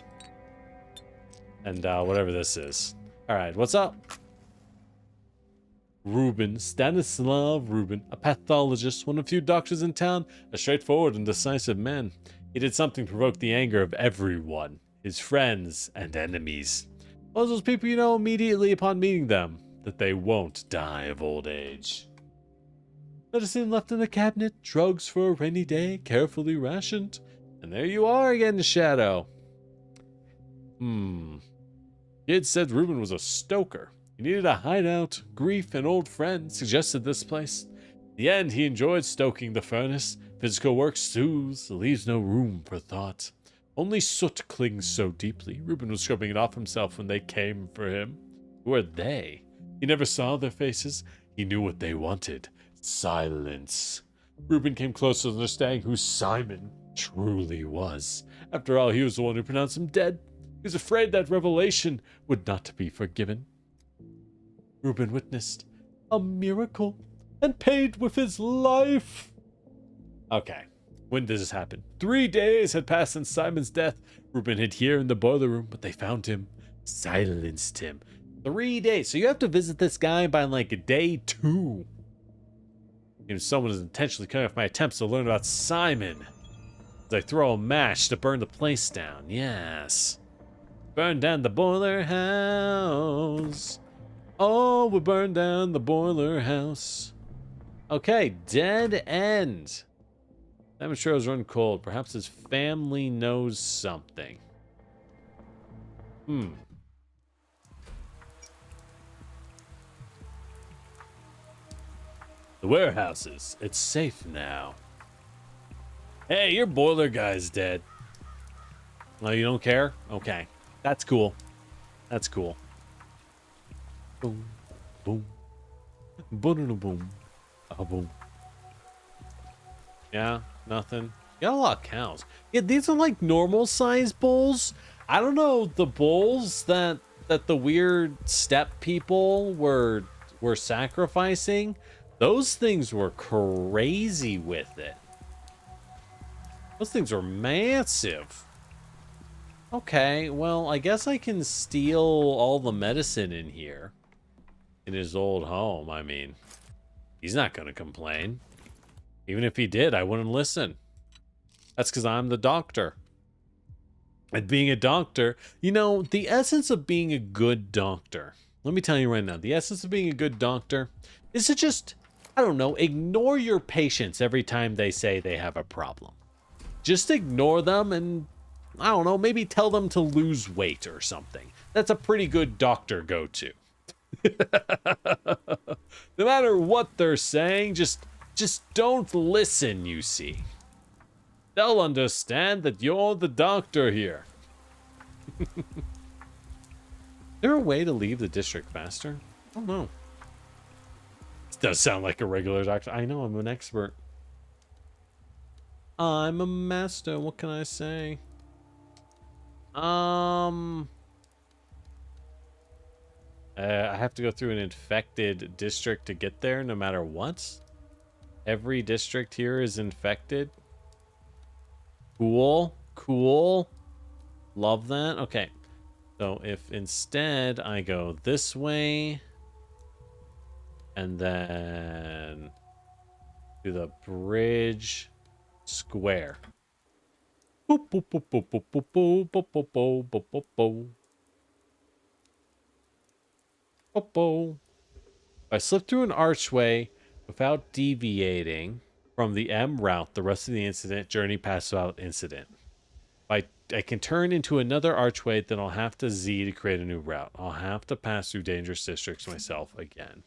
And whatever this is. Alright, what's up? Reuben, Stanislav Reuben, a pathologist, one of the few doctors in town, a straightforward and decisive man. He did something to provoke the anger of everyone, his friends and enemies. All those people you know immediately upon meeting them, that they won't die of old age. Medicine left in the cabinet, drugs for a rainy day, carefully rationed. And there you are again, Shadow. Kid said Reuben was a stoker. He needed a hideout. Grief and old friends suggested this place. In the end, he enjoyed stoking the furnace. Physical work soothes, leaves no room for thought. Only soot clings so deeply. Reuben was scrubbing it off himself when they came for him. Who are they? He never saw their faces. He knew what they wanted. Silence. Reuben came close to understanding who Simon truly was. After all, he was the one who pronounced him dead. He was afraid that revelation would not be forgiven. Reuben witnessed a miracle and paid with his life. Okay, when did this happen? 3 days had passed since Simon's death. Reuben hid here in the boiler room, but they found him, silenced him. 3 days. So you have to visit this guy by like day 2. And someone is intentionally cutting off my attempts to learn about Simon. As I throw a match to burn the place down. Yes. Burn down the boiler house. Oh, we burned down the boiler house. Okay, dead end. Simon sure was run cold. Perhaps his family knows something. The warehouses. It's safe now. Hey, your boiler guy's dead. Oh, you don't care? Okay. That's cool. That's cool. Boom. Boom. Boom. Boom. Oh, boom. Yeah, nothing. Got a lot of cows. Yeah, these are like normal size bulls. I don't know, the bulls that the weird step people were sacrificing. Those things were crazy with it. Those things were massive. Okay, well, I guess I can steal all the medicine in here. In his old home, I mean. He's not going to complain. Even if he did, I wouldn't listen. That's because I'm the doctor. And being a doctor, you know, the essence of being a good doctor. Let me tell you right now, the essence of being a good doctor is to just, I don't know, ignore your patients every time they say they have a problem. Just ignore them and, I don't know, maybe tell them to lose weight or something. That's a pretty good doctor go-to. No matter what they're saying, just don't listen, you see. They'll understand that you're the doctor here. Is there a way to leave the district faster? I don't know. This does sound like a regular doctor. I know, I'm an expert. I'm a master, what can I say? I have to go through an infected district to get there no matter what? Every district here is infected? Cool. Cool. Love that. Okay. So if instead I go this way and then to the bridge square. Boop, boop, boop, boop, boop, boop, boop, boop, boop, boop, boop, boop, boop. Boop, boop. I slip through an archway without deviating from the M route, the rest of the incident journey passes without incident. I can turn into another archway, then I'll have to Z to create a new route. I'll have to pass through dangerous districts myself again.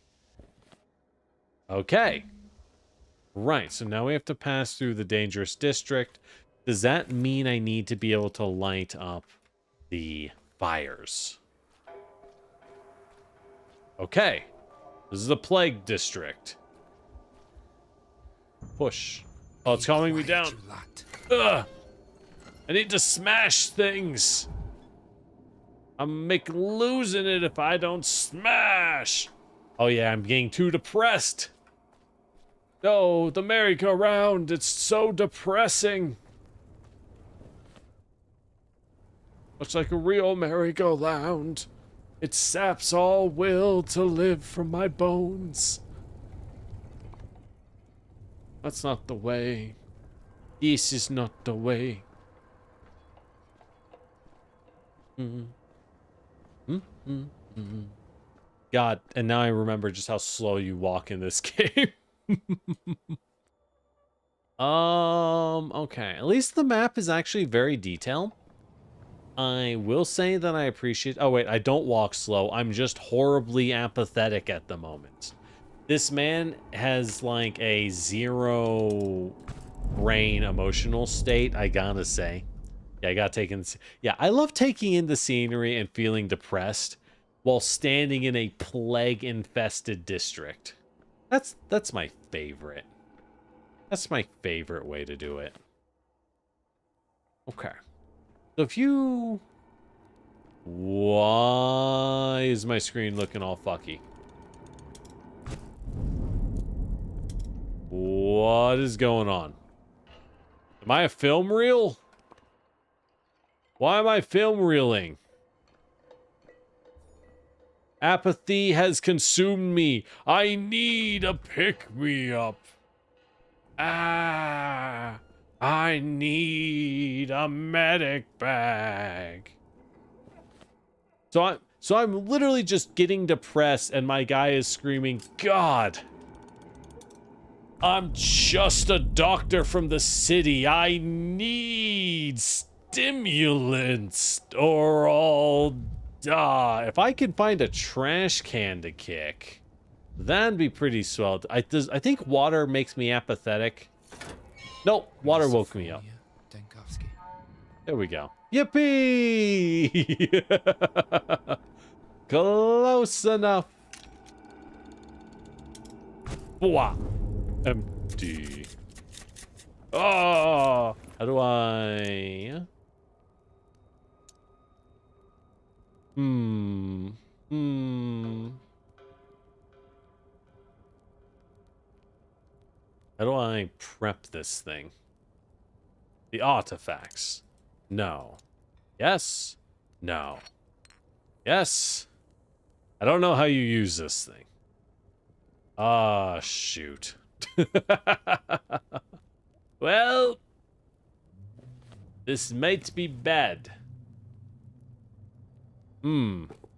Okay. Right, so now we have to pass through the dangerous district. Does that mean I need to be able to light up the fires? Okay. This is the plague district. Push. Oh, it's calming me down. Ugh. I need to smash things. I'm losing it if I don't smash. Oh yeah, I'm getting too depressed. No, the merry-go-round, it's so depressing. Much like a real merry-go-round. It saps all will to live from my bones. That's not the way. This is not the way. God, and now I remember just how slow you walk in this game. Okay. At least the map is actually very detailed. I will say that I appreciate... Oh, wait, I don't walk slow. I'm just horribly apathetic at the moment. This man has, like, a zero brain emotional state, I gotta say. Yeah, I gotta take in... Yeah, I love taking in the scenery and feeling depressed while standing in a plague-infested district. That's my favorite. That's my favorite way to do it. Okay. So if you... Why is my screen looking all fucky? What is going on? Am I a film reel? Why am I film reeling? Apathy has consumed me. I need a pick-me-up. Ah, I need a medic bag. So I'm literally just getting depressed and my guy is screaming, God, I'm just a doctor from the city. I need stimulants or I'll die. If I can find a trash can to kick, that'd be pretty swell. I think water makes me apathetic. Nope, water woke me up. There we go. Yippee! Close enough. Wow. Empty. Oh, how do I... How do I prep this thing? The artifacts. No. Yes. No. Yes. I don't know how you use this thing. Ah, shoot. Well, this might be bad.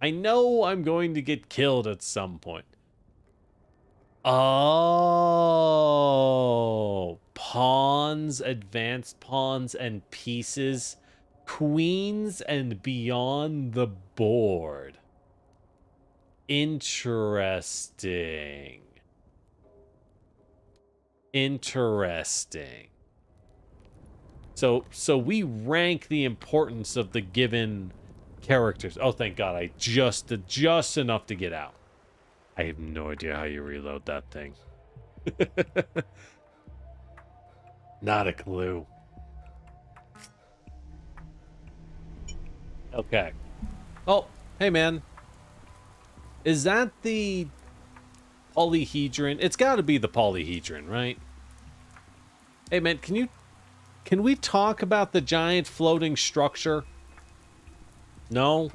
I know I'm going to get killed at some point. Oh, pawns, advanced pawns, and pieces, queens, and beyond the board. Interesting. Interesting. So we rank the importance of the given characters. Oh, thank God! I just enough to get out. I have no idea how you reload that thing. Not a clue. Okay. Oh, hey man. Is that the polyhedron? It's got to be the polyhedron, right? Hey man, can we talk about the giant floating structure? No?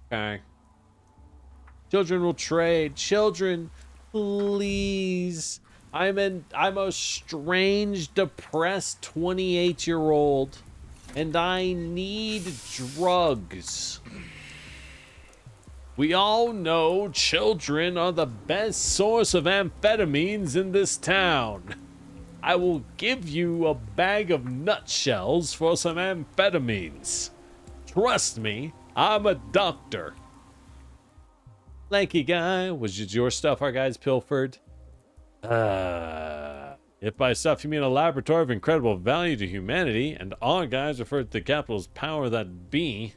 Okay. Children will trade. Children, please. I'm a strange, depressed 28-year-old, and I need drugs. We all know children are the best source of amphetamines in this town. I will give you a bag of nutshells for some amphetamines. Trust me, I'm a doctor. Lanky guy, was it your stuff our guys pilfered? If by stuff you mean a laboratory of incredible value to humanity, and our guys refer to the capital's power that be.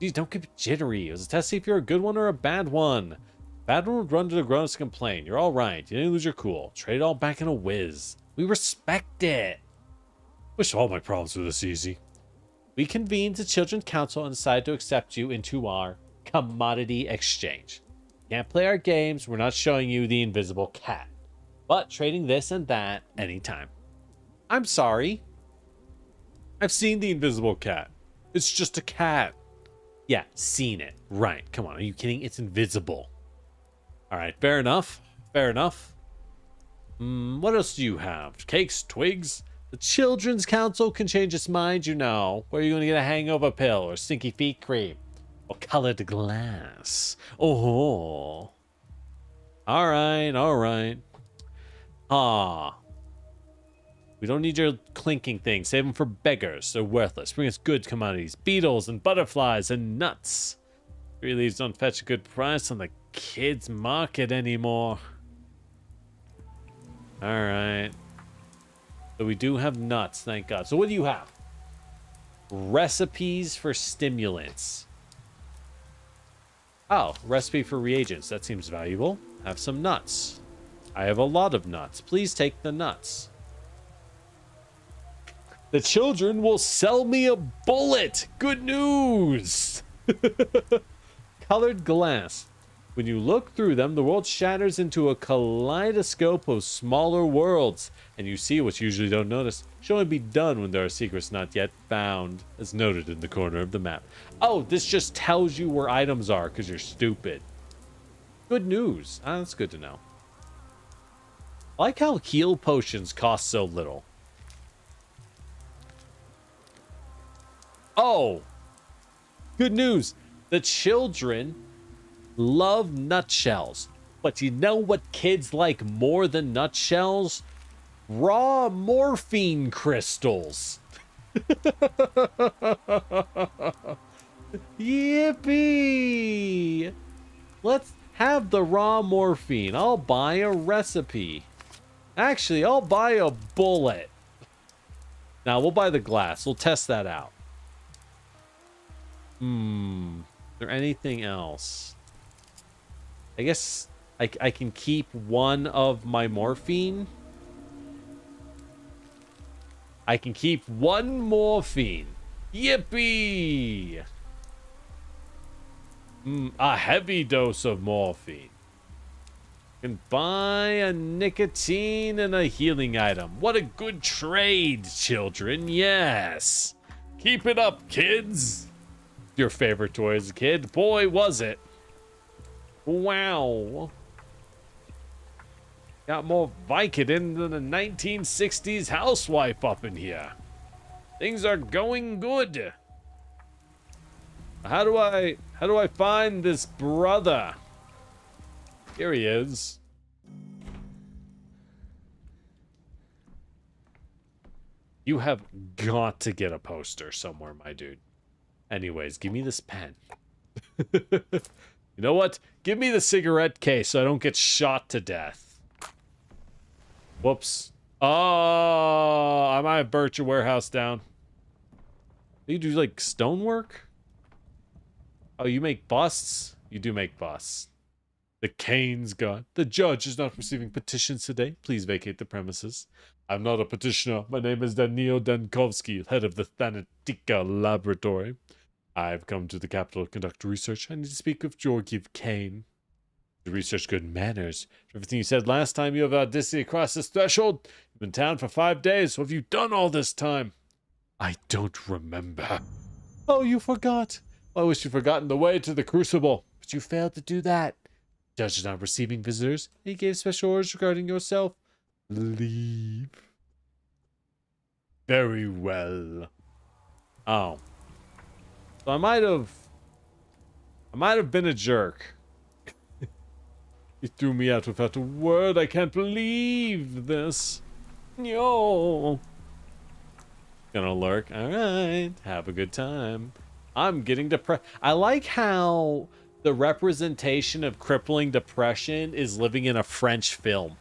Geez, don't get jittery. It was a test to see if you're a good one or a bad one. Bad one would run to the ground to complain. You're all right. You didn't lose your cool. Trade it all back in a whiz. We respect it. Wish all my problems were this easy. We convened the Children's Council and decided to accept you into our commodity exchange. Can't play our games. We're not showing you the invisible cat. But trading this and that anytime. I'm sorry. I've seen the invisible cat. It's just a cat. Yeah, seen it. Right. Come on. Are you kidding? It's invisible. All right. Fair enough. Fair enough. What else do you have? Cakes, twigs? The Children's Council can change its mind, you know. Where are you going to get a hangover pill or stinky feet cream? Or colored glass? Oh. All right. All right. Ah. We don't need your clinking things. Save them for beggars. They're worthless. Bring us good commodities. Beetles and butterflies and nuts. Really don't fetch a good price on the kids' market anymore. Alright. So we do have nuts, thank God. So what do you have? Recipes for stimulants. Oh, recipe for reagents. That seems valuable. Have some nuts. I have a lot of nuts. Please take the nuts. The children will sell me a bullet. Good news. Colored glass. When you look through them, the world shatters into a kaleidoscope of smaller worlds, and you see what you usually don't notice. Should only be done when there are secrets not yet found, as noted in the corner of the map. Oh, this just tells you where items are because you're stupid. Good news. That's good to know. I like how heal potions cost so little. Oh, good news. The children love nutshells. But you know what kids like more than nutshells? Raw morphine crystals. Yippee! Let's have the raw morphine. I'll buy a recipe. Actually, I'll buy a bullet. Now, we'll buy the glass. We'll test that out. Is there anything else? I guess I can keep one of my morphine. I can keep one morphine. Yippee! A heavy dose of morphine. Can buy a nicotine and a healing item. What a good trade, children. Yes. Keep it up, kids. Your favorite toy as a kid. Boy, was it. Wow. Got more Vicodin than a 1960s housewife up in here. Things are going good. How do I find this brother? Here he is. You have got to get a poster somewhere, my dude. Anyways, give me this pen. You know what? Give me the cigarette case so I don't get shot to death. Whoops. Oh, I might have burnt your warehouse down. You do like stonework? Oh, you make busts? You do make busts. The cane's gone. The judge is not receiving petitions today. Please vacate the premises. I'm not a petitioner. My name is Daniil Dankovsky, head of the Thanatica Laboratory. I've come to the capital to conduct research. I need to speak with Georgiev Kane. The research good manners. Everything you said last time, you have audacity across this threshold. You've been in town for 5 days. What have you done all this time? I don't remember. Oh, you forgot. I wish you'd forgotten the way to the crucible. But you failed to do that. Judge is not receiving visitors. He gave special orders regarding yourself. Leave. Very well. Oh. So I might have been a jerk. He threw me out without a word. I can't believe this. No. Gonna lurk. All right. Have a good time. I'm getting depressed. I like how the representation of crippling depression is living in a French film.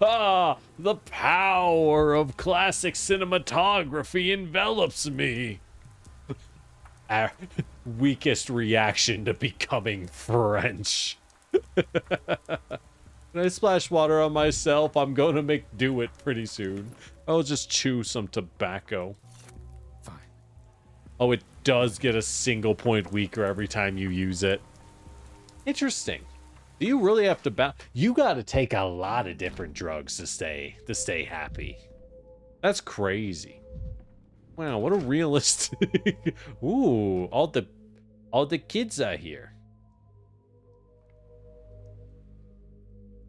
Ah, the power of classic cinematography envelops me. Our weakest reaction to becoming French. When I splash water on myself, I'm going to make do it pretty soon. I'll just chew some tobacco. Fine. Oh, it does get a single point weaker every time you use it. Interesting. Do you really have to you got to take a lot of different drugs to stay happy. That's crazy. Wow, what a realistic. Ooh, all the kids are here.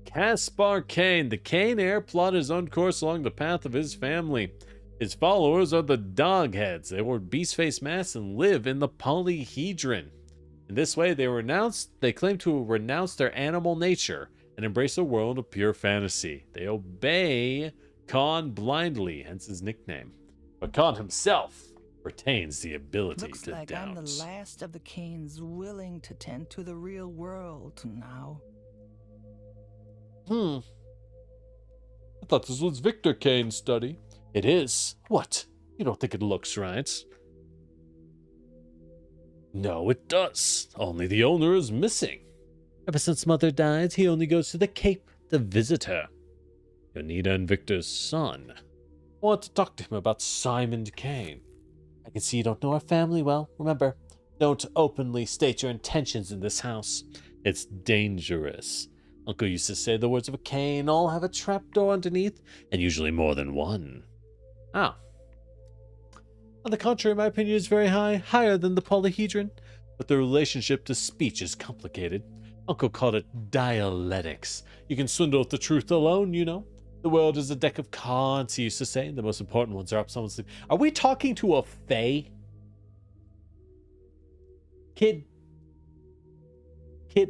Caspar Kane. The Kane heir plotted his own course along the path of his family. His followers are the Dogheads. They wear beast-face masks and live in the polyhedron. In this way, they claim to renounce their animal nature and embrace a world of pure fantasy. They obey Khan blindly, hence his nickname. But Khan himself retains the ability Looks to like doubt. I'm the last of the Canes willing to tend to the real world now. I thought this was Victor Kane's study. It is. What? You don't think it looks right? No, it does. Only the owner is missing. Ever since Mother died, he only goes to the Cape to visit her. Yonita and Victor's son. I want to talk to him about Simon Kane. I can see you don't know our family well. Remember, don't openly state your intentions in this house. It's dangerous. Uncle used to say the words of a Kane all have a trapdoor underneath, and usually more than one. Ah. On the contrary, my opinion is very high, higher than the polyhedron, but the relationship to speech is complicated. Uncle called it dialectics. You can swindle with the truth alone, you know. The world is a deck of cards, he used to say. The most important ones are up someone's sleeve. Are we talking to a fae? Kid,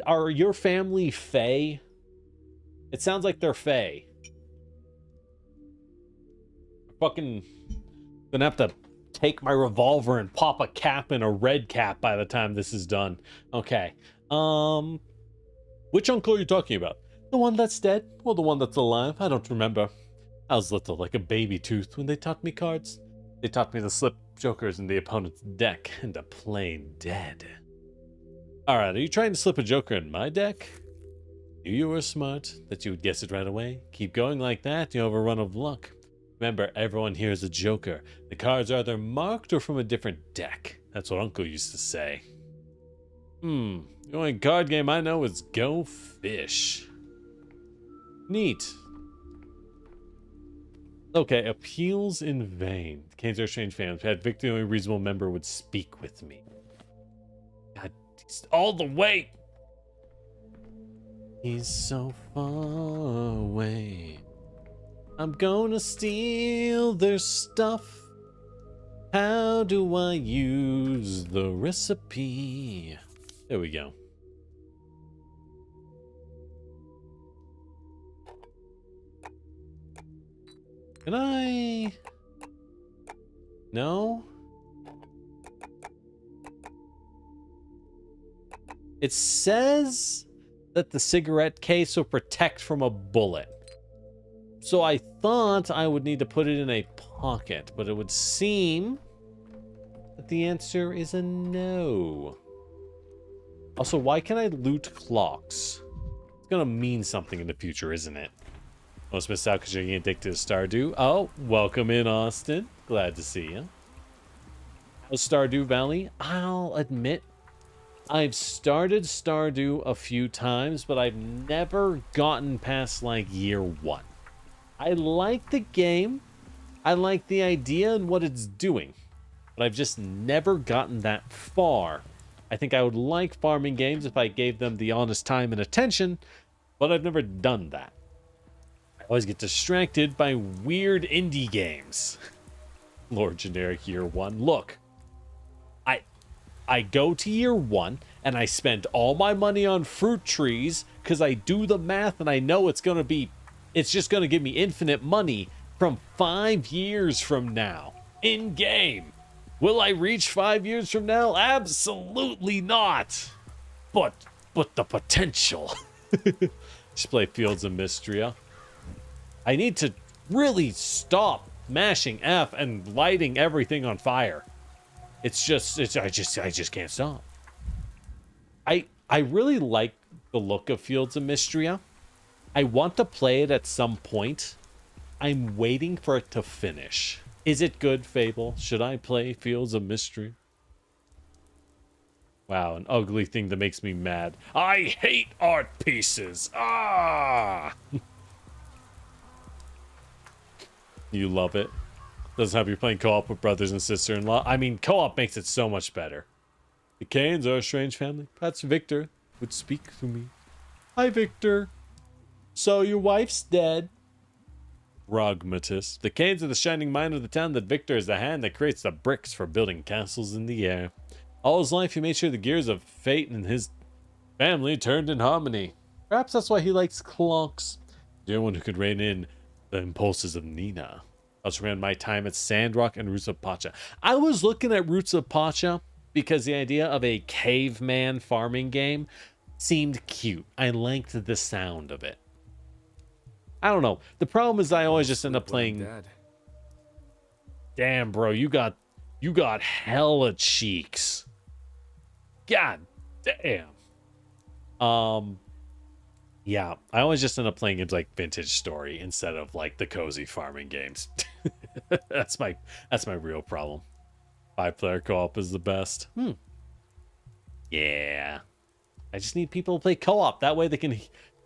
are your family fae? It sounds like they're fae. Fucking gonna have to take my revolver and pop a cap in a red cap by the time this is done. Okay. Which uncle are you talking about? The one that's dead or the one that's alive? I don't remember. I was little, like a baby tooth, when they taught me cards. They taught me to slip jokers in the opponent's deck and to play dead. Alright, are you trying to slip a joker in my deck? Knew you were smart, that you would guess it right away. Keep going like that, you have a run of luck. Remember, everyone here is a joker. The cards are either marked or from a different deck. That's what Uncle used to say. The only card game I know is Go Fish. Neat. Okay, appeals in vain. The Canes are strange fans. Had Victor, the only reasonable member, would speak with me. God, he's all the way. He's so far away. I'm gonna steal their stuff. How do I use the recipe? There we go. Can I? No? It says that the cigarette case will protect from a bullet. So I thought I would need to put it in a pocket, but it would seem that the answer is a no. Also, why can I loot clocks? It's gonna mean something in the future, isn't it? Most missed out because you're getting addicted to Stardew. Oh, welcome in, Austin. Glad to see you. How's Stardew Valley? I'll admit, I've started Stardew a few times, but I've never gotten past like year 1. I like the game. I like the idea and what it's doing, but I've just never gotten that far. I think I would like farming games if I gave them the honest time and attention, but I've never done that. I always get distracted by weird indie games. Lord Generic Year 1. Look, I go to year 1 and I spend all my money on fruit trees because I do the math and I know it's just going to give me infinite money from 5 years from now in game. Will I reach 5 years from now? Absolutely not. But the potential. Just play Fields of Mystria. I need to really stop mashing F and lighting everything on fire. I just can't stop. I really like the look of Fields of Mystria. I want to play it at some point. I'm waiting for it to finish. Is it good, Fable? Should I play Fields of Mystery? Wow, an ugly thing that makes me mad. I hate art pieces. Ah! You love it. Doesn't help you're playing co-op with brothers and sister-in-law. I mean, co-op makes it so much better. The Canes are a strange family. Perhaps Victor would speak to me. Hi, Victor. So your wife's dead. Pragmatist. The Canes are the shining mind of the town. That Victor is the hand that creates the bricks for building castles in the air. All his life, he made sure the gears of fate and his family turned in harmony. Perhaps that's why he likes clonks. The only one who could rein in the impulses of Nina. I also ran my time at Sandrock and Roots of Pacha. I was looking at Roots of Pacha because the idea of a caveman farming game seemed cute. I liked the sound of it. I don't know. The problem is I always just end up playing. Damn, bro, you got hella cheeks. God damn. Yeah, I always just end up playing games like Vintage Story instead of like the cozy farming games. that's my real problem. 5-player co-op is the best. Yeah. I just need people to play co-op. That way they can,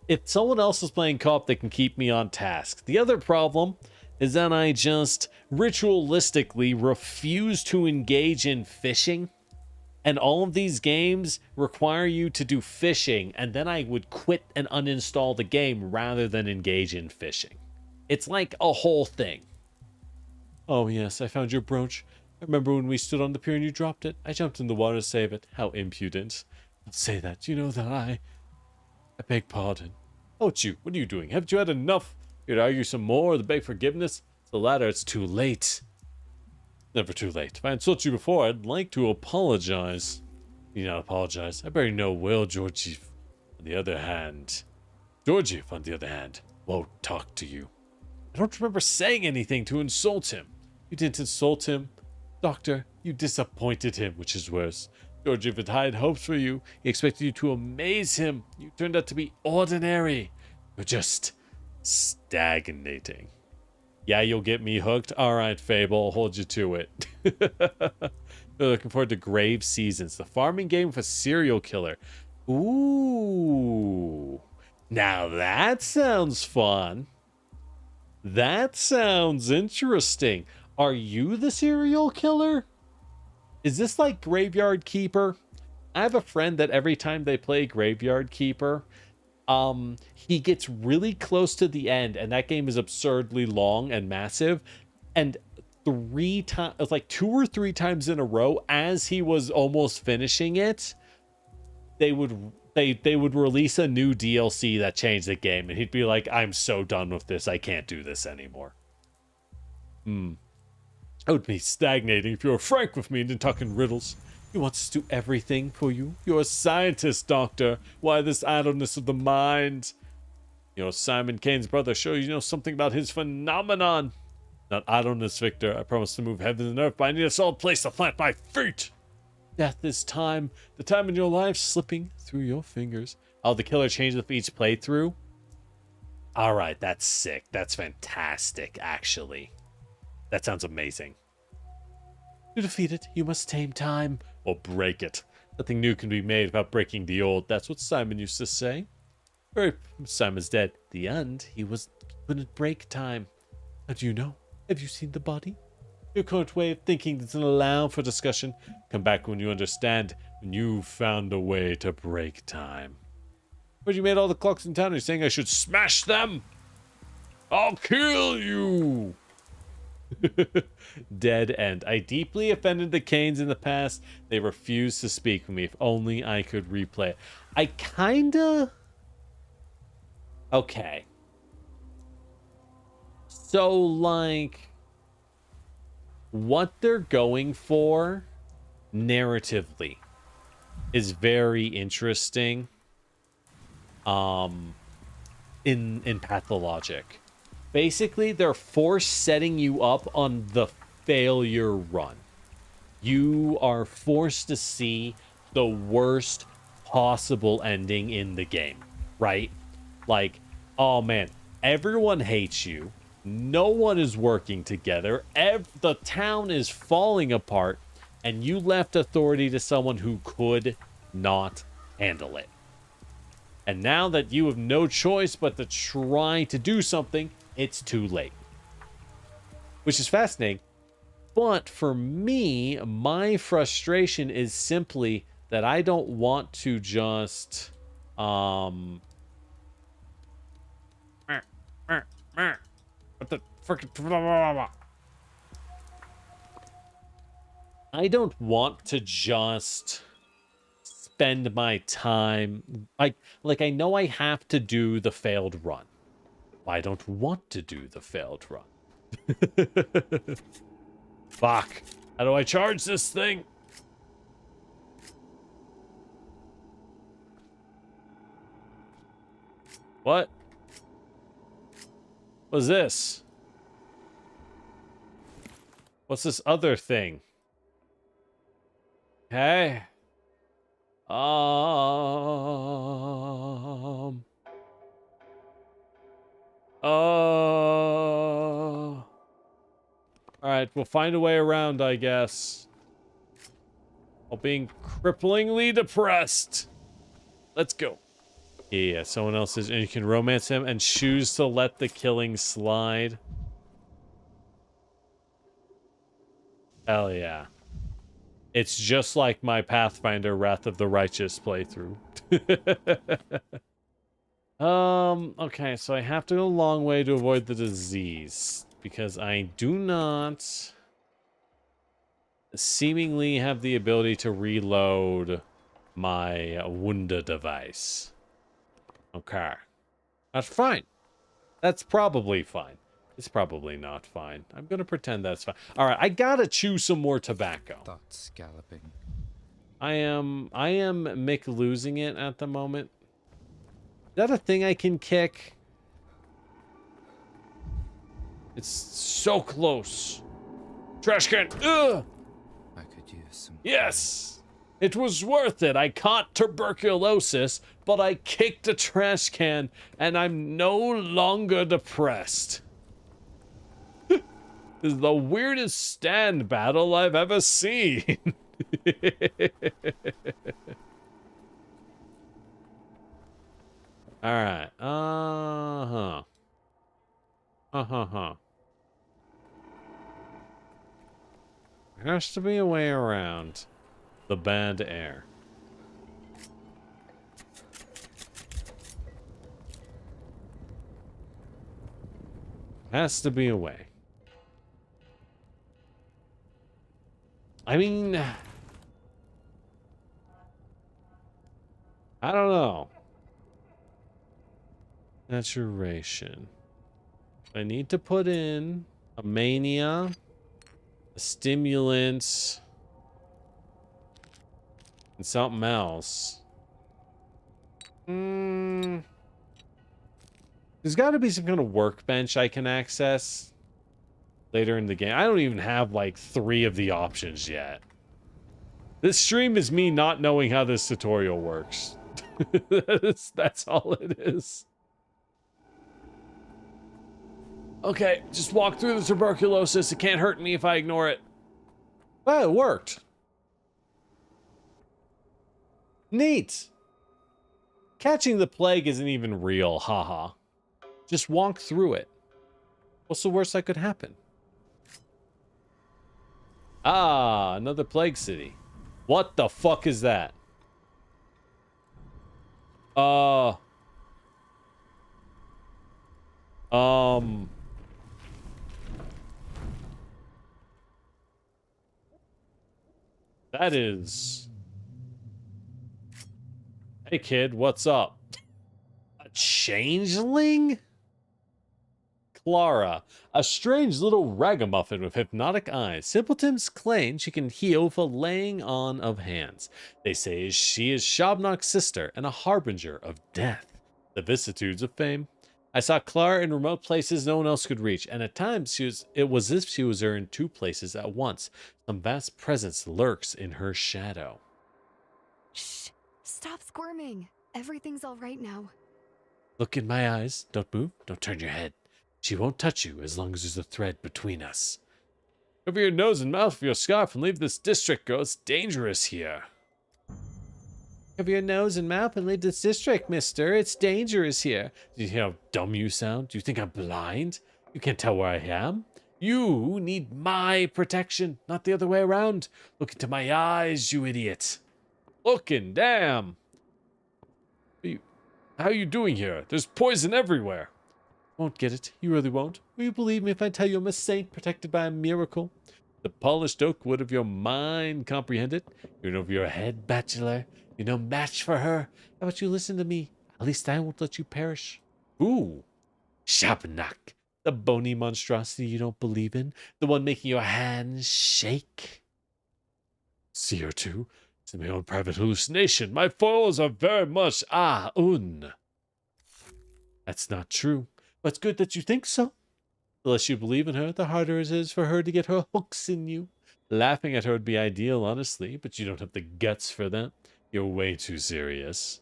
if someone else is playing co-op, they can keep me on task. The other problem is that I just ritualistically refuse to engage in fishing. And all of these games require you to do fishing, and then I would quit and uninstall the game rather than engage in fishing. It's like a whole thing. Oh yes, I found your brooch. I remember when we stood on the pier and you dropped it. I jumped in the water to save it. How impudent. Don't say that. You know that I beg pardon. Oh, it's you. What are you doing? Haven't you had enough? You'd argue some more or beg forgiveness? The latter, it's too late. Never too late. If I insulted you before, I'd like to apologize. You not apologize. I barely know Will Georgiev. On the other hand, Georgiev, on the other hand, won't talk to you. I don't remember saying anything to insult him. You didn't insult him. Doctor, you disappointed him, which is worse. Georgiev had high hopes for you. He expected you to amaze him. You turned out to be ordinary. You're just stagnating. Yeah, you'll get me hooked. All right, Fable, I'll hold you to it. They're looking forward to Grave Seasons, the farming game with a serial killer. Ooh. Now that sounds fun. That sounds interesting. Are you the serial killer? Is this like Graveyard Keeper? I have a friend that every time they play Graveyard Keeper, he gets really close to the end, and that game is absurdly long and massive. And 2 or 3 times in a row, as he was almost finishing it, they would release a new DLC that changed the game, and he'd be like, "I'm so done with this. I can't do this anymore." I would be stagnating if you were frank with me and didn't talk in riddles. He wants to do everything for you. You're a scientist, Doctor. Why this idleness of the mind? You know, Simon Kane's brother. Sure, you know something about his phenomenon. Not idleness, Victor. I promise to move heaven and earth, but I need a solid place to plant my feet. Death is time. The time in your life slipping through your fingers. Oh, the killer changes with each playthrough? Alright, that's sick. That's fantastic, actually. That sounds amazing. To defeat it, you must tame time. Or break it. Nothing new can be made without breaking the old. That's what Simon used to say. Simon's dead. The end, he couldn't break time. How do you know? Have you seen the body? Your current way of thinking doesn't allow for discussion. Come back when you understand. When you've found a way to break time. But you made all the clocks in town. You're saying I should smash them? I'll kill you! Dead end. I deeply offended the Canes in the past. They refused to speak with me. If only I could replay it. I kinda... Okay. So, like... what they're going for narratively is very interesting in Pathologic. Basically, they're force setting you up on the failure run. You are forced to see the worst possible ending in the game, right? Like, oh man, everyone hates you. No one is working together. The town is falling apart, and you left authority to someone who could not handle it. And now that you have no choice but to try to do something, it's too late. Which is fascinating. But for me, my frustration is simply that I don't want to just what the frickin' I don't want to just spend my time like I know I have to do the failed run. I don't want to do the failed run. Fuck. How do I charge this thing? What? What's this? What's this other thing? Okay. All right, we'll find a way around, I guess. While being cripplingly depressed. Let's go. Yeah, someone else is, and you can romance him and choose to let the killing slide. Hell yeah. It's just like my Pathfinder Wrath of the Righteous playthrough. Okay, so I have to go a long way to avoid the disease. Because I do not seemingly have the ability to reload my Wunda device. Okay. That's fine. That's probably fine. It's probably not fine. I'm going to pretend that's fine. All right, I got to chew some more tobacco. Thoughts galloping. I am Mick losing it at the moment. Is that a thing I can kick? It's so close. Trash can. Ugh! I could use some. Yes! It was worth it. I caught tuberculosis, but I kicked a trash can, and I'm no longer depressed. This is the weirdest stand battle I've ever seen. Alright. There has to be a way around the bad air. Has to be a way. I mean, I don't know. Saturation. I need to put in a mania, a stimulant, and something else. There's got to be some kind of workbench I can access later in the game. I don't even have like 3 of the options yet. This stream is me not knowing how this tutorial works. That's all it is. Okay, just walk through the tuberculosis. It can't hurt me if I ignore it. Well, it worked. Neat. Catching the plague isn't even real, haha. Just walk through it. What's the worst that could happen? Ah, another plague city. What the fuck is that? That is... Hey kid, what's up? A changeling? Clara, a strange little ragamuffin with hypnotic eyes. Simpletons claim she can heal with a laying on of hands. They say she is Shabnok's sister and a harbinger of death. The vicissitudes of fame. I saw Clara in remote places no one else could reach, and at times it was as if she was in 2 places at once. Some vast presence lurks in her shadow. Shh! Stop squirming. Everything's all right now. Look in my eyes. Don't move. Don't turn your head. She won't touch you as long as there's a thread between us. Cover your nose and mouth with your scarf and leave this district, girl. It's dangerous here. Cover your nose and mouth and leave this district, mister. It's dangerous here. Do you hear how dumb you sound? Do you think I'm blind? You can't tell where I am? You need my protection, not the other way around. Look into my eyes, you idiot. Looking, damn. How are you doing here? There's poison everywhere. Won't get it. You really won't. Will you believe me if I tell you I'm a saint protected by a miracle? The polished oak wood of your mind comprehend it. You're over your head, bachelor. You're no match for her. How about you listen to me? At least I won't let you perish. Ooh. Shabnak. The bony monstrosity you don't believe in. The one making your hands shake. See her too? It's my own private hallucination. My foes are very much That's not true. But it's good that you think so. The less you believe in her, the harder it is for her to get her hooks in you. Laughing at her would be ideal, honestly, but you don't have the guts for that. You're way too serious.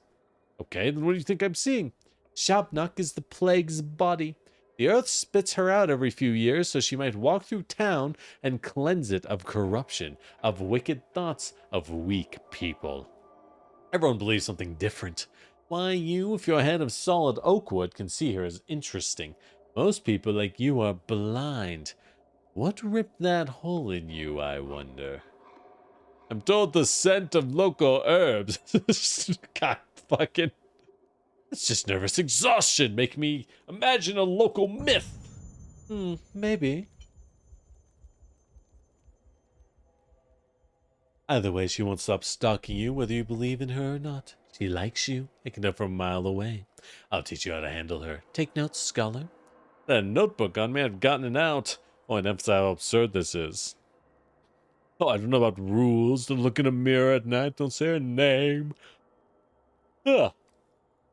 Okay, then what do you think I'm seeing? Shabnak is the plague's body. The earth spits her out every few years so she might walk through town and cleanse it of corruption, of wicked thoughts, of weak people. Everyone believes something different. Why you, if you're a head of solid oak wood, can see her as interesting. Most people like you are blind. What ripped that hole in you, I wonder? I'm told the scent of local herbs. God fucking... It's just nervous exhaustion. Make me imagine a local myth. Maybe. Either way, she won't stop stalking you, whether you believe in her or not. She likes you. It can know from a mile away. I'll teach you how to handle her. Take notes, scholar. That notebook on me, I've gotten it out. Oh, and emphasize how absurd this is. Oh, I don't know about rules. Don't look in a mirror at night. Don't say her name.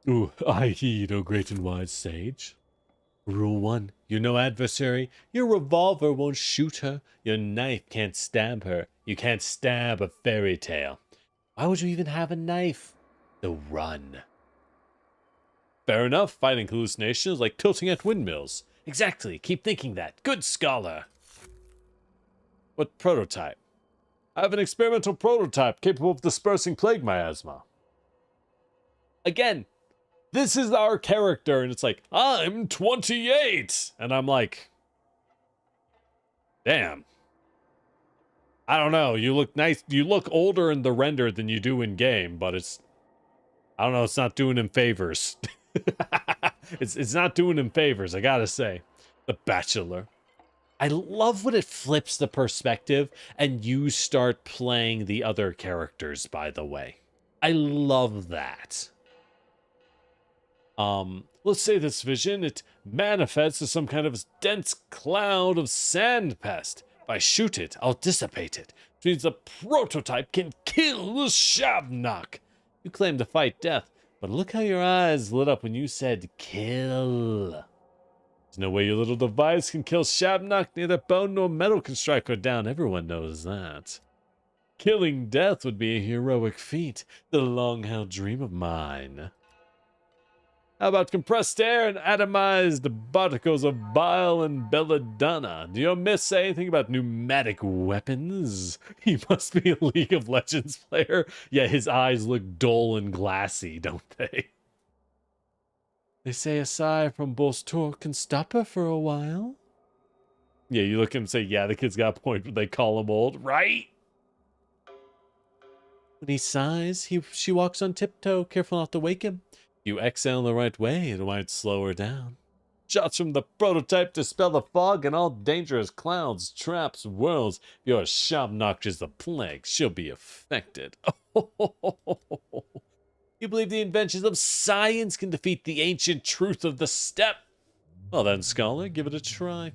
Ooh, I heed, O great and wise sage. Rule 1. You're no adversary. Your revolver won't shoot her. Your knife can't stab her. You can't stab a fairy tale. Why would you even have a knife? So run. Fair enough. Fighting hallucinations is like tilting at windmills. Exactly. Keep thinking that. Good scholar. What prototype? I have an experimental prototype capable of dispersing plague miasma. Again, this is our character, and it's like, I'm 28! And I'm like, damn. I don't know, you look nice, you look older in the render than you do in game, but it's, I don't know, it's not doing him favors. It's not doing him favors, I gotta say. The Bachelor. I love when it flips the perspective and you start playing the other characters, by the way. I love that. Let's say this vision, it manifests as some kind of dense cloud of sand pest. If I shoot it, I'll dissipate it. Which means the prototype can kill the Shabnak. You claim to fight death, but look how your eyes lit up when you said kill. There's no way your little device can kill Shabnak. Neither bone nor metal can strike her down. Everyone knows that. Killing death would be a heroic feat. The long-held dream of mine. How about compressed air and atomized particles of bile and belladonna? Do your myths say anything about pneumatic weapons? He must be a League of Legends player. Yeah, his eyes look dull and glassy, don't they? They say a sigh from Bolstor can stop her for a while. Yeah, you look at him and say, yeah, the kid's got a point, but they call him old, right? When he sighs, she walks on tiptoe, careful not to wake him. You exhale the right way, it might slow her down. Shots from the prototype dispel the fog and all dangerous clouds, traps, whirls. If your Shabnak is the plague, she'll be affected. You believe the inventions of science can defeat the ancient truth of the steppe? Well then, scholar, give it a try.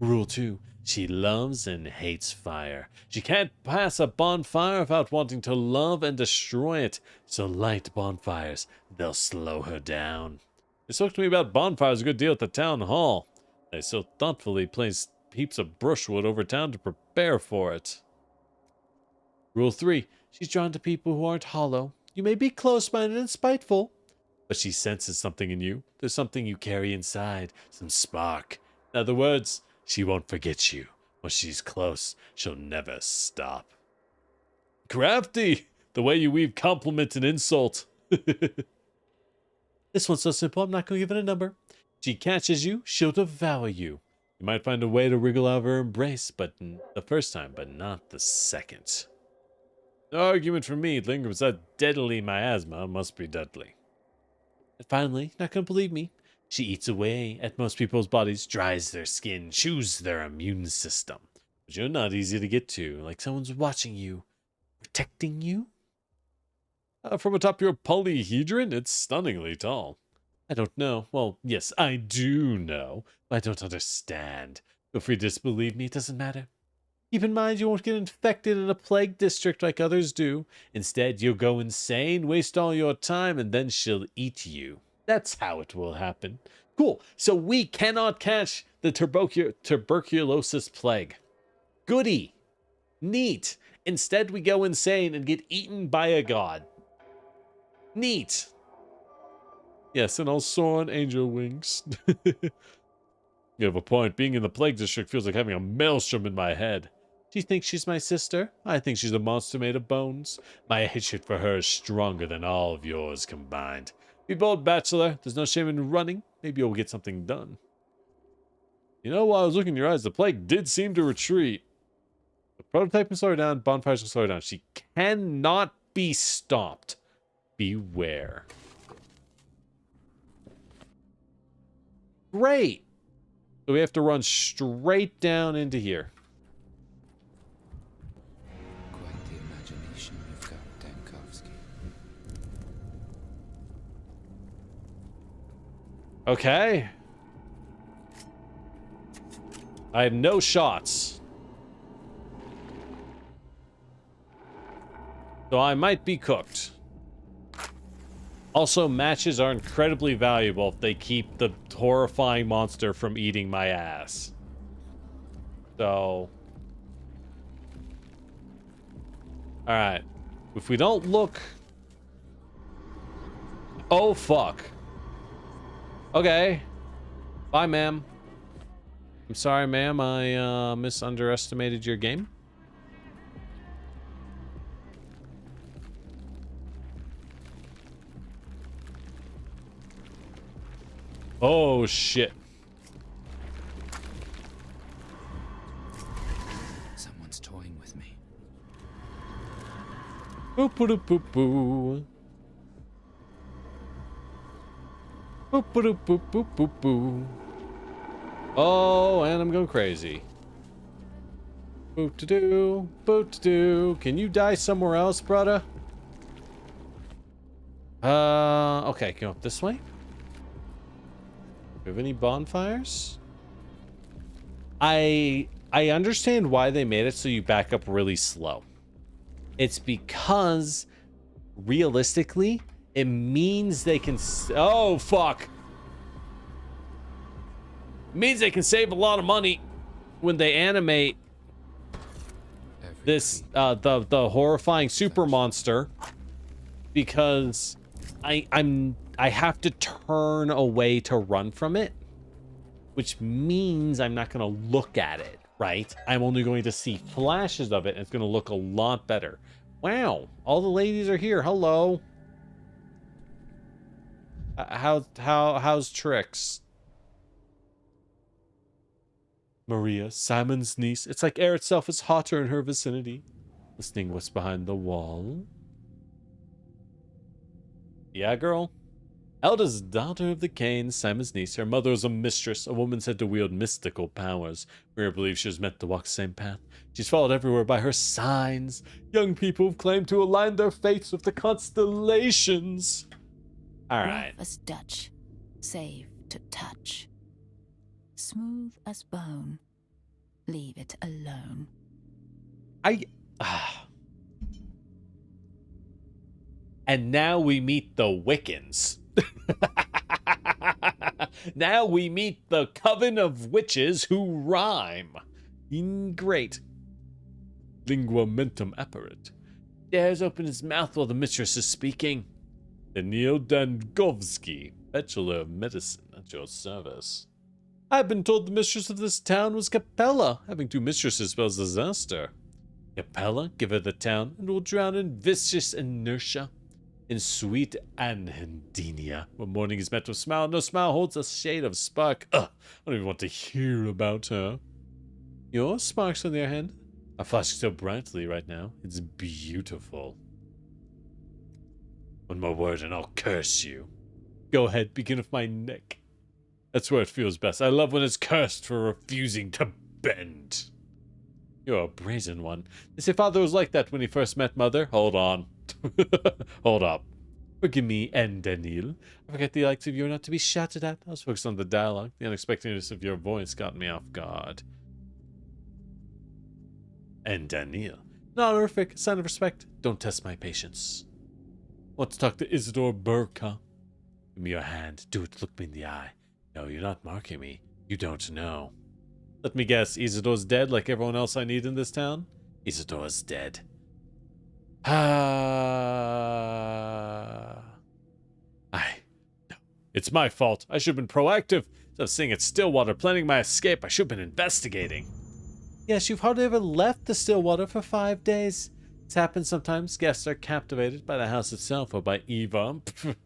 Rule 2. She loves and hates fire. She can't pass a bonfire without wanting to love and destroy it. So light bonfires. They'll slow her down. They spoke to me about bonfires a good deal at the town hall. They so thoughtfully placed heaps of brushwood over town to prepare for it. Rule 3. She's drawn to people who aren't hollow. You may be close-minded and spiteful, but she senses something in you. There's something you carry inside. Some spark. In other words, she won't forget you. When she's close, she'll never stop. Crafty! The way you weave compliment and insult. This one's so simple, I'm not going to give it a number. She catches you, she'll devour you. You might find a way to wriggle out of her embrace, but the first time, but not the second. No argument from me. Lingers that deadly miasma must be deadly. And finally, not going to believe me, she eats away at most people's bodies, dries their skin, chews their immune system. But you're not easy to get to, like someone's watching you, protecting you. From atop your polyhedron, it's stunningly tall. I don't know. Well, yes, I do know, but I don't understand. Feel free to disbelieve me, it doesn't matter. Keep in mind you won't get infected in a plague district like others do. Instead, you'll go insane, waste all your time, and then she'll eat you. That's how it will happen. Cool. So we cannot catch the tuberculosis plague. Goody. Neat. Instead, we go insane and get eaten by a god. Neat. Yes, and I'll soar on angel wings. You have a point. Being in the plague district feels like having a maelstrom in my head. Do you think she's my sister? I think she's a monster made of bones. My hatred for her is stronger than all of yours combined. Be bold, bachelor. There's no shame in running. Maybe you'll get something done. You know, while I was looking in your eyes, the plague did seem to retreat. The prototype can slow her down. Bonfires can slow her down. She cannot be stopped. Beware. Great. So we have to run straight down into here. Quite the imagination you've got, Dankovsky. Okay. I have no shots. So I might be cooked. Also, matches are incredibly valuable if they keep the horrifying monster from eating my ass. So... Alright. If we don't look... Oh, fuck. Okay. Bye, ma'am. I'm sorry, ma'am. I misunderestimated your game. Oh, shit. Someone's toying with me. Boop boop boop boo. Boop boop boop boop boop boo. Oh, and I'm going crazy. Boop to do, boop to do. Can you die somewhere else, brother? Okay, go up this way. Do we have any bonfires? I understand why they made it so you back up really slow. It's because realistically, it means they can... Oh, fuck. It means they can save a lot of money when they animate this, the horrifying super monster, because I have to turn away to run from it, which means I'm not going to look at it, right? I'm only going to see flashes of it, and it's going to look a lot better. Wow, all the ladies are here. Hello. How's Trix? Maria, Simon's niece. It's like air itself is hotter in her vicinity. Listening what's behind the wall. Yeah, girl. Elda's daughter of the Canes, Simon's niece. Her mother was a mistress, a woman said to wield mystical powers. Maria believes she was meant to walk the same path. She's followed everywhere by her signs. Young people have claimed to align their fates with the constellations. All right. Rough as Dutch, save to touch. Smooth as bone, leave it alone. And now we meet the Wiccans. Now we meet the coven of witches who rhyme. Great. Lingua mentum apparet. Dares open his mouth while the mistress is speaking. Daniel Dankovsky, Bachelor of Medicine, at your service. I've been told the mistress of this town was Capella. Having two mistresses spells disaster. Capella, give her the town, and we'll drown in viscous inertia. In sweet anhedenia, where morning is met with smile, no smile holds a shade of spark. I don't even want to hear about her. Your sparks, on the other hand, are flashing so brightly right now. It's beautiful. One more word and I'll curse you. Go ahead, begin with my neck. That's where it feels best. I love when it's cursed for refusing to bend. You're a brazen one. They say father was like that when he first met mother. Hold on. Hold up. Forgive me, Endanil. I forget the likes of you are not to be shouted at. I was focused on the dialogue. The unexpectedness of your voice got me off guard. Endanil. Not horrific. Sign of respect. Don't test my patience. Want to talk to Isidore Burka? Give me your hand. Do it. Look me in the eye. No, you're not marking me. You don't know. Let me guess. Isidore's dead like everyone else I need in this town? Isidore's dead. No. It's my fault. I should have been proactive. Instead of sitting at Stillwater planning my escape, I should have been investigating. Yes, you've hardly ever left the Stillwater for 5 days. It's happened sometimes. Guests are captivated by the house itself or by Eva. But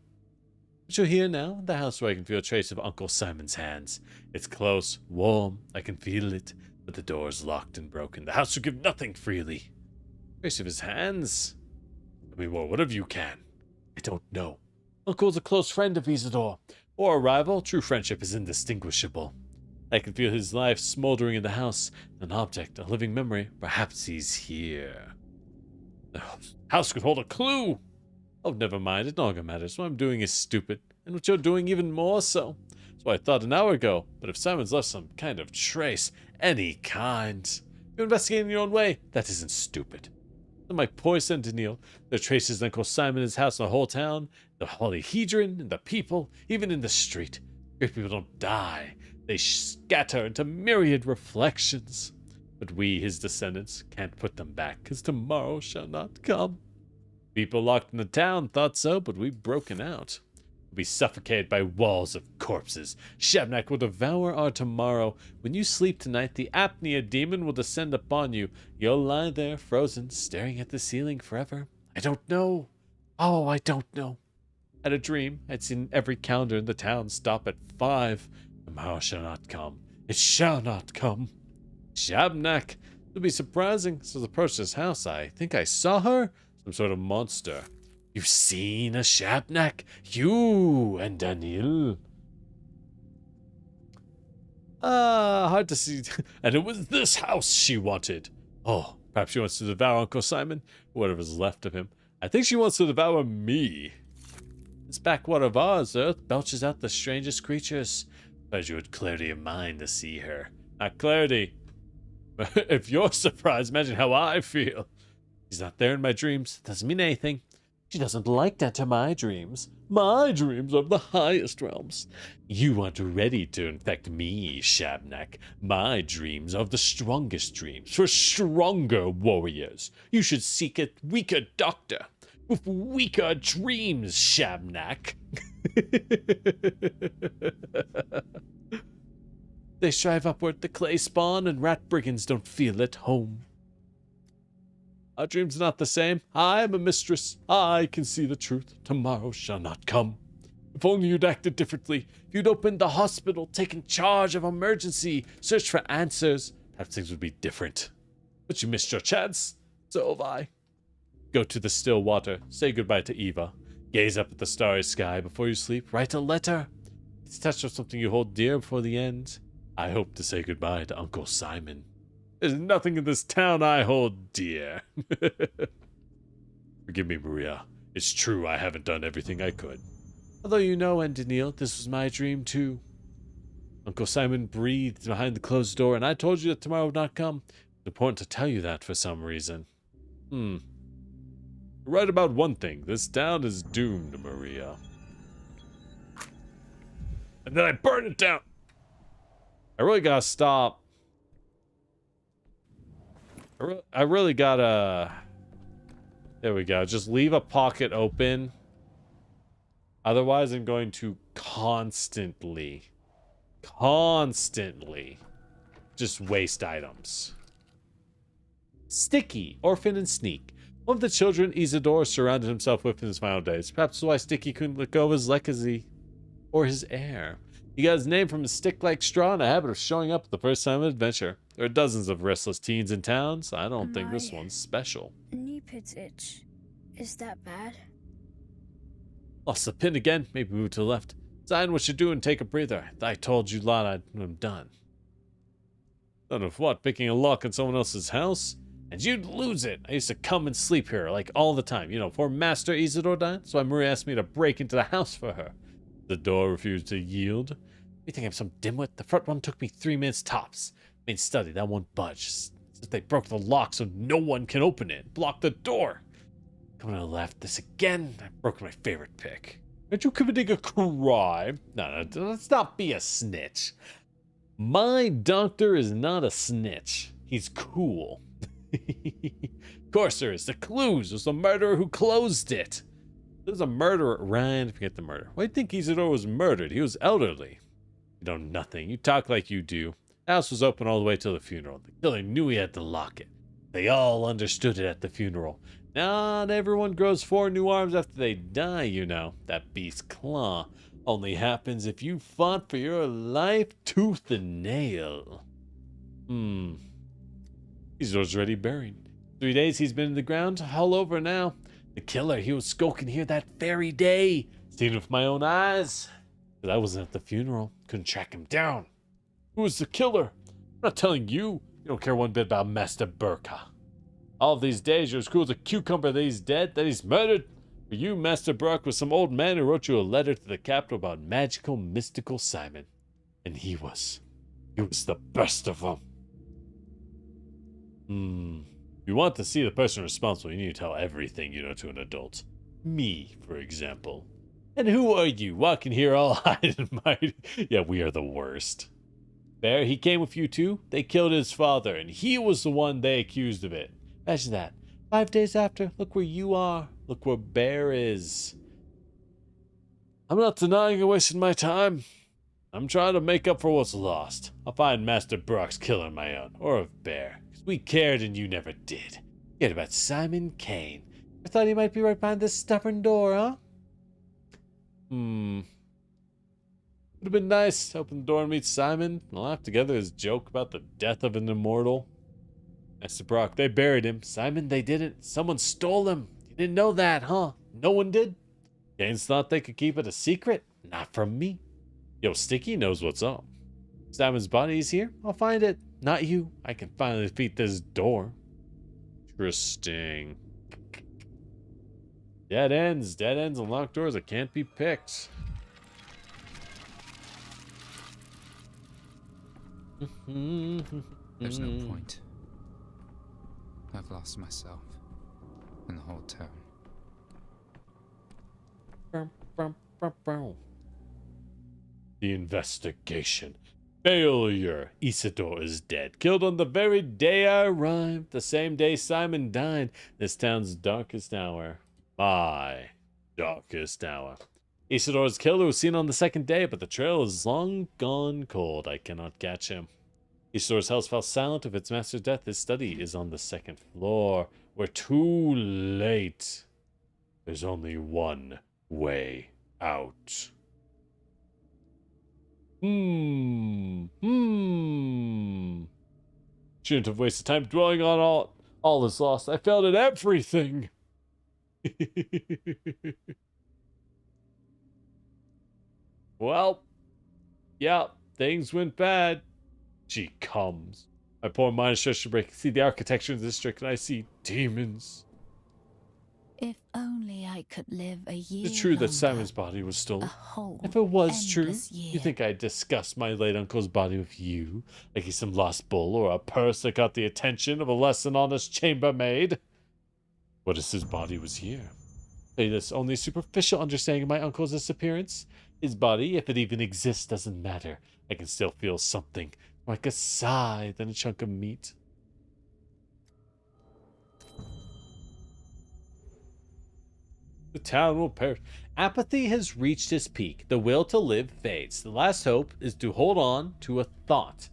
you're here now, the house where I can feel a trace of Uncle Simon's hands. It's close, warm, I can feel it, but the door's locked and broken. The house will give nothing freely. Trace of his hands? Tell me more, whatever you can. I don't know. Uncle's a close friend of Isidore. Or a rival, true friendship is indistinguishable. I can feel his life smoldering in the house. An object, a living memory. Perhaps he's here. The house could hold a clue. Oh, never mind. It no longer matters. What I'm doing is stupid. And what you're doing even more so. That's what I thought an hour ago. But if Simon's left some kind of trace, any kind, you're investigating your own way. That isn't stupid. And my poor Sentinel, there are traces of Uncle Simon in his house in the whole town, the polyhedron, and the people, even in the street. Great people don't die. They scatter into myriad reflections. But we, his descendants, can't put them back, 'cause tomorrow shall not come. People locked in the town thought so, but we've broken out. We'll be suffocated by walls of corpses. Shabnak will devour our tomorrow. When you sleep tonight, the apnea demon will descend upon you. You'll lie there, frozen, staring at the ceiling forever. I don't know. Oh, I don't know. I had a dream. I'd seen every calendar in the town stop at 5. Tomorrow shall not come. It shall not come. Shabnak. It'll be surprising. So approached his house. I think I saw her. Some sort of monster. You've seen a Shabnak? You and Daniel. Hard to see. And it was this house she wanted. Oh, perhaps she wants to devour Uncle Simon, whatever's left of him. I think she wants to devour me. This backwater of ours, Earth, belches out the strangest creatures. Pleasure with clarity of mind to see her. Not clarity. If you're surprised, imagine how I feel. She's not there in my dreams. Doesn't mean anything. She doesn't like to enter my dreams. My dreams of the highest realms. You aren't ready to infect me, Shabnak. My dreams are the strongest dreams, for stronger warriors. You should seek a weaker doctor, with weaker dreams, Shabnak. They strive upward, the clay spawn, and rat brigands don't feel at home. Our dreams are not the same. I am a mistress. I can see the truth. Tomorrow shall not come. If only you'd acted differently. If you'd opened the hospital, taken charge of emergency, searched for answers, perhaps things would be different. But you missed your chance. So have I. Go to the still water. Say goodbye to Eva. Gaze up at the starry sky before you sleep. Write a letter. It's touch of something you hold dear before the end. I hope to say goodbye to Uncle Simon. There's nothing in this town I hold dear. Forgive me, Maria. It's true I haven't done everything I could. Although you know, Daniel, this was my dream too. Uncle Simon breathed behind the closed door, and I told you that tomorrow would not come. It's important to tell you that for some reason. You're right about one thing. This town is doomed, Maria. And then I burned it down. I really gotta stop. I really gotta... There we go. Just leave a pocket open. Otherwise, I'm going to constantly just waste items. Sticky, orphan and sneak. One of the children Isidore surrounded himself with in his final days. Perhaps why Sticky couldn't let go of his legacy or his heir. He got his name from a stick-like straw and a habit of showing up at the first time of adventure. There are dozens of restless teens in town, so I don't think this one's special. Knee pits itch. Is that bad? Lost the pin again. Maybe move to the left. Sign what you do and take a breather. I told you lot I'm done. Done of what? Picking a lock in someone else's house? And you'd lose it. I used to come and sleep here, like, all the time. You know, before Master Isidore died. So Marie asked me to break into the house for her. The door refused to yield. You think I'm some dimwit? The front one took me 3 minutes tops. Main study, that won't budge. Since they broke the lock so no one can open it. Block the door. Coming to the left, this again. I broke my favorite pick. Aren't you committing a crime? No, let's not be a snitch. My doctor is not a snitch. He's cool. Of course there is. The clues. There's the murderer who closed it. There's a murderer. Ryan, forget the murder. Why do you think Isidore was murdered? He was elderly. You know nothing. You talk like you do. The house was open all the way till the funeral. The killer knew he had to lock it. They all understood it at the funeral. Not everyone grows 4 new arms after they die, you know. That beast's claw only happens if you fought for your life tooth and nail. Isidore's already buried. 3 days he's been in the ground, all over now. The killer, he was skulking here that very day. Seen it with my own eyes. But I wasn't at the funeral. Couldn't track him down. Who was the killer? I'm not telling you. You don't care one bit about Master Burka. All of these days, you're as cool as a cucumber that he's dead, that he's murdered. For you, Master Burke was some old man who wrote you a letter to the capital about magical, mystical Simon. And he was the best of them. If you want to see the person responsible, you need to tell everything you know to an adult. Me, for example. And who are you, walking here all high and mighty? Yeah, we are the worst. Bear, he came with you too? They killed his father, and he was the one they accused of it. Imagine that. 5 days after, look where you are. Look where Bear is. I'm not denying I wasted my time. I'm trying to make up for what's lost. I'll find Master Brock's killer on my own, or of Bear. Because we cared and you never did. Forget about Simon Kane. I thought he might be right behind this stubborn door, huh? Would have been nice to open the door and meet Simon and laugh together his joke about the death of an immortal. Master Brock, they buried him. Simon, they didn't. Someone stole him. You didn't know that, huh? No one did? Kane's thought they could keep it a secret? Not from me. Yo, Sticky knows what's up. Simon's body is here. I'll find it. Not you. I can finally defeat this door. Interesting. Dead ends and locked doors that can't be picked. There's no point. I've lost myself and the whole town. The investigation. Failure. Isidore is dead. Killed on the very day I arrived. The same day Simon died. This town's darkest hour. My darkest hour. Isidore's killer was seen on the second day, but the trail is long gone cold. I cannot catch him. Isidore's house fell silent of its master's death. His study is on the 2nd floor. We're too late. There's only one way out. Shouldn't have wasted time dwelling on all is lost. I failed at everything. Well, yeah, things went bad. She comes. My poor mind is stretched to break. I see the architecture in the district, and I see demons. If only I could live a year It's true that longer. Simon's body was stolen. A whole If it was true, endless year. you think I'd discuss my late uncle's body with you, like he's some lost bull or a purse that got the attention of a less than honest chambermaid? What if his body was here? Say this, only superficial understanding of my uncle's disappearance. His body, if it even exists, doesn't matter. I can still feel something, like a sigh than a chunk of meat. The town will perish. Apathy has reached its peak. The will to live fades. The last hope is to hold on to a thought.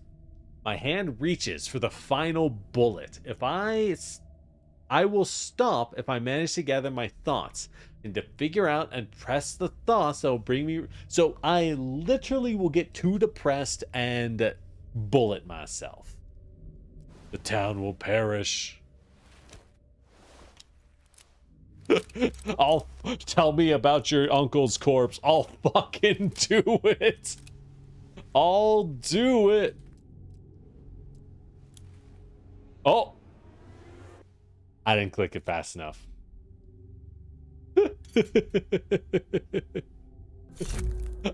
My hand reaches for the final bullet. I will stop if I manage to gather my thoughts and to figure out and press the thoughts that will bring me. So I literally will get too depressed and bullet myself. The town will perish. I'll tell me about your uncle's corpse. I'll fucking do it. I'll do it. Oh. I didn't click it fast enough.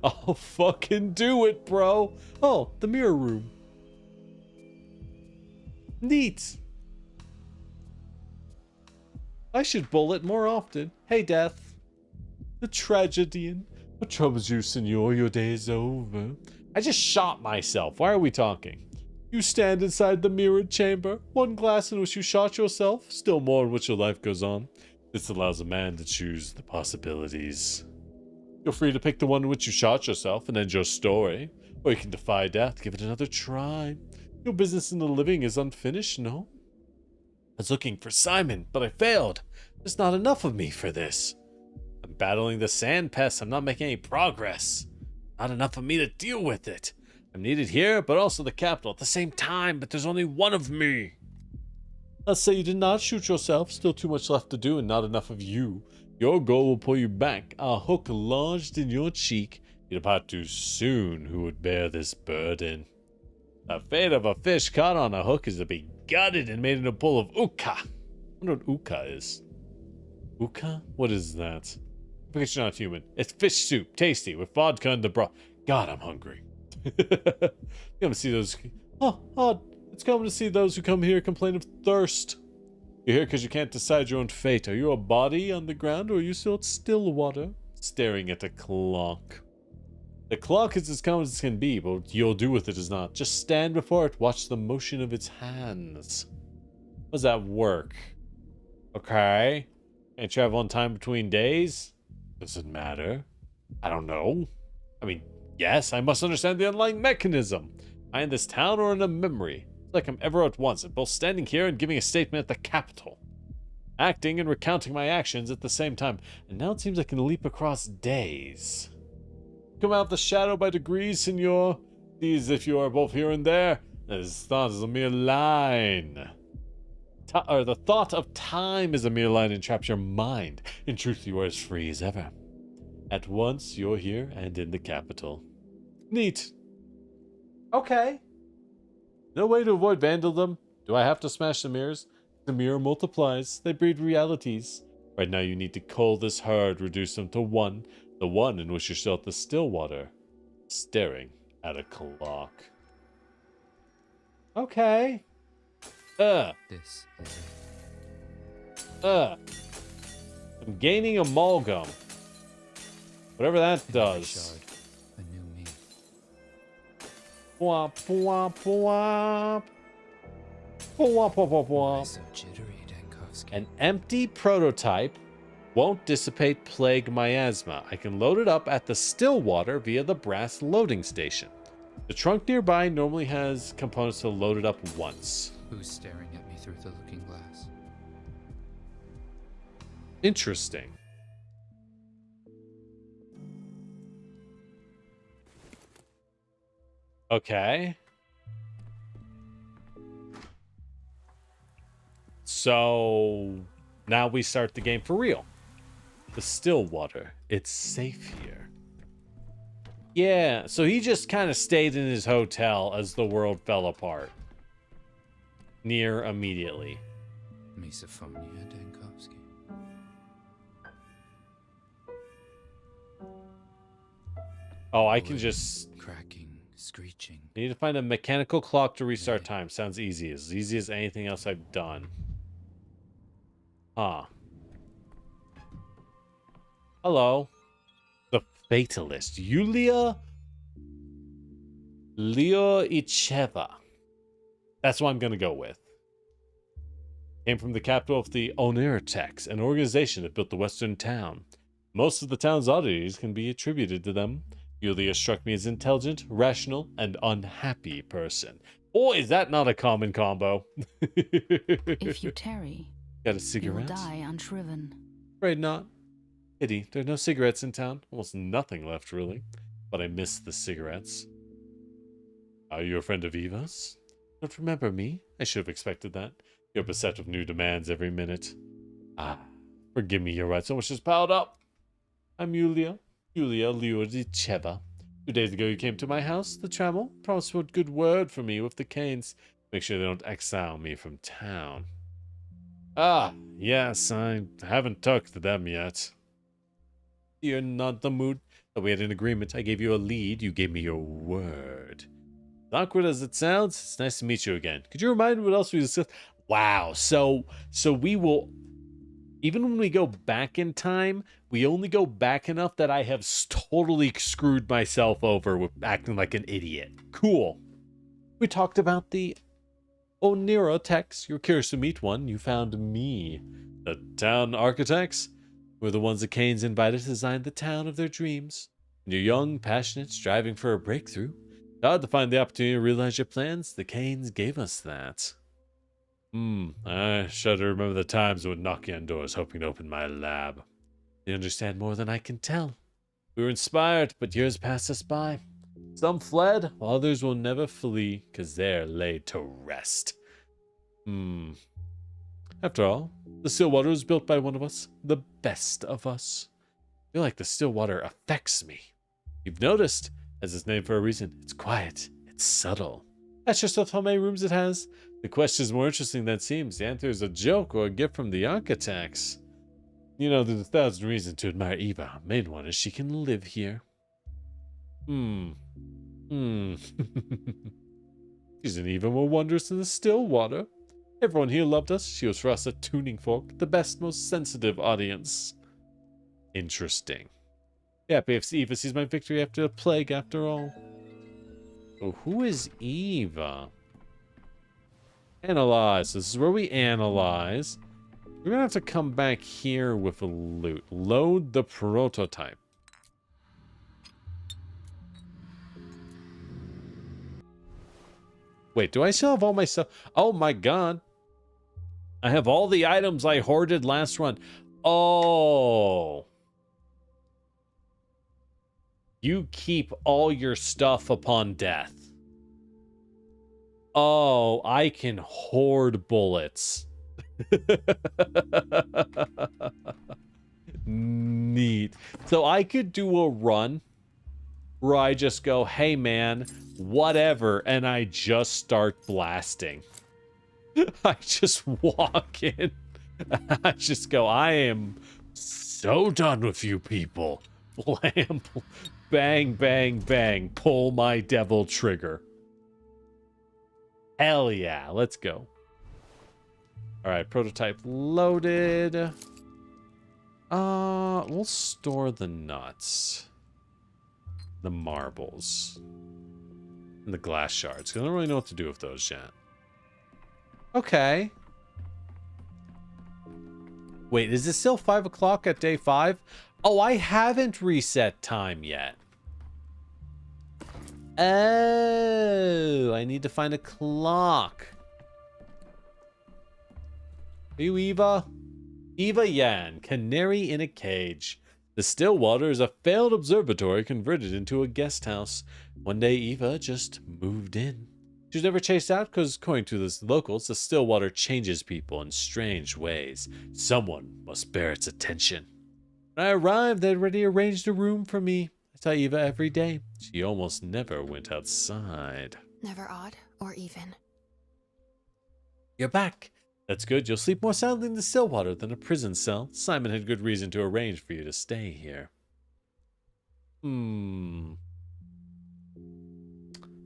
I'll fucking do it, bro. Oh, the mirror room. Neat. I should bullet more often. Hey, Death. The tragedian. What troubles you, senor? Your day is over. I just shot myself. Why are we talking? You stand inside the mirrored chamber, one glass in which you shot yourself, still more in which your life goes on. This allows a man to choose the possibilities. You're free to pick the one in which you shot yourself and end your story, or you can defy death, give it another try. Your business in the living is unfinished, no? I was looking for Simon, but I failed. There's not enough of me for this. I'm battling the sand pest. I'm not making any progress. Not enough of me to deal with it. I'm needed here, but also the capital at the same time, but there's only one of me. Let's say you did not shoot yourself. Still too much left to do and not enough of you. Your goal will pull you back. A hook lodged in your cheek. You depart too soon. Who would bear this burden? The fate of a fish caught on a hook is to be gutted and made into a bowl of uka. I wonder what uka is. Uka? What is that? Because you're not human. It's fish soup, tasty, with vodka and the broth. God, I'm hungry. Come to see those. Oh, it's coming to see those who come here complain of thirst. You're here because you can't decide your own fate. Are you a body on the ground or are you still at still water? Staring at a clock. The clock is as common as it can be, but what you'll do with it is not. Just stand before it, watch the motion of its hands. How does that work? Okay. Can't travel in time between days? Does it matter? I don't know. I mean, yes, I must understand the underlying mechanism. Am I in this town or in a memory? It's like I'm ever at once, both standing here and giving a statement at the capital. Acting and recounting my actions at the same time. And now it seems I can leap across days. Come out the shadow by degrees, senor. These, if you are both here and there. This thought is a mere line. The thought of time is a mere line and entraps your mind. In truth, you are as free as ever. At once, you're here and in the capital. Neat. Okay. No way to avoid vandalism. Do I have to smash the mirrors? The mirror multiplies. They breed realities. Right now, you need to cull this herd, reduce them to one. The one in which you're still at the still water. Staring at a clock. Okay. This is I'm gaining amalgam. Whatever that does. a new me. Womp, womp, womp. Womp, womp, womp, womp. So jittery, Dankovsky. An empty prototype won't dissipate plague miasma. I can load it up at the still water via the brass loading station. The trunk nearby normally has components to load it up once. Who's staring at me through the looking glass? Interesting. Okay. So now we start the game for real. The still water. It's safe here. Yeah, so he just kind of stayed in his hotel as the world fell apart. Near immediately. Misophonia, Dankovsky. Oh, I can just... Cracking, screeching. I need to find a mechanical clock to restart time. Sounds easy. As easy as anything else I've done. Huh. Hello. The Fatalist. Yulia Lyoicheva. That's what I'm going to go with. Came from the capital of the Onirtex, an organization that built the western town. Most of the town's oddities can be attributed to them. Yulia struck me as intelligent, rational, and unhappy person. Boy, is that not a common combo. If you tarry, Got a you will cigarette? die unshriven. Afraid not. Pity, there are no cigarettes in town. Almost nothing left, really. But I miss the cigarettes. Are you a friend of Eva's? Don't remember me? I should have expected that. You're beset with new demands every minute. Ah, forgive me, you're right. So much has piled up. I'm Yulia Lyudiceva. 2 days ago you came to my house, the Trammel. Promised a good word for me with the Canes. Make sure they don't exile me from town. Ah, yes, I haven't talked to them yet. You're not the mood. But we had an agreement. I gave you a lead. You gave me your word. As awkward as it sounds, it's nice to meet you again. Could you remind me what else we discussed? Wow. So we will, even when we go back in time, we only go back enough that I have totally screwed myself over with acting like an idiot. Cool. We talked about the Onira techs. You're curious to meet one. You found me. The town architects? We're the ones the Canes invited to design the town of their dreams. When you're young, passionate, striving for a breakthrough, it's hard to find the opportunity to realize your plans. The Canes gave us that. I shudder to remember the times I would knock on doors hoping to open my lab. They understand more than I can tell. We were inspired, but years passed us by. Some fled, while others will never flee, because they're laid to rest. After all, the Stillwater was built by one of us, the best of us. I feel like the Stillwater affects me. You've noticed, as its name for a reason, it's quiet, it's subtle. Ask yourself how many rooms it has. The question is more interesting than it seems. The answer is a joke or a gift from the architects. You know, there's 1,000 reasons to admire Eva. Main one is she can live here. She's an even more wondrous than the Stillwater. Everyone here loved us. She was for us a tuning fork, the best, most sensitive audience. Interesting. Yeah, if Eva sees my victory after the plague, after all. So who is Eva? Analyze. This is where we analyze. We're gonna have to come back here with a loot. Load the prototype. Wait, do I still have all my stuff? Oh my god. I have all the items I hoarded last run. Oh. You keep all your stuff upon death. Oh, I can hoard bullets. Neat. So I could do a run where I just go, hey man, whatever, and I just start blasting. I just walk in. I just go, I am so done with you people. Blam, bang, bang, bang. Pull my devil trigger. Hell yeah, let's go. Alright, prototype loaded. We'll store the nuts. The marbles. And the glass shards. 'Cause I don't really know what to do with those yet. Okay. Wait, is it still 5 o'clock at day 5? Oh, I haven't reset time yet. Oh, I need to find a clock. Are you Eva? Eva Yan, canary in a cage. The Stillwater is a failed observatory converted into a guest house. One day, Eva just moved in. She was never chased out because, according to the locals, the Stillwater changes people in strange ways. Someone must bear its attention. When I arrived, they'd already arranged a room for me. I saw Eva every day. She almost never went outside. Never odd or even. You're back. That's good. You'll sleep more soundly in the Stillwater than a prison cell. Simon had good reason to arrange for you to stay here.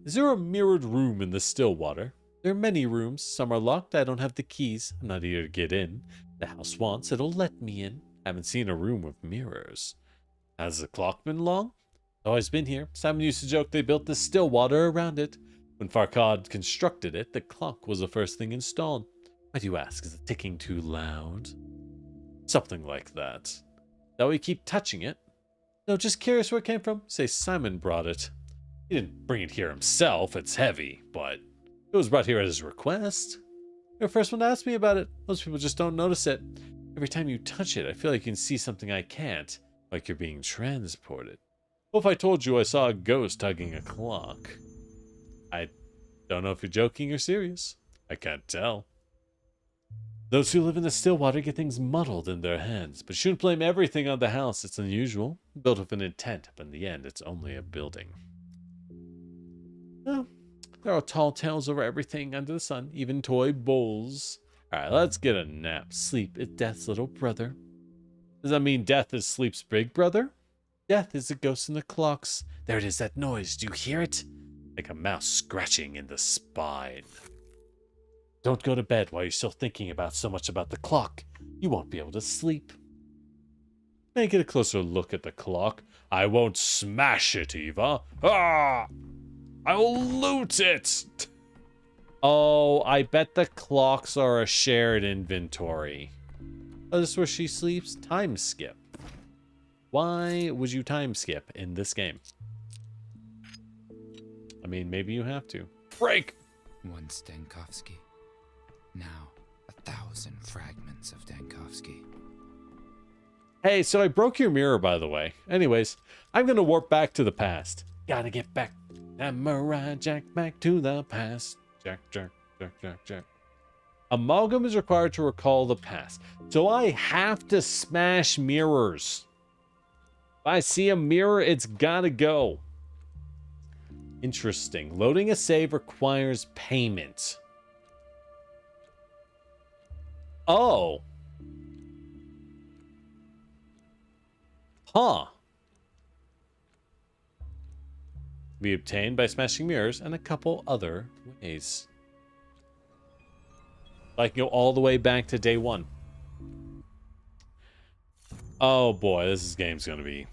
Is there a mirrored room in the Stillwater? There are many rooms. Some are locked. I don't have the keys. I'm not here to get in. The house wants. It'll let me in. I haven't seen a room with mirrors. Has the clock been long? It's always been here. Simon used to joke they built the Stillwater around it. When Farkad constructed it, the clock was the first thing installed. Why do you ask? Is the ticking too loud? Something like that. That we keep touching it? No, just curious where it came from. Say Simon brought it. He didn't bring it here himself. It's heavy, but it It was brought here at his request. You're the first one to ask me about it. Most people just don't notice it. Every time you touch it, I feel like you can see something I can't, like you're being transported. What if I told you I saw a ghost tugging a clock? I don't know if you're joking or serious. I can't tell. Those who live in the Stillwater get things muddled in their heads, but you shouldn't blame everything on the house. It's unusual, built with an intent, but in the end, it's only a building. Well, there are tall tales over everything under the sun, even toy bulls. Alright, let's get a nap. Sleep is death's little brother. Does that mean death is sleep's big brother? Death is a ghost in the clocks. There it is, that noise. Do you hear it? Like a mouse scratching in the spine. Don't go to bed while you're still thinking about so much about the clock. You won't be able to sleep. May I get a closer look at the clock? I won't smash it, Eva. Ah! I'll loot it! Oh, I bet the clocks are a shared inventory. Oh, this is where she sleeps? Time skip. Why would you time skip in this game? I mean, maybe you have to. Break! Once Dankovsky. Now, 1,000 fragments of Dankovsky. Hey, so I broke your mirror, by the way. Anyways, I'm gonna warp back to the past. Gotta get back. Samurai Jack back to the past. Jack. Amalgam is required to recall the past. So I have to smash mirrors. If I see a mirror, it's gotta go. Interesting. Loading a save requires payment. Oh. Huh. Be obtained by smashing mirrors and a couple other ways. I can go all the way back to day one. Oh boy, this game's gonna be...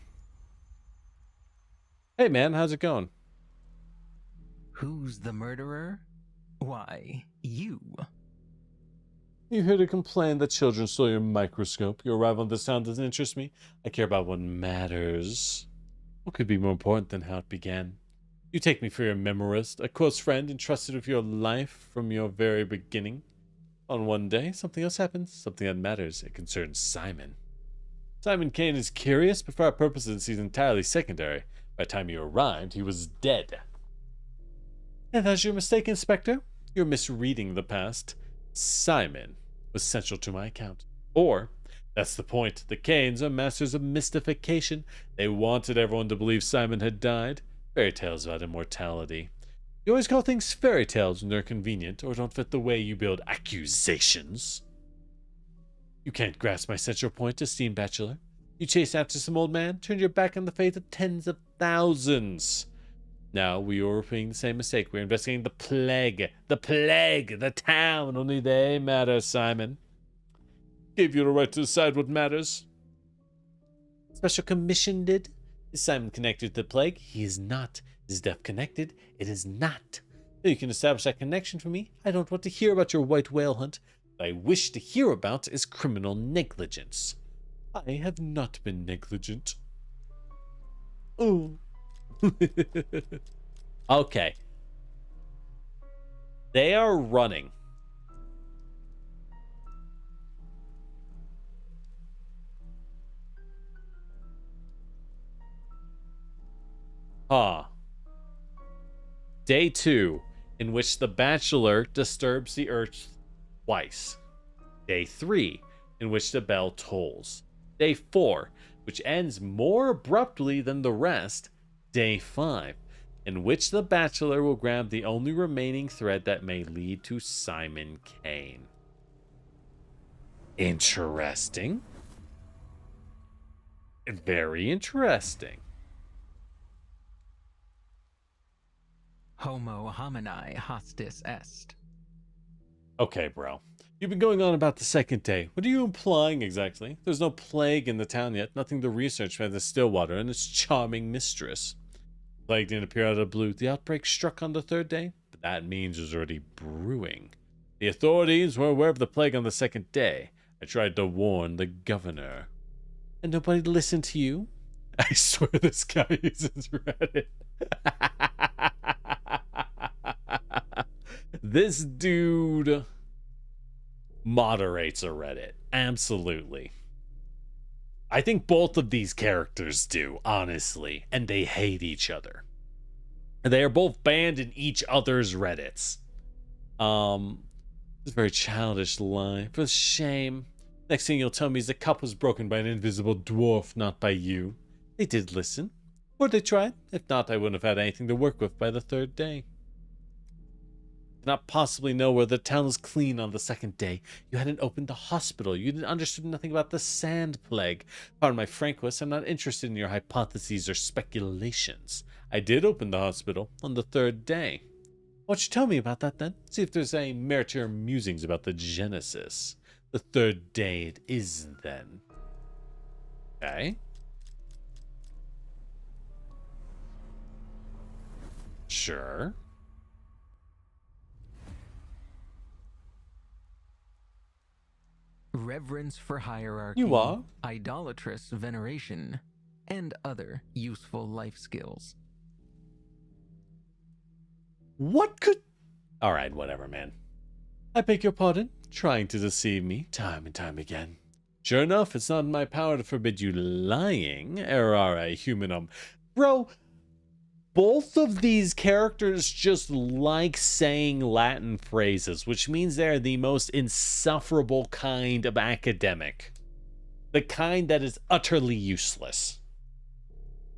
Hey man, how's it going? Who's the murderer? Why, you. You here to complain that children stole your microscope. Your arrival in this town doesn't interest me. I care about what matters. What could be more important than how it began? You take me for your memorist, a close friend entrusted with your life from your very beginning. On one day, something else happens, something that matters. It concerns Simon. Simon Kane is curious, but for our purposes, he's entirely secondary. By the time you arrived, he was dead. And that's your mistake, Inspector. You're misreading the past. Simon was central to my account. Or, that's the point. The Kanes are masters of mystification. They wanted everyone to believe Simon had died. Fairy tales about immortality. You always call things fairy tales when they're convenient or don't fit the way you build accusations. You can't grasp my central point, esteemed bachelor. You chased after some old man, turned your back on the faith of tens of thousands. Now we are repeating the same mistake. We're investigating the plague, the town. Only they matter, Simon. Gave you the right to decide what matters. Special Commission did. Is Simon connected to the plague? He is not. Is death connected? It is not. You can establish that connection for me. I don't want to hear about your white whale hunt. What I wish to hear about is criminal negligence. I have not been negligent. Oh. Okay. They are running. Day 2, in which the Bachelor disturbs the earth twice. Day 3, in which the bell tolls. Day 4, which ends more abruptly than the rest. Day 5, in which the Bachelor will grab the only remaining thread that may lead to Simon Kane. Interesting. Very interesting. Homo homini hostis est. Okay, bro. You've been going on about the second day. What are you implying exactly? There's no plague in the town yet. Nothing to research by the Stillwater and its charming mistress. Plague didn't appear out of the blue. The outbreak struck on the third day, but that means it was already brewing. The authorities were aware of the plague on the second day. I tried to warn the governor. And nobody listened to you? I swear this guy uses Reddit. This dude moderates a Reddit. Absolutely. I think both of these characters do, honestly, and they hate each other. They are both banned in each other's Reddits. It's a very childish lie. For shame. Next thing you'll tell me is the cup was broken by an invisible dwarf, not by you. They did listen. Or they tried. If not, I wouldn't have had anything to work with by the third day. Did not possibly know where the town was clean on the second day. You hadn't opened the hospital. You didn't understood nothing about the sand plague. Pardon my frankness, I'm not interested in your hypotheses or speculations. I did open the hospital on the third day. Why don't you tell me about that then? See if there's any merit to your musings about the Genesis. The third day it is then. Okay. Sure. Reverence for hierarchy, You are? idolatrous veneration, and other useful life skills. What could... Alright, whatever, man. I beg your pardon? Trying to deceive me time and time again. Sure enough, it's not in my power to forbid you lying, errare humanum. Bro, both of these characters just like saying Latin phrases, which means they're the most insufferable kind of academic. The kind that is utterly useless.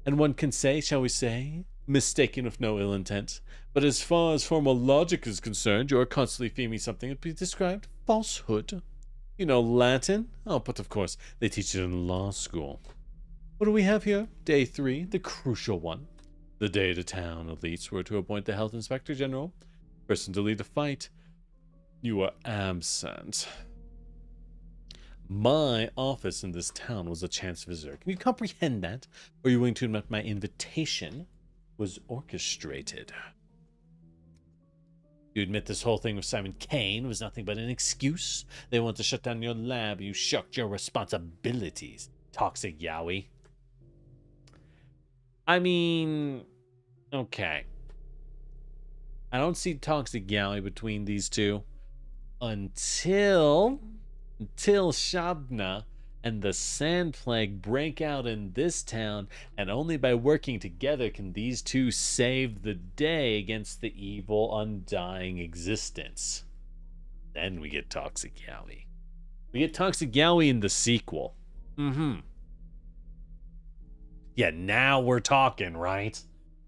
And one can say, shall we say, mistaken with no ill intent, but as far as formal logic is concerned, you are constantly feeding me something that would be described falsehood. You know Latin? Oh, but of course, they teach it in law school. What do we have here? Day 3, the crucial one. The day the town elites were to appoint the health inspector general. Person to lead the fight. You were absent. My office in this town was a chance visitor. Can you comprehend that? Or are you willing to admit my invitation was orchestrated? You admit this whole thing with Simon Kane was nothing but an excuse? They want to shut down your lab. You shirked your responsibilities. Toxic Yowie. I mean, okay. I don't see Toxic Yowie between these two until Shabna and the Sand Plague break out in this town, and only by working together can these two save the day against the evil, undying existence. Then we get Toxic Yowie. We get Toxic Yowie in the sequel. Yeah, now we're talking, right?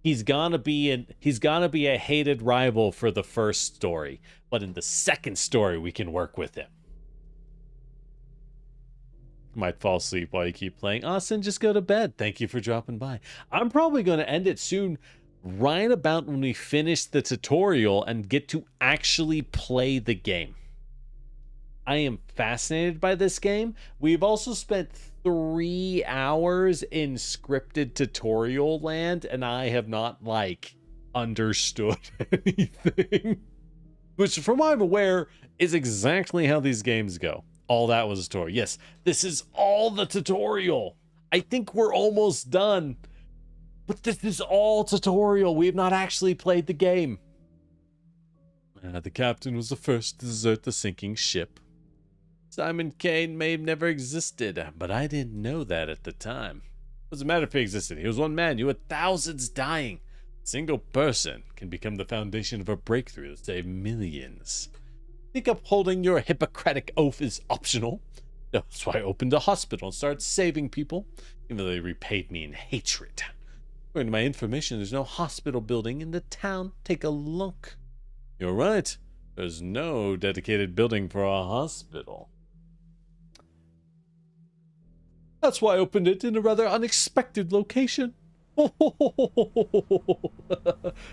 He's gonna be a hated rival for the first story, but in the second story we can work with him. Might fall asleep while you keep playing. Austin, just go to bed. Thank you for dropping by. I'm probably going to end it soon, right about when we finish the tutorial and get to actually play the game. I am fascinated by this game. We've also spent 3 hours in scripted tutorial land, and I have not, understood anything. Which, from what I'm aware, is exactly how these games go. All that was a tutorial. Yes, this is all the tutorial. I think we're almost done. But this is all tutorial. We have not actually played the game. The captain was the first to desert the sinking ship. Simon Kane may have never existed, but I didn't know that at the time. It doesn't matter if he existed. He was one man. You had thousands dying. A single person can become the foundation of a breakthrough that saved millions. Think upholding your Hippocratic oath is optional. That's why I opened a hospital and started saving people, even though they repaid me in hatred. According to my information, there's no hospital building in the town. Take a look. You're right. There's no dedicated building for a hospital. That's why I opened it in a rather unexpected location.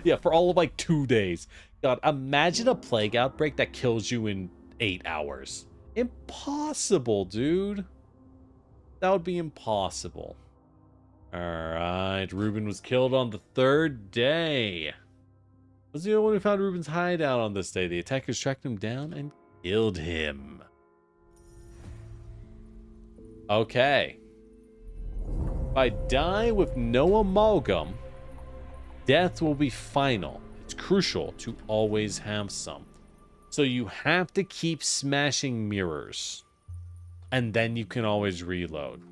Yeah, for all of 2 days. God, imagine a plague outbreak that kills you in 8 hours. Impossible, dude. That would be impossible. Alright, Ruben was killed on the 3rd day. Was the only one who found Ruben's hideout on this day. The attackers tracked him down and killed him. Okay. If I die with no amalgam, death will be final. It's crucial to always have some. So you have to keep smashing mirrors. And then you can always reload.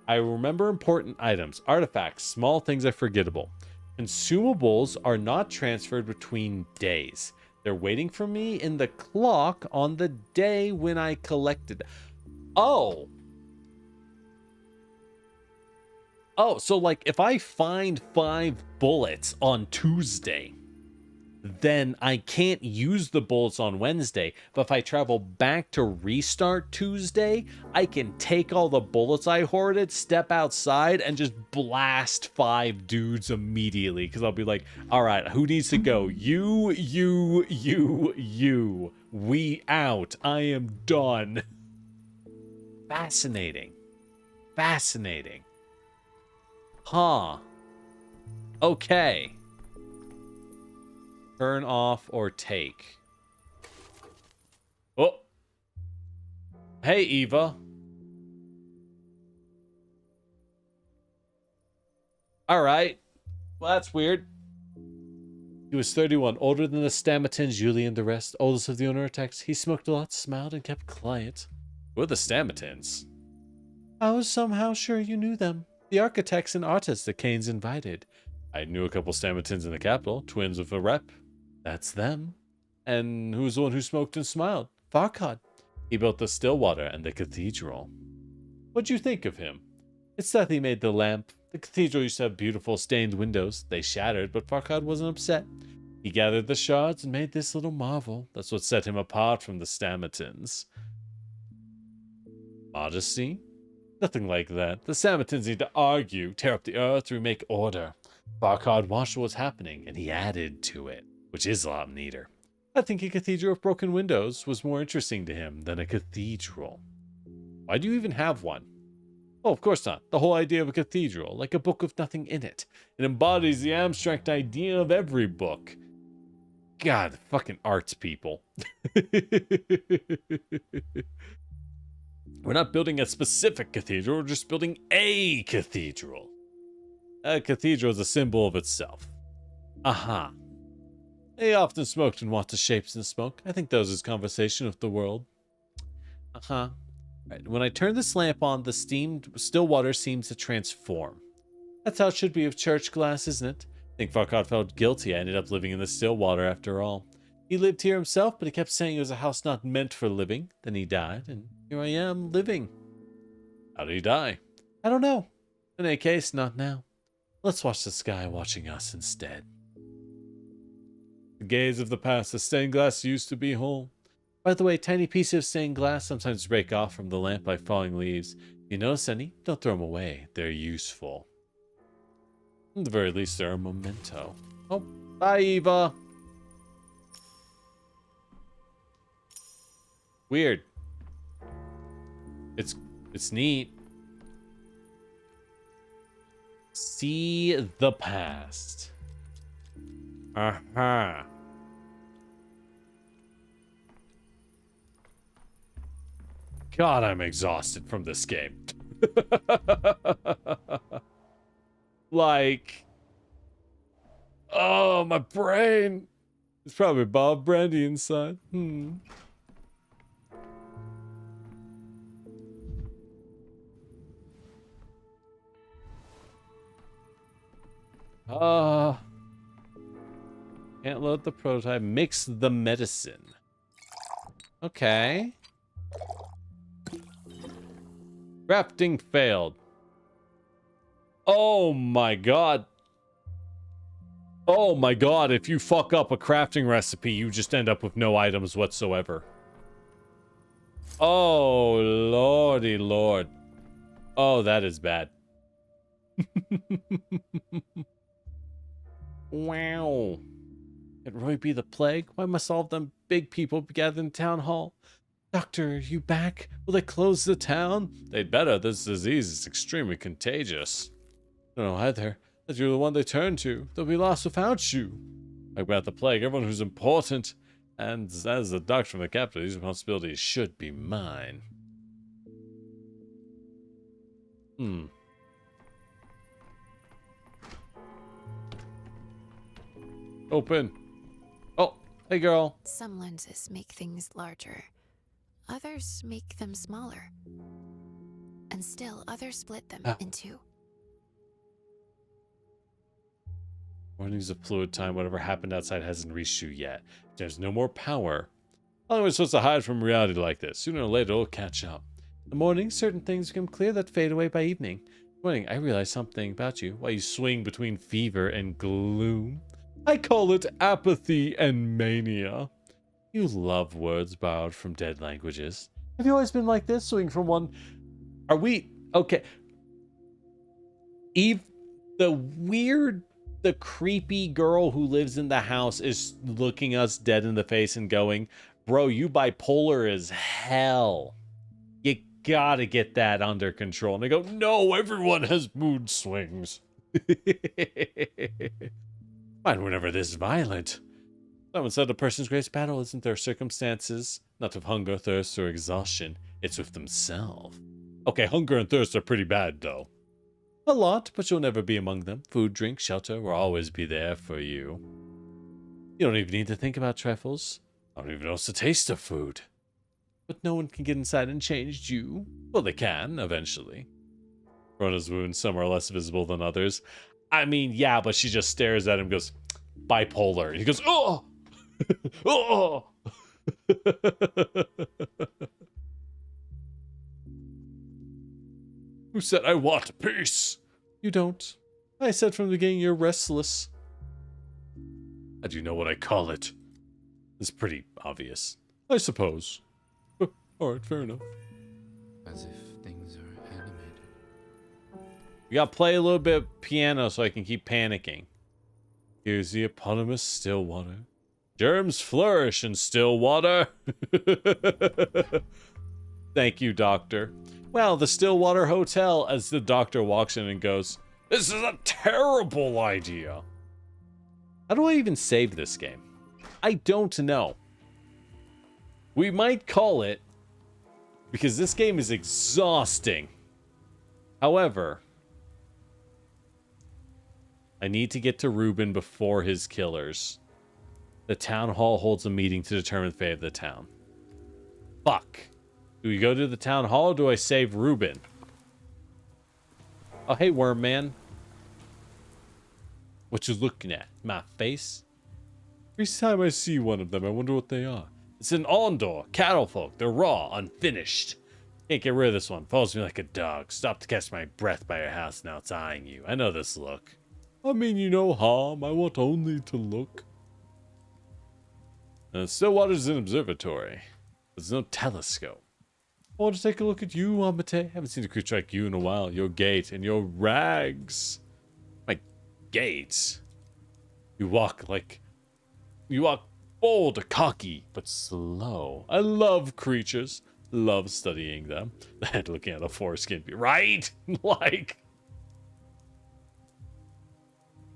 I remember important items. Artifacts. Small things are forgettable. Consumables are not transferred between days. They're waiting for me in the clock on the day when I collected. Oh. Oh, so like if I find 5 bullets on Tuesday, then I can't use the bullets on Wednesday. But if I travel back to restart Tuesday, I can take all the bullets I hoarded, step outside, and just blast 5 dudes immediately. Because I'll be like, all right, who needs to go? You. We out. I am done. Fascinating. Fascinating. Huh. Okay. Turn off or take. Oh. Hey, Eva. All right. Well, that's weird. He was 31, older than the Stamatins, Julie, and the rest. Oldest of the owner attacks. He smoked a lot, smiled, and kept quiet. Who are the Stamatins? I was somehow sure you knew them. The architects and artists the Kanes invited. I knew a couple Stamatins in the capital, twins with a rep. That's them. And who was the one who smoked and smiled? Farkad. He built the Stillwater and the cathedral. What'd you think of him? It's that he made the lamp. The cathedral used to have beautiful stained windows. They shattered, but Farkad wasn't upset. He gathered the shards and made this little marvel. That's what set him apart from the Stamatins. Modesty? Nothing like that. The Stamatins need to argue, tear up the earth, remake order. Farkad watched what was happening, and he added to it, which is a lot neater. I think a cathedral with broken windows was more interesting to him than a cathedral. Why do you even have one? Oh, of course not. The whole idea of a cathedral, like a book with nothing in it. It embodies the abstract idea of every book. God, fucking arts people. We're not building a specific cathedral, we're just building a cathedral. A cathedral is a symbol of itself. Aha. He often smoked and watched the shapes in the smoke. I think that was his conversation with the world. Uh-huh. Right. When I turn this lamp on, the steamed still water seems to transform. That's how it should be with church glass, isn't it? I think Farkad felt guilty. I ended up living in the still water after all. He lived here himself, but he kept saying it was a house not meant for living. Then he died, and here I am, living. How did he die? I don't know. In any case, not now. Let's watch the sky watching us instead. The gaze of the past, the stained glass used to be whole. By the way, tiny pieces of stained glass sometimes break off from the lamp like falling leaves. If you notice any, don't throw them away. They're useful. At the very least, they're a memento. Oh, bye, Eva. Weird. It's neat. See the past. Uh-huh. God, I'm exhausted from this game. Like, oh, my brain. It's probably Bob Brandy inside. Can't load the prototype. Mix the medicine. Okay. Crafting failed. Oh my god. Oh my god, if you fuck up a crafting recipe, you just end up with no items whatsoever. Oh, lordy lord. Oh, that is bad. Wow. It really be the plague? Why must all of them big people be gathered in town hall? Doctor, are you back? Will they close the town? They'd better. This disease is extremely contagious. I don't know either. That you're the one they turn to. They'll be lost without you. Like about the plague, everyone who's important. And as the doctor from the capital, these responsibilities should be mine. Open. Oh, Hey, girl. Some lenses make things larger. Others make them smaller. And still, others split them in two. Mornings of fluid time. Whatever happened outside hasn't reached you yet. There's no more power. How long are we supposed to hide from reality like this? Sooner or later, it'll catch up. In the morning, certain things become clear that fade away by evening. Morning, I realize something about you. Why you swing between fever and gloom. I call it apathy and mania. You love words borrowed from dead languages. Have you always been like this? Swing from one... Are we... Okay. Eve, the creepy girl who lives in the house is looking us dead in the face and going, bro, you bipolar as hell. You gotta get that under control. And they go, no, everyone has mood swings. Mine were never this violent. Someone said a person's greatest battle isn't their circumstances, not of hunger, thirst, or exhaustion. It's with themselves. Okay, hunger and thirst are pretty bad, though. A lot, but you'll never be among them. Food, drink, shelter will always be there for you. You don't even need to think about trifles. I don't even know it's the taste of food. But no one can get inside and change you. Well, they can, eventually. Rona's wounds, some are less visible than others. I mean, yeah, but she just stares at him and goes, bipolar. And he goes, oh! Oh! Who said I want peace? You don't. I said from the beginning you're restless. How do you know what I call it? It's pretty obvious. I suppose. Alright, fair enough. As if things are animated. We gotta play a little bit of piano so I can keep panicking. Here's the eponymous still water. Germs flourish in still water. Thank you, Doctor. Well, the Stillwater Hotel, as the doctor walks in and goes, this is a terrible idea. How do I even save this game? I don't know. We might call it, because this game is exhausting. However, I need to get to Ruben before his killers. The town hall holds a meeting to determine the fate of the town. Fuck. Do we go to the town hall or do I save Ruben? Oh, hey, Worm Man. What you looking at? My face? Every time I see one of them, I wonder what they are. It's an Ondor, cattle folk. They're raw, unfinished. Can't get rid of this one. Follows me like a dog. Stopped to catch my breath by your house. Now it's eyeing you. I know this look. I mean you no harm. I want only to look. Stillwater's an observatory. There's no telescope. I want to take a look at you, Amate. Haven't seen a creature like you in a while. Your gait and your rags. My gait? You walk bold, cocky, but slow. I love creatures. Love studying them. And looking at a foreskin. Right? Like.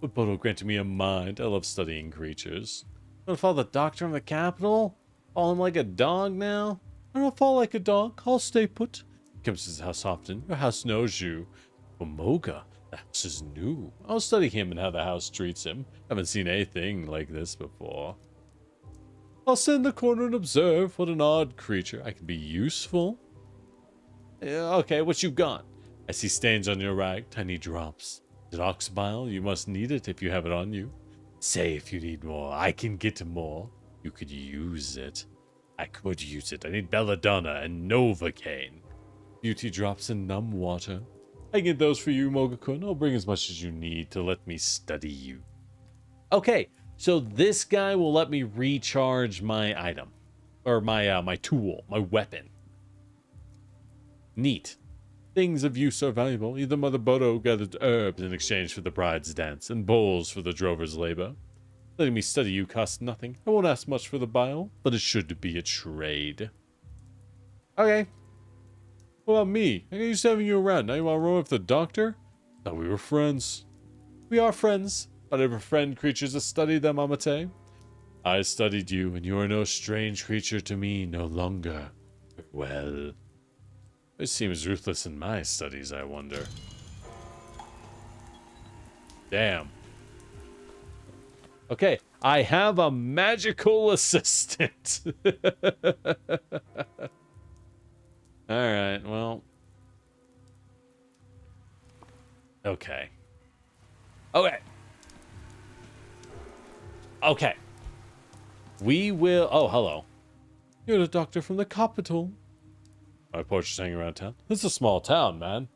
But Bodo granted me a mind. I love studying creatures. I'm gonna follow the doctor in the capital? Follow him like a dog now? I don't fall like a dog. I'll stay put. He comes to his house often. Your house knows you. Omoga, the house is new. I'll study him and how the house treats him. Haven't seen anything like this before. I'll sit in the corner and observe. What an odd creature. I can be useful. Okay, what you got? I see stains on your rag. Tiny drops. Is it ox bile? You must need it if you have it on you. Say if you need more. I can get more. You could use it. I could use it. I need belladonna and novocaine. Beauty drops and numb water. I get those for you, Mogakun. I'll bring as much as you need to let me study you. Okay, so this guy will let me recharge my item. Or my tool, my weapon. Neat. Things of use are valuable. Either Mother Bodo gathered herbs in exchange for the bride's dance, and bowls for the drover's labor. Letting me study you costs nothing. I won't ask much for the bile, but it should be a trade. Okay. What about me? I got used to having you around. Now you want to roll with the doctor? Thought we were friends. We are friends, but I befriend creatures to study them, Amate. I studied you, and you are no strange creature to me no longer. Well, it seems ruthless in my studies, I wonder. Damn. Okay, I have a magical assistant. Alright, well. Okay. Okay. Okay. We will... Oh, hello. You're the doctor from the capital. My portrait's hanging around town. This is a small town, man.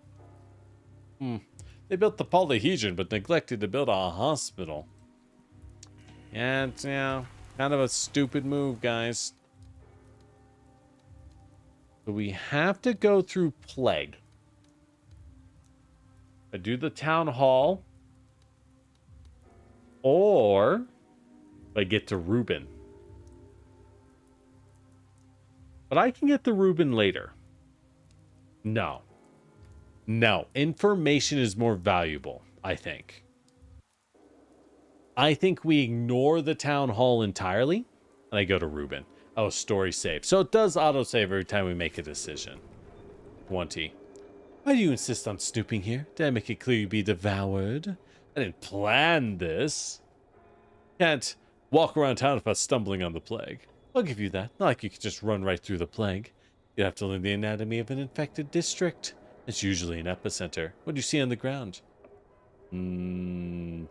They built the polyhedron, but neglected to build a hospital. Yeah, it's, kind of a stupid move, guys. But we have to go through Plague. I do the town hall. Or I get to Reuben. But I can get to Reuben later. No. No. Information is more valuable, I think. I think we ignore the town hall entirely. And I go to Reuben. Oh, story save. So it does autosave every time we make a decision. 20. Why do you insist on snooping here? Did I make it clear you'd be devoured? I didn't plan this. Can't walk around town without stumbling on the plague. I'll give you that. Not like you could just run right through the plague. You'd have to learn the anatomy of an infected district. It's usually an epicenter. What do you see on the ground?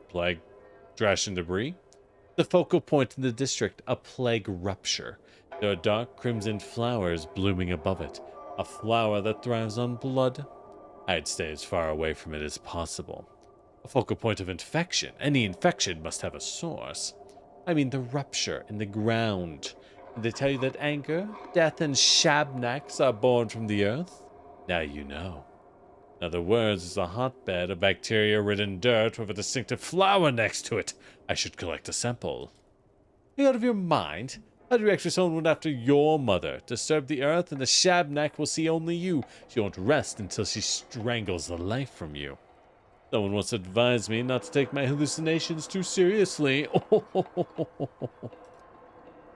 Plague, trash and debris. The focal point in the district, a plague rupture. There are dark crimson flowers blooming above it. A flower that thrives on blood. I'd stay as far away from it as possible. A focal point of infection. Any infection must have a source. I mean the rupture in the ground. Did they tell you that anger, death, and shabnaks are born from the earth? Now you know. In other words, it's a hotbed of bacteria-ridden dirt with a distinctive flower next to it. I should collect a sample. Are you out of your mind? How do you expect someone went after your mother? Disturb the earth and the shabnak will see only you. She won't rest until she strangles the life from you. Someone once advised me not to take my hallucinations too seriously.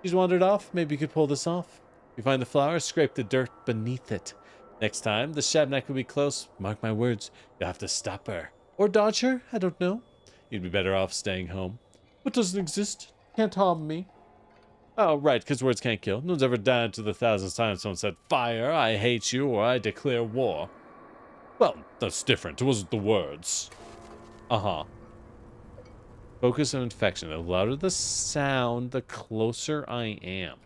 She's wandered off. Maybe you could pull this off. If you find the flower, scrape the dirt beneath it. Next time, the shabnak will be close. Mark my words. You'll have to stop her. Or dodge her. I don't know. You'd be better off staying home. What doesn't exist can't harm me. Oh, right, because words can't kill. No one's ever died to the thousandth time someone said, fire, I hate you, or I declare war. Well, that's different. It wasn't the words. Uh-huh. Focus on infection. The louder the sound, the closer I am.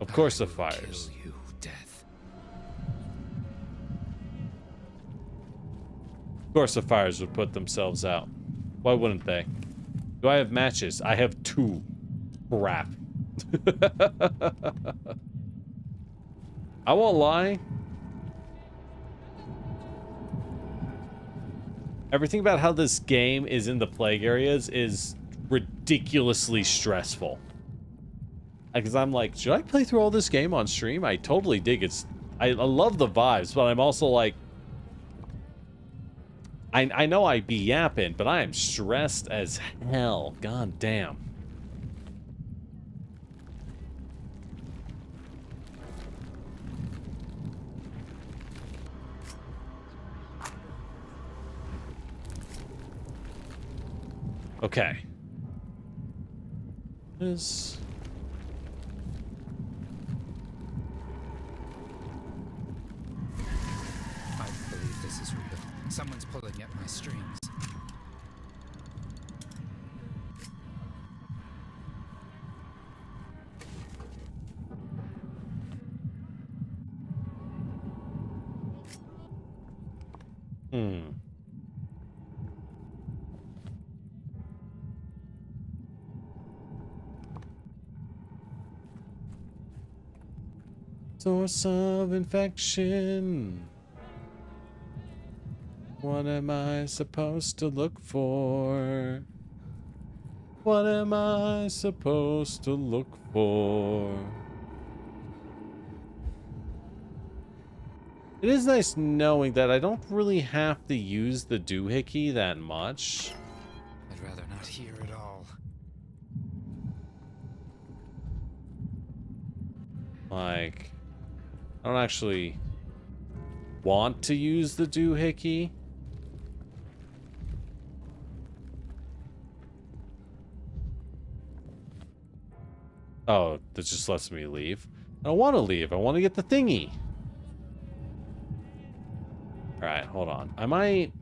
Of course the fires. Kill you, death. Of course the fires would put themselves out. Why wouldn't they? Do I have matches? I have 2. Crap. I won't lie. Everything about how this game is in the plague areas is ridiculously stressful. Because I'm like, should I play through all this game on stream? I totally dig it. I love the vibes, but I'm also like, I know I be yapping, but I am stressed as hell. God damn. Okay. This... I believe this is real. Someone's pulling at my strings. Source of infection. What am I supposed to look for? What am I supposed to look for? It is nice knowing that I don't really have to use the doohickey that much. I'd rather not hear it all. Like, I don't actually want to use the doohickey. Oh, that just lets me leave. I don't want to leave. I want to get the thingy. All right, hold on. I might...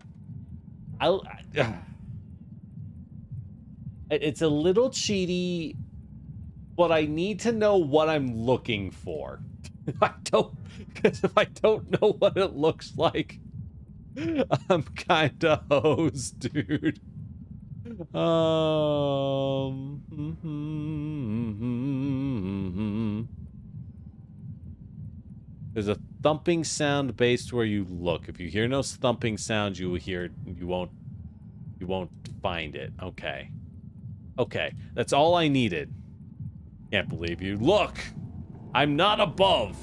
It's a little cheaty, but I need to know what I'm looking for. Because if I don't know what it looks like, I'm kind of hosed, dude. There's a thumping sound based where you look. If you hear no thumping sound, you won't find it. Okay. Okay, that's all I needed. Can't believe you. Look! I'm not above.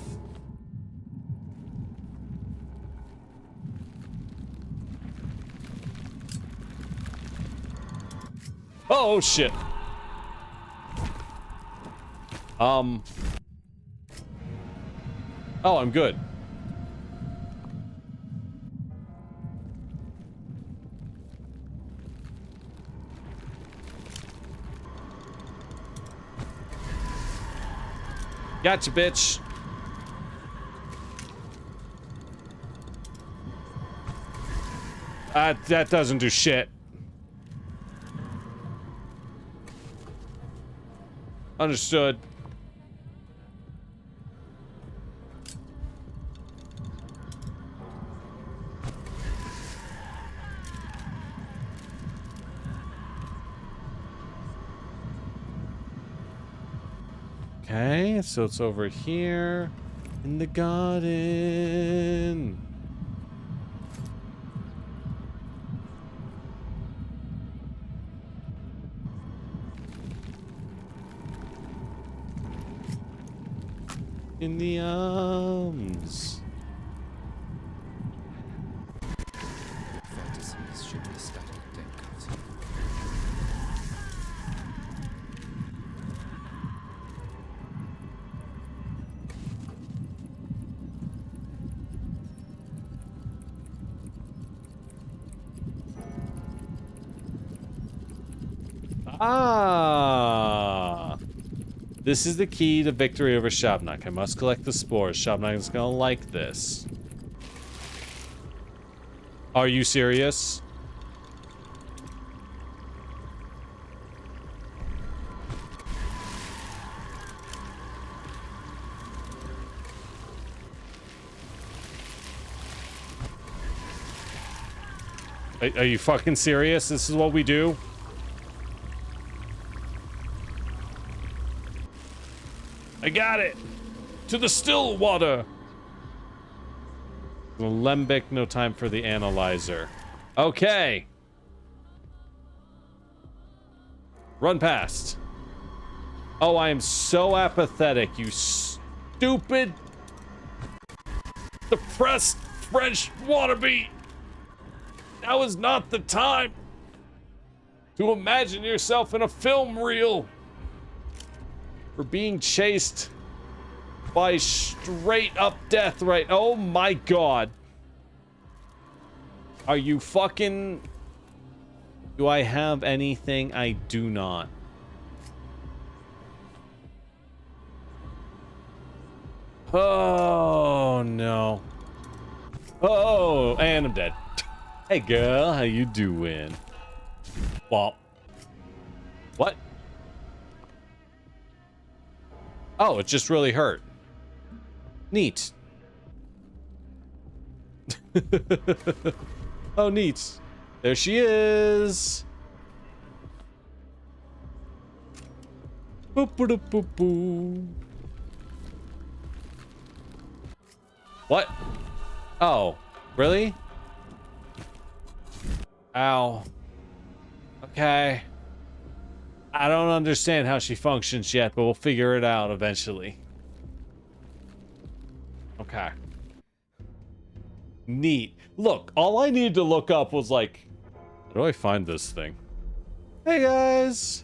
Oh, shit. Oh, I'm good. Gotcha, bitch. That doesn't do shit. Understood. Okay, so it's over here in the garden. In the arms. Fantasies should be studied and cultivated. Ah! This is the key to victory over Shabnak. I must collect the spores. Shabnak is gonna like this. Are you serious? Are you fucking serious? This is what we do? I got it! To the still water! The lembic, no time for the analyzer. Okay. Run past. Oh, I am so apathetic, you stupid, depressed French wannabe. Now is not the time to imagine yourself in a film reel or being chased by straight up death right. Oh my god. Are you fucking... Do I have anything? I do not. Oh no. Oh, and I'm dead. Hey girl, how you doing? Well, what? Oh, it just really hurt. Neat. Oh, neat. There she is. Boop, boop, boop, boop. What? Oh, really? Ow. Okay. I don't understand how she functions yet, but we'll figure it out eventually. Okay. Neat. Look, all I needed to look up was like, how do I find this thing? Hey guys!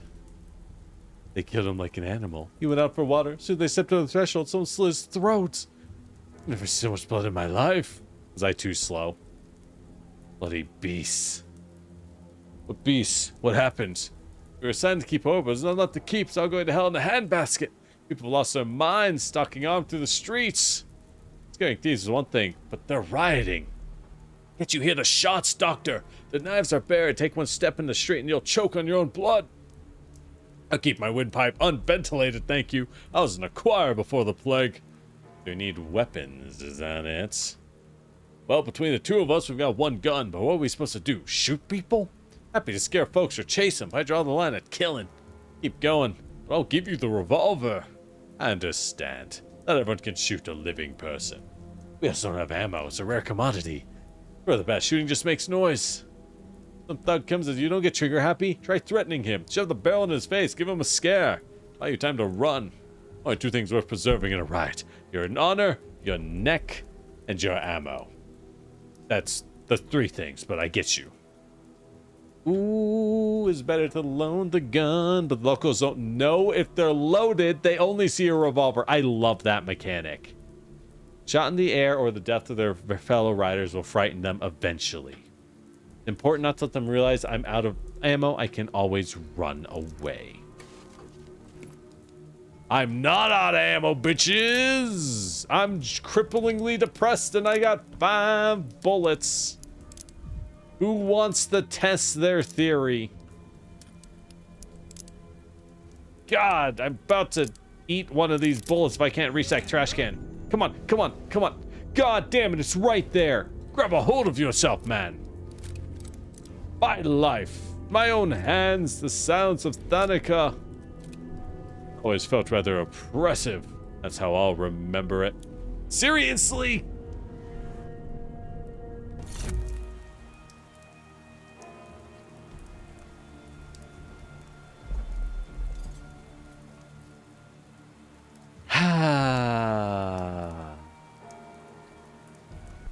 They killed him like an animal. He went out for water. Soon they stepped over the threshold. Someone slit his throat. Never seen so much blood in my life. Was I too slow? Bloody beasts. What beasts? What happened? We were assigned to keep over, but it's not enough to keep, so I'll go to hell in a handbasket. People lost their minds stalking on through the streets. Scaring thieves is one thing, but they're rioting. Can't you hear the shots, Doctor? The knives are bared. Take one step in the street and you'll choke on your own blood. I'll keep my windpipe unventilated, thank you. I was in a choir before the plague. You need weapons, is that it? Well, between the two of us, we've got one gun, but what are we supposed to do? Shoot people? Happy to scare folks or chase them. I draw the line at killing. Keep going, but I'll give you the revolver. I understand. Not everyone can shoot a living person. We also don't have ammo. It's a rare commodity. For the best, shooting just makes noise. Some thug comes as you don't get trigger happy. Try threatening him. Shove the barrel in his face. Give him a scare. Buy you time to run. Only two things worth preserving in a riot. Your honor, your neck, and your ammo. That's the three things, but I get you. Ooh, it's better to loan the gun, but the locals don't know if they're loaded. They only see a revolver. I love that mechanic. Shot in the air or the death of their fellow riders will frighten them eventually. Important not to let them realize I'm out of ammo. I can always run away. I'm not out of ammo, bitches! I'm cripplingly depressed and I got 5 bullets. Who wants to test their theory? God, I'm about to eat one of these bullets if I can't reach that trash can. Come on, come on, come on. God damn it, it's right there. Grab a hold of yourself, man. My life, my own hands, the sounds of Thanica. Always felt rather oppressive. That's how I'll remember it. Seriously?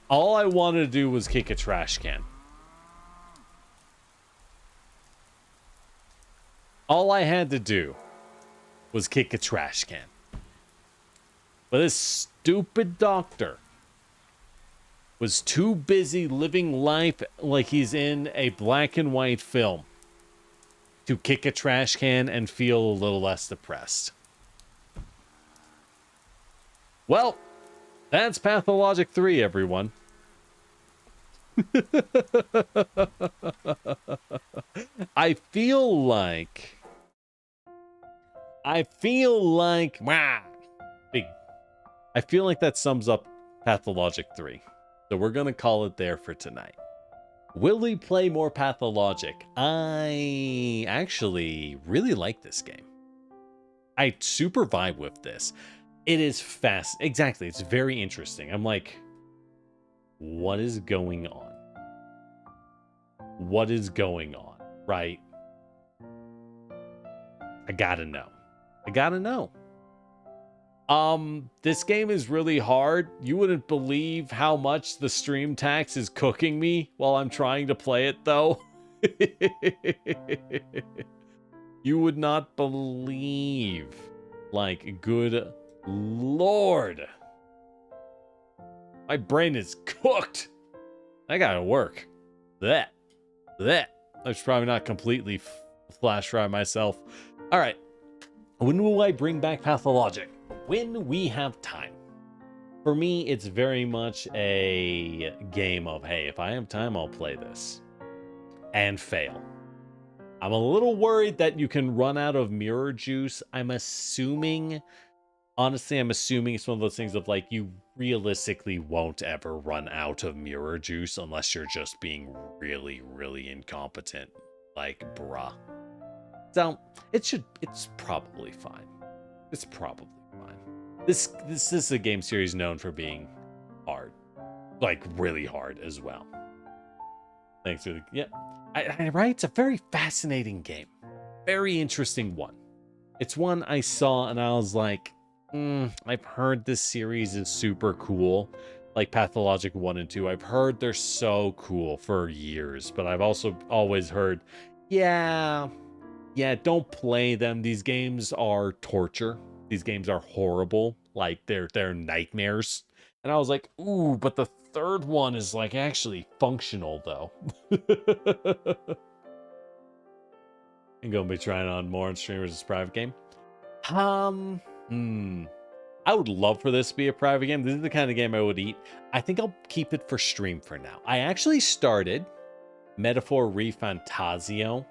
All I wanted to do was kick a trash can. All I had to do was kick a trash can. But this stupid doctor was too busy living life like he's in a black and white film to kick a trash can and feel a little less depressed. Well, that's Pathologic 3, everyone. I feel like that sums up Pathologic 3. So we're going to call it there for tonight. Will we play more Pathologic? I actually really like this game. I super vibe with this. It is fast. Exactly. It's very interesting. I'm like, what is going on? What is going on? Right? I gotta know. I gotta know. This game is really hard. You wouldn't believe how much the stream tax is cooking me while I'm trying to play it, though. You would not believe. Like, good Lord. My brain is cooked. I gotta work. That. I should probably not completely flash drive myself. All right. When will I bring back Pathologic? When we have time. For me, it's very much a game of, hey, if I have time, I'll play this. And fail. I'm a little worried that you can run out of mirror juice. Honestly, I'm assuming it's one of those things of like, you realistically won't ever run out of mirror juice unless you're just being really, really incompetent. Like, bruh. So, it's probably fine. It's probably fine. This is a game series known for being hard. Like, really hard as well. Thanks to the... Yeah. Right? It's a very fascinating game. Very interesting one. It's one I saw and I was like, I've heard this series is super cool. Like Pathologic 1 and 2. I've heard they're so cool for years. But I've also always heard, yeah, don't play them. These games are torture. These games are horrible. Like, they're nightmares. And I was like, ooh, but the third one is like actually functional though. I'm gonna be trying on more on streamers as private game. I would love for this to be a private game. This is the kind of game I would eat. I think I'll keep it for stream for now. I actually started Metaphor ReFantasio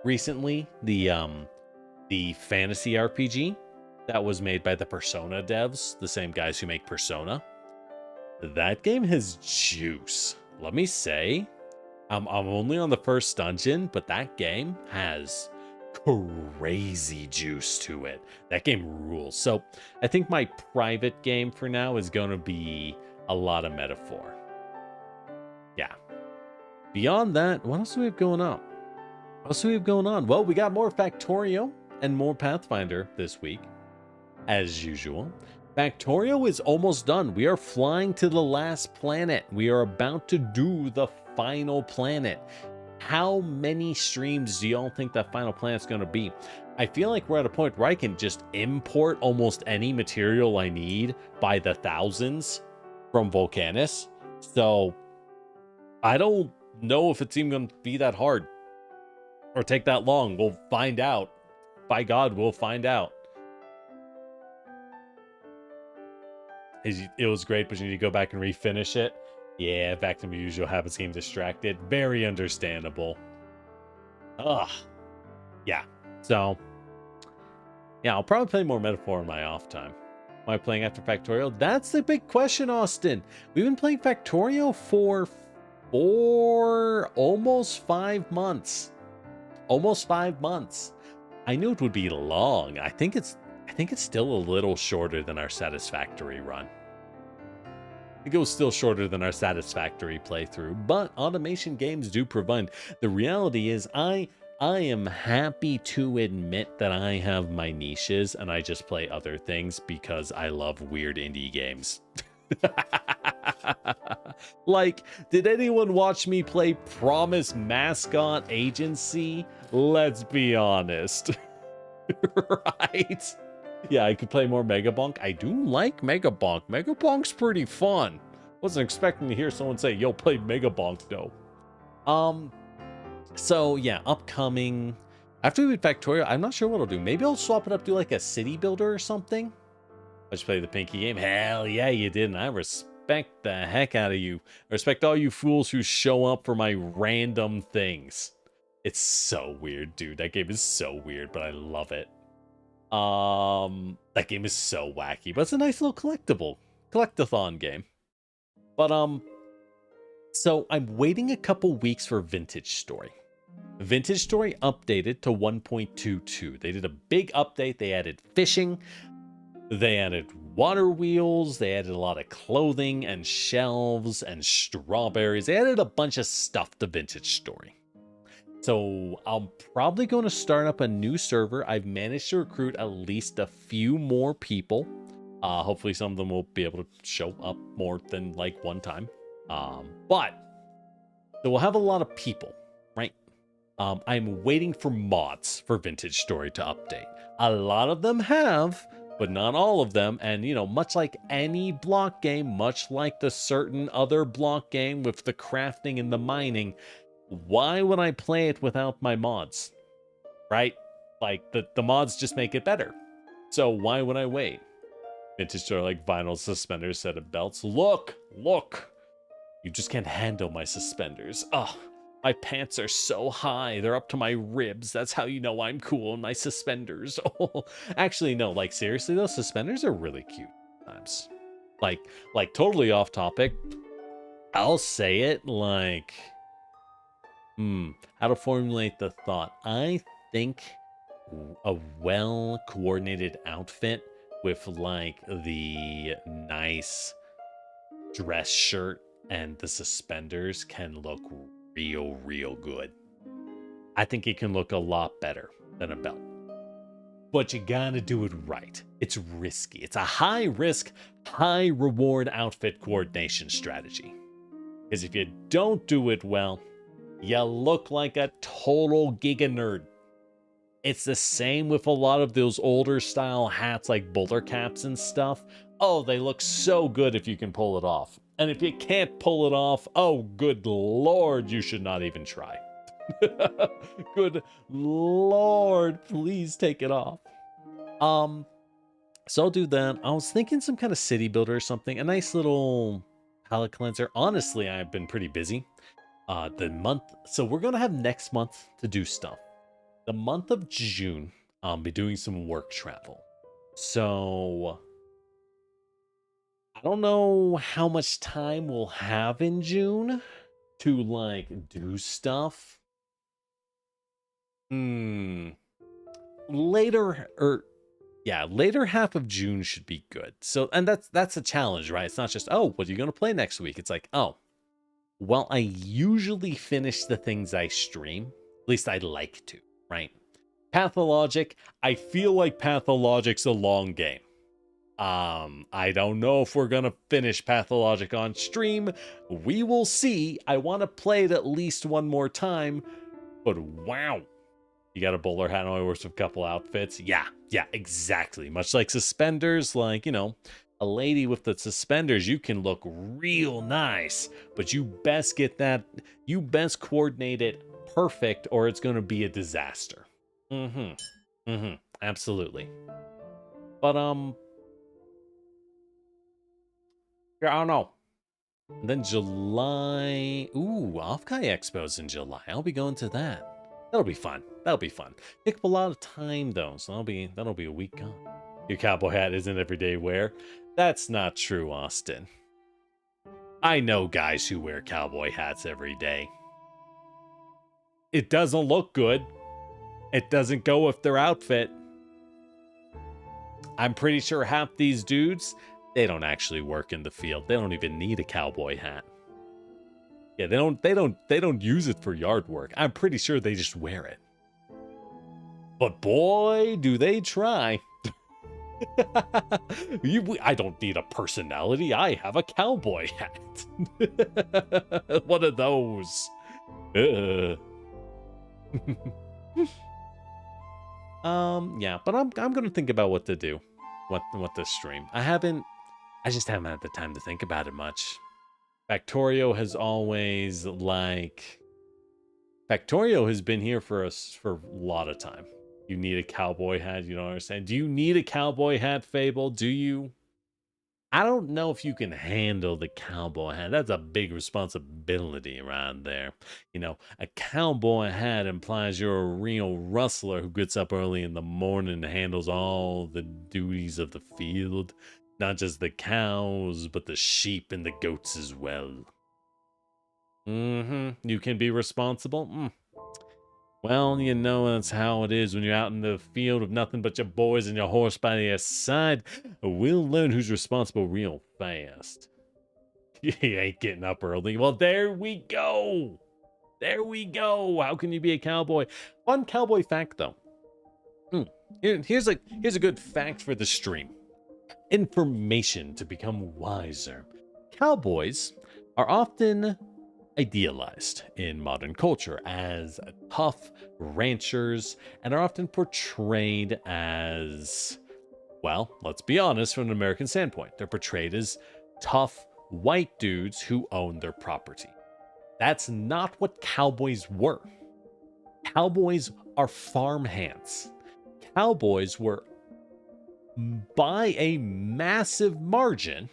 recently, the fantasy RPG that was made by the Persona devs, the same guys who make Persona. That game has juice. Let me say, I'm only on the first dungeon, but that game has crazy juice to it. That game rules. So I think my private game for now is going to be a lot of Metaphor. Yeah. Beyond that, what else do we have going on? What else do we have going on? Well, we got more Factorio and more Pathfinder this week, as usual. Factorio is almost done. We are flying to the last planet. We are about to do the final planet. How many streams do y'all think that final planet's going to be? I feel like we're at a point where I can just import almost any material I need by the thousands from Volcanus. So I don't know if it's even going to be that hard or take that long. We'll find out. By God, we'll find out. It was great, but you need to go back and refinish it. Yeah, back to my usual habits, getting distracted. Very understandable. Ugh. Yeah. So, yeah, I'll probably play more Metaphor in my off time. Am I playing after Factorio? That's the big question, Austin. We've been playing Factorio for almost 5 months. Almost 5 months. I knew it would be long. I think it's still a little shorter than our Satisfactory run. It goes still shorter than our Satisfactory playthrough, but Automation Games do provide. The reality is I am happy to admit that I have my niches and I just play other things because I love weird indie games. Like, did anyone watch me play Promise Mascot Agency? Let's be honest. Right? Yeah, I could play more Megabonk. I do like Megabonk. Megabonk's pretty fun. Wasn't expecting to hear someone say, yo, play Megabonk, though. So, yeah, upcoming. After we beat Factorio, I'm not sure what I'll do. Maybe I'll swap it up, do like a city builder or something. I just played the Pinky game. Hell yeah, you did. And I respect the heck out of you. I respect all you fools who show up for my random things. It's so weird, dude. That game is so weird, but I love it. That game is so wacky, but it's a nice little collectathon game. But so I'm waiting a couple weeks for Vintage Story. Vintage Story updated to 1.22. They did a big update. They added fishing. They added water wheels. They added a lot of clothing and shelves and strawberries. They added a bunch of stuff to Vintage Story. So I'm probably going to start up a new server. I've managed to recruit at least a few more people. Hopefully some of them will be able to show up more than like one time. But so we'll have a lot of people, right? I'm waiting for mods for Vintage Story to update. A lot of them have, but not all of them. And, you know, much like any block game, much like the certain other block game with the crafting and the mining, why would I play it without my mods? Right? Like, the mods just make it better. So why would I wait? Vintage Story, like vinyl suspenders, set of belts. Look! You just can't handle my suspenders. Ugh. My pants are so high. They're up to my ribs. That's how you know I'm cool. My suspenders. Oh, actually, no. Like, seriously, those suspenders are really cute sometimes. Like totally off topic. I'll say it like... how to formulate the thought. I think a well-coordinated outfit with like the nice dress shirt and the suspenders can look real good. I think it can look a lot better than a belt. But you gotta do it right. It's risky. It's a high risk, high reward outfit coordination strategy. Because if you don't do it well, you look like a total giga nerd. It's the same with a lot of those older style hats like bowler caps and stuff. Oh, they look so good if you can pull it off. And if you can't pull it off, oh, good Lord, you should not even try. Good Lord, please take it off. So I'll do that. I was thinking some kind of city builder or something. A nice little palette cleanser. Honestly, I've been pretty busy. So we're going to have next month to do stuff. The month of June, I'll be doing some work travel. So I don't know how much time we'll have in June to like do stuff. Later half of June should be good. So, and that's a challenge, right? It's not just, oh, what are you going to play next week? It's like, oh, well, I usually finish the things I stream. At least I like to, right? Pathologic, I feel like Pathologic's a long game. I don't know if we're going to finish Pathologic on stream. We will see. I want to play it at least one more time. But wow. You got a bowler hat and only wears a couple outfits. Yeah, exactly. Much like suspenders, like, you know, a lady with the suspenders, you can look real nice, but you best coordinate it perfect or it's going to be a disaster. Absolutely. But, yeah, I don't know. And then July, Off-Kai Expo's in July. I'll be going to that. That'll be fun. Take up a lot of time though, so that'll be a week gone. Your cowboy hat isn't everyday wear. That's not true, Austin. I know guys who wear cowboy hats every day. It doesn't look good. It doesn't go with their outfit. I'm pretty sure half these dudes, they don't actually work in the field. They don't even need a cowboy hat. Yeah, they don't use it for yard work. I'm pretty sure they just wear it. But boy, do they try. I don't need a personality. I have a cowboy hat. One of those. Yeah, but I'm gonna think about what to do. What to stream. I just haven't had the time to think about it much. Factorio has always Factorio has been here for us for a lot of time. You need a cowboy hat, you don't understand. Do you need a cowboy hat, Fable? Do you? I don't know if you can handle the cowboy hat. That's a big responsibility around there. You know, a cowboy hat implies you're a real rustler who gets up early in the morning and handles all the duties of the field. Not just the cows, but the sheep and the goats as well. You can be responsible? Well, you know that's how it is when you're out in the field with nothing but your boys and your horse by your side. We'll learn who's responsible real fast. You ain't getting up early. Well, there we go. How can you be a cowboy? Fun cowboy fact, though. Here's a good fact for the stream. Information to become wiser. Cowboys are often idealized in modern culture as tough ranchers and are often portrayed as, well, let's be honest, from an American standpoint, they're portrayed as tough white dudes who own their property. That's not what cowboys were. Cowboys are farmhands. Cowboys were, by a massive margin,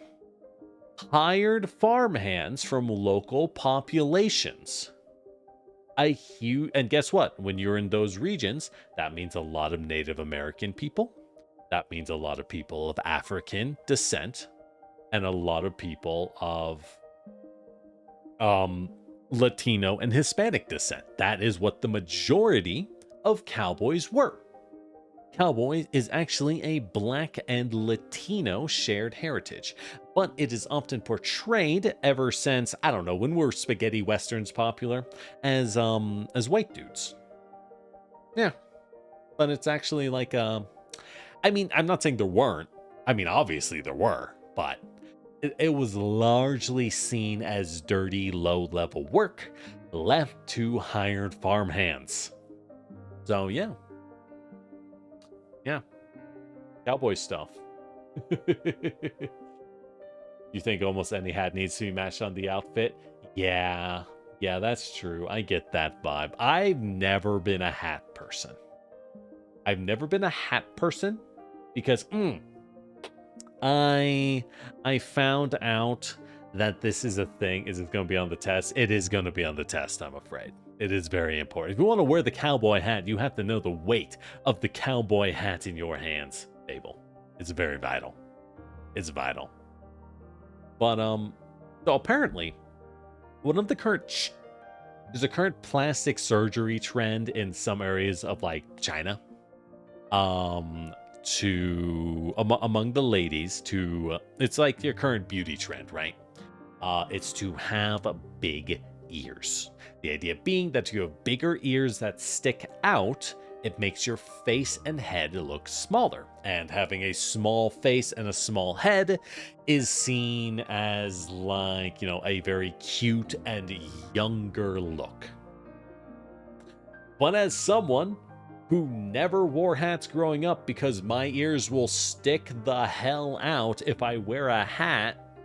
hired farmhands from local populations. And guess what? When you're in those regions, that means a lot of Native American people. That means a lot of people of African descent. And a lot of people of Latino and Hispanic descent. That is what the majority of cowboys were. Cowboy is actually a Black and Latino shared heritage, but it is often portrayed ever since, I don't know, when were spaghetti westerns popular, as white dudes. Yeah, but it's actually like, I mean, I'm not saying there weren't. I mean, obviously there were, but it was largely seen as dirty, low-level work left to hired farmhands. So, yeah. Yeah. Cowboy stuff. You think almost any hat needs to be matched on the outfit? Yeah, that's true. I get that vibe. I've never been a hat person. Because, I found out that this is a thing. Is it going to be on the test? It is going to be on the test, I'm afraid. It is very important. If you want to wear the cowboy hat, you have to know the weight of the cowboy hat in your hands, Abel. It's very vital. It's vital. But, so apparently, one of the current, there's a current plastic surgery trend in some areas of, like, China. Among the ladies it's like your current beauty trend, right? It's to have big ears. The idea being that you have bigger ears that stick out, it makes your face and head look smaller. And having a small face and a small head is seen as like, a very cute and younger look. But as someone who never wore hats growing up because my ears will stick the hell out if I wear a hat.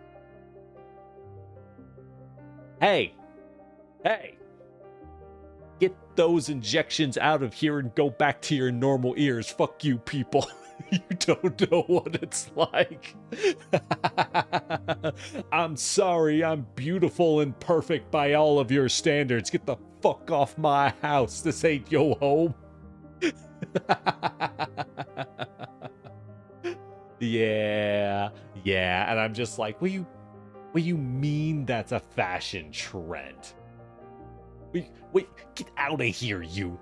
Hey, get those injections out of here and go back to your normal ears. Fuck you, people. You don't know what it's like. I'm sorry, I'm beautiful and perfect by all of your standards. Get the fuck off my house. This ain't your home. Yeah, and I'm just like, what you mean that's a fashion trend? Wait, get out of here, you.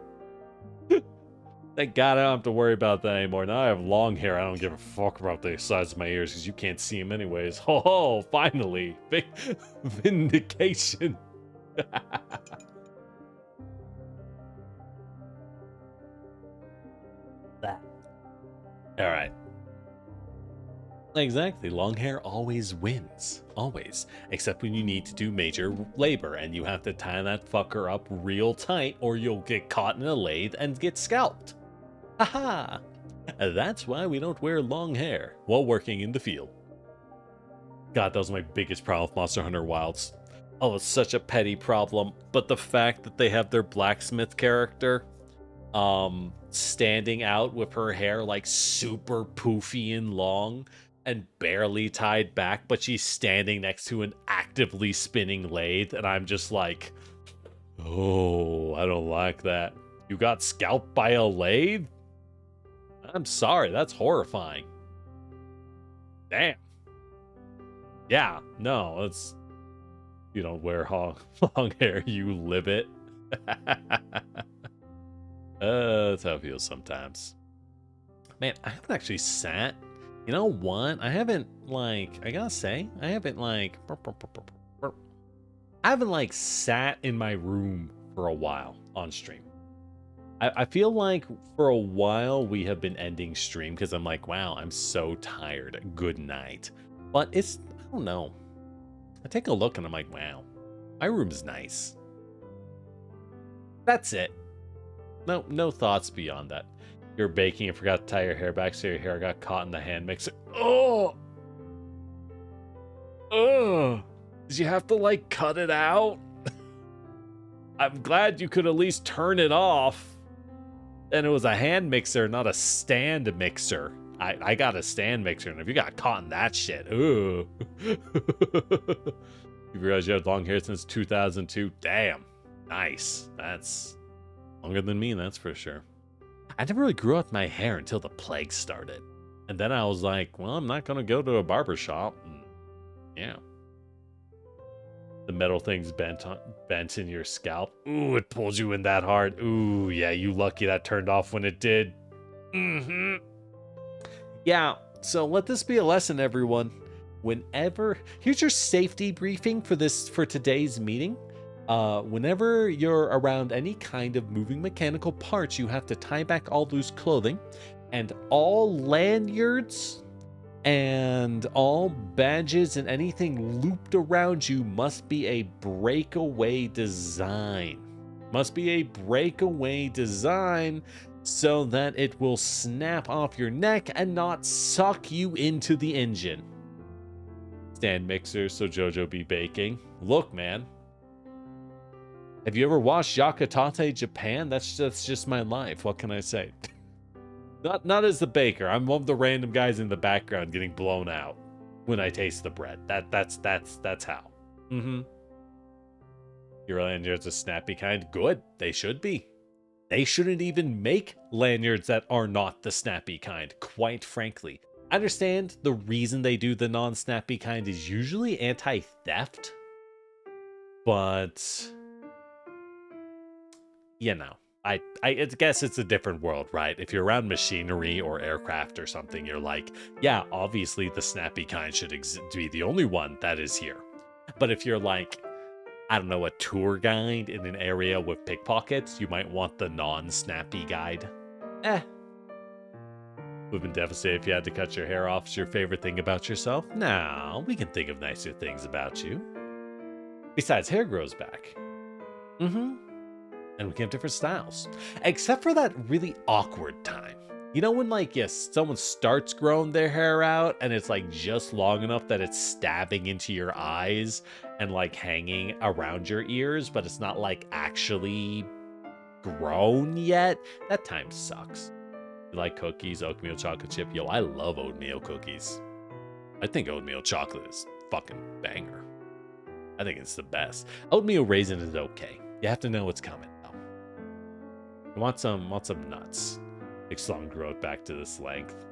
Thank God I don't have to worry about that anymore. Now I have long hair. I don't give a fuck about the size of my ears because you can't see them anyways. Oh, finally. Big vindication. All right. Exactly. Long hair always wins. Always. Except when you need to do major labor and you have to tie that fucker up real tight or you'll get caught in a lathe and get scalped. Haha. That's why we don't wear long hair while working in the field. God, that was my biggest problem with Monster Hunter Wilds. Oh, it's such a petty problem. But the fact that they have their blacksmith character standing out with her hair like super poofy and long and barely tied back, but she's standing next to an actively spinning lathe, and I'm just like, oh, I don't like that. You got scalped by a lathe? I'm sorry, that's horrifying. Damn. Yeah, no, it's... You don't wear long hair, you live it. That's how it feels sometimes. Man, I haven't actually sat. You know what? I haven't, I gotta say, I haven't, sat in my room for a while on stream. I feel like for a while we have been ending stream because I'm like, wow, I'm so tired. Good night. But it's, I don't know. I take a look and I'm like, wow, my room's nice. That's it. No thoughts beyond that. You're baking and forgot to tie your hair back, so your hair got caught in the hand mixer. Oh! Did you have to, cut it out? I'm glad you could at least turn it off. And it was a hand mixer, not a stand mixer. I got a stand mixer, and if you got caught in that shit, ooh. You realize you had long hair since 2002? Damn. Nice. That's longer than me, that's for sure. I never really grew out my hair until the plague started. And then I was like, well, I'm not going to go to a barber shop. And yeah. The metal thing's bent in your scalp. Ooh, it pulls you in that hard. Ooh, yeah, you lucky that turned off when it did. Mm-hmm. Yeah, so let this be a lesson, everyone. Here's your safety briefing for today's meeting. Whenever you're around any kind of moving mechanical parts, you have to tie back all loose clothing, and all lanyards and all badges and anything looped around you must be a breakaway design. Must be a breakaway design so that it will snap off your neck and not suck you into the engine. Stand mixer so Jojo be baking. Look, man. Have you ever watched Yakutate Japan? That's just my life. What can I say? Not as the baker. I'm one of the random guys in the background getting blown out when I taste the bread. That's how. Your lanyards are snappy kind. Good. They should be. They shouldn't even make lanyards that are not the snappy kind, quite frankly. I understand the reason they do the non-snappy kind is usually anti-theft, but you know, I guess it's a different world, right? If you're around machinery or aircraft or something, you're like, yeah, obviously the snappy kind should be the only one that is here. But if you're like, I don't know, a tour guide in an area with pickpockets, you might want the non-snappy guide. Would have been devastated if you had to cut your hair off. Is your favorite thing about yourself? No, we can think of nicer things about you. Besides, hair grows back. And we can have different styles. Except for that really awkward time. You know when, like, yes, someone starts growing their hair out and it's like just long enough that it's stabbing into your eyes and like hanging around your ears, but it's not like actually grown yet? That time sucks. You like cookies, oatmeal chocolate chip? Yo, I love oatmeal cookies. I think oatmeal chocolate is fucking banger. I think it's the best. Oatmeal raisin is okay. You have to know what's coming though. You want some nuts. Takes long growth back to this length.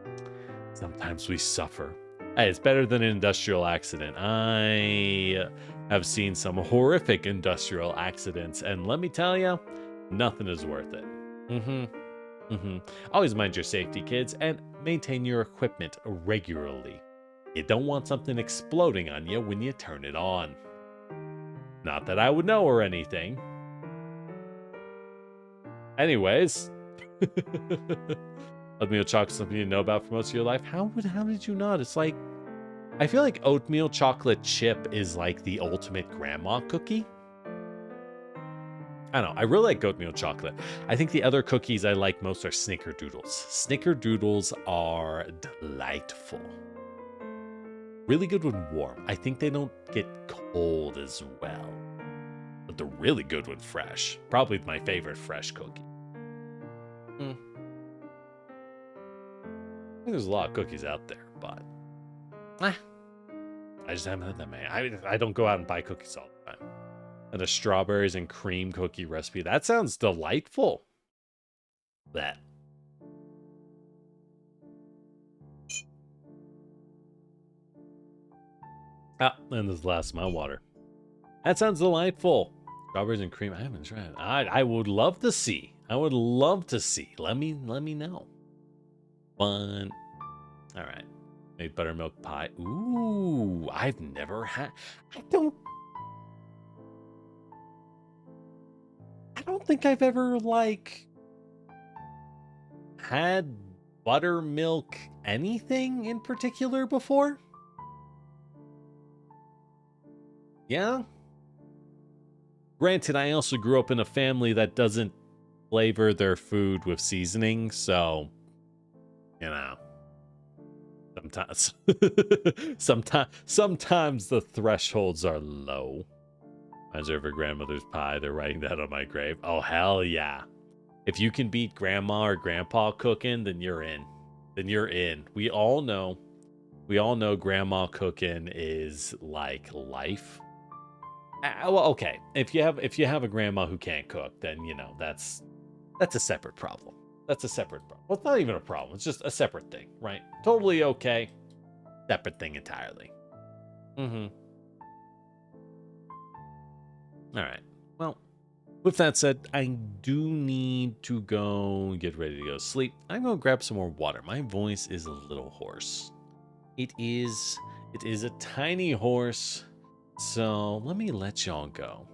Sometimes we suffer. Hey, it's better than an industrial accident. I have seen some horrific industrial accidents, and let me tell you, nothing is worth it. Always mind your safety, kids, and maintain your equipment regularly. You don't want something exploding on you when you turn it on. Not that I would know or anything. Anyways, oatmeal chocolate, something you know about for most of your life. How did you not? It's like, I feel like oatmeal chocolate chip is like the ultimate grandma cookie. I don't know. I really like oatmeal chocolate. I think the other cookies I like most are snickerdoodles. Snickerdoodles are delightful. Really good when warm. I think they don't get cold as well. But they're really good when fresh. Probably my favorite fresh cookie. I think there's a lot of cookies out there, but I just haven't had that many. I don't go out and buy cookies all the time. And a strawberries and cream cookie recipe. That sounds delightful. That. And this is the last of my water. That sounds delightful. Strawberries and cream. I haven't tried it. I would love to see. I would love to see. Let me know. Fun. All right. Made buttermilk pie. Ooh, I've never had. I don't think I've ever like had buttermilk anything in particular before. Yeah. Granted, I also grew up in a family that doesn't flavor their food with seasoning, so you know. Sometimes the thresholds are low. Reminds me of her grandmother's pie. They're writing that on my grave. Oh, hell yeah. If you can beat grandma or grandpa cooking, then you're in. Then you're in. We all know grandma cooking is like life. Well, okay. If you have a grandma who can't cook, then you know that's a separate problem. That's a separate problem. Well, it's not even a problem. It's just a separate thing, right? Totally okay. Separate thing entirely. All right. Well, with that said, I do need to go get ready to go to sleep. I'm going to grab some more water. My voice is a little hoarse. It is a tiny horse. So let me let y'all go.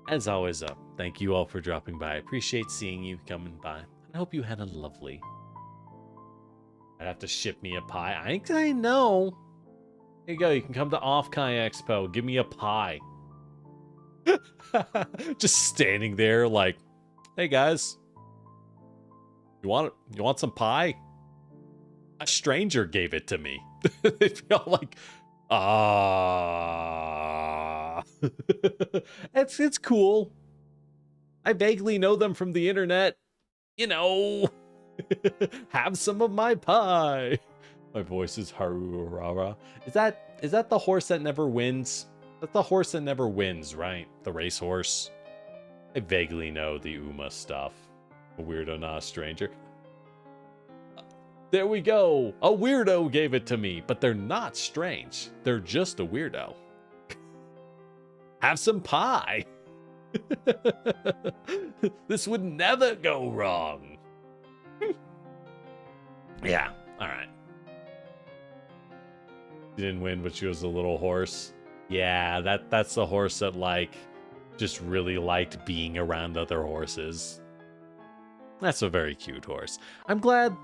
As always, thank you all for dropping by. I appreciate seeing you coming by. I hope you had a lovely. I'd have to ship me a pie. I know. Here you go. You can come to Off Kai Expo. Give me a pie. Just standing there like, hey guys, you want some pie? A stranger gave it to me. They feel like, it's cool. I vaguely know them from the internet. You know. Have some of my pie. My voice is Harurara. Is that the horse that never wins? That's the horse that never wins, right? The racehorse. I vaguely know the Uma stuff. A weirdo, not a stranger. There we go. A weirdo gave it to me, but they're not strange. They're just a weirdo. Have some pie. This would never go wrong. Yeah, all right. She didn't win, but she was a little horse. Yeah, that's the horse that, like, just really liked being around other horses. That's a very cute horse. I'm glad.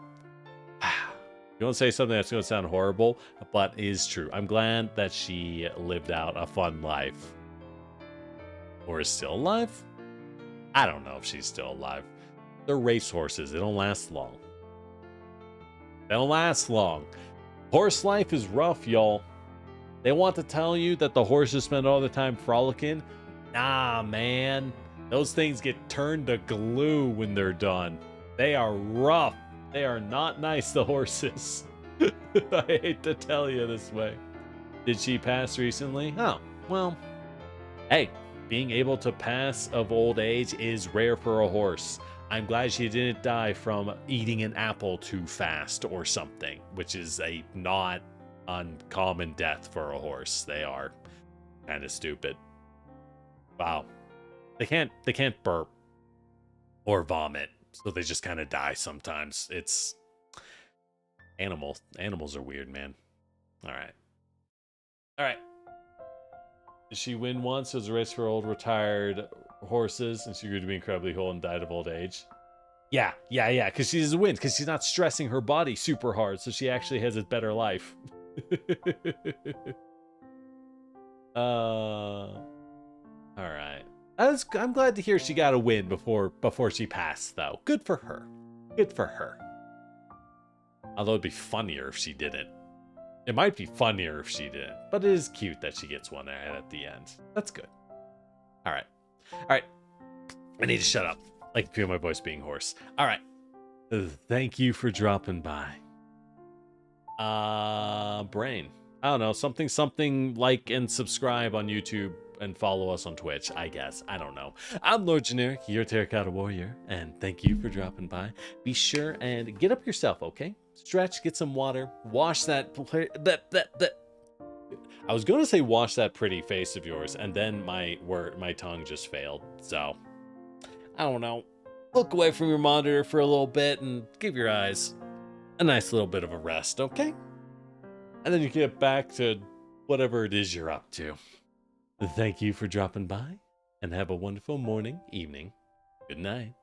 You want to say something that's going to sound horrible, but is true. I'm glad that she lived out a fun life. Or is still alive? I don't know if she's still alive. They're racehorses. They don't last long. They don't last long. Horse life is rough, y'all. They want to tell you that the horses spend all the time frolicking. Nah, man. Those things get turned to glue when they're done. They are rough. They are not nice, the horses. I hate to tell you this way. Did she pass recently? Oh, well. Hey, being able to pass of old age is rare for a horse. I'm glad she didn't die from eating an apple too fast or something, which is a not uncommon death for a horse. They are kind of stupid. Wow. They can't burp or vomit, so they just kind of die sometimes. It's animals are weird, man. All right. Did she win once? It was a race for old retired horses, and she grew to be incredibly old and died of old age. Yeah, because she doesn't win, because she's not stressing her body super hard, so she actually has a better life. All right. I'm glad to hear she got a win before she passed, though. Good for her. Good for her. Although it'd be funnier if she didn't. It might be funnier if she didn't, but it is cute that she gets one at the end. That's good. All right. I need to shut up. I can feel my voice being hoarse. All right. Thank you for dropping by. Brain. I don't know. Something like and subscribe on YouTube and follow us on Twitch, I guess. I don't know. I'm Lord Generic, your Terracotta Warrior, and thank you for dropping by. Be sure and get up yourself, okay? Stretch, get some water, wash that I was going to say wash that pretty face of yours, and then my tongue just failed. So, I don't know. Look away from your monitor for a little bit and give your eyes a nice little bit of a rest, okay? And then you get back to whatever it is you're up to. Thank you for dropping by, and have a wonderful morning, evening. Good night.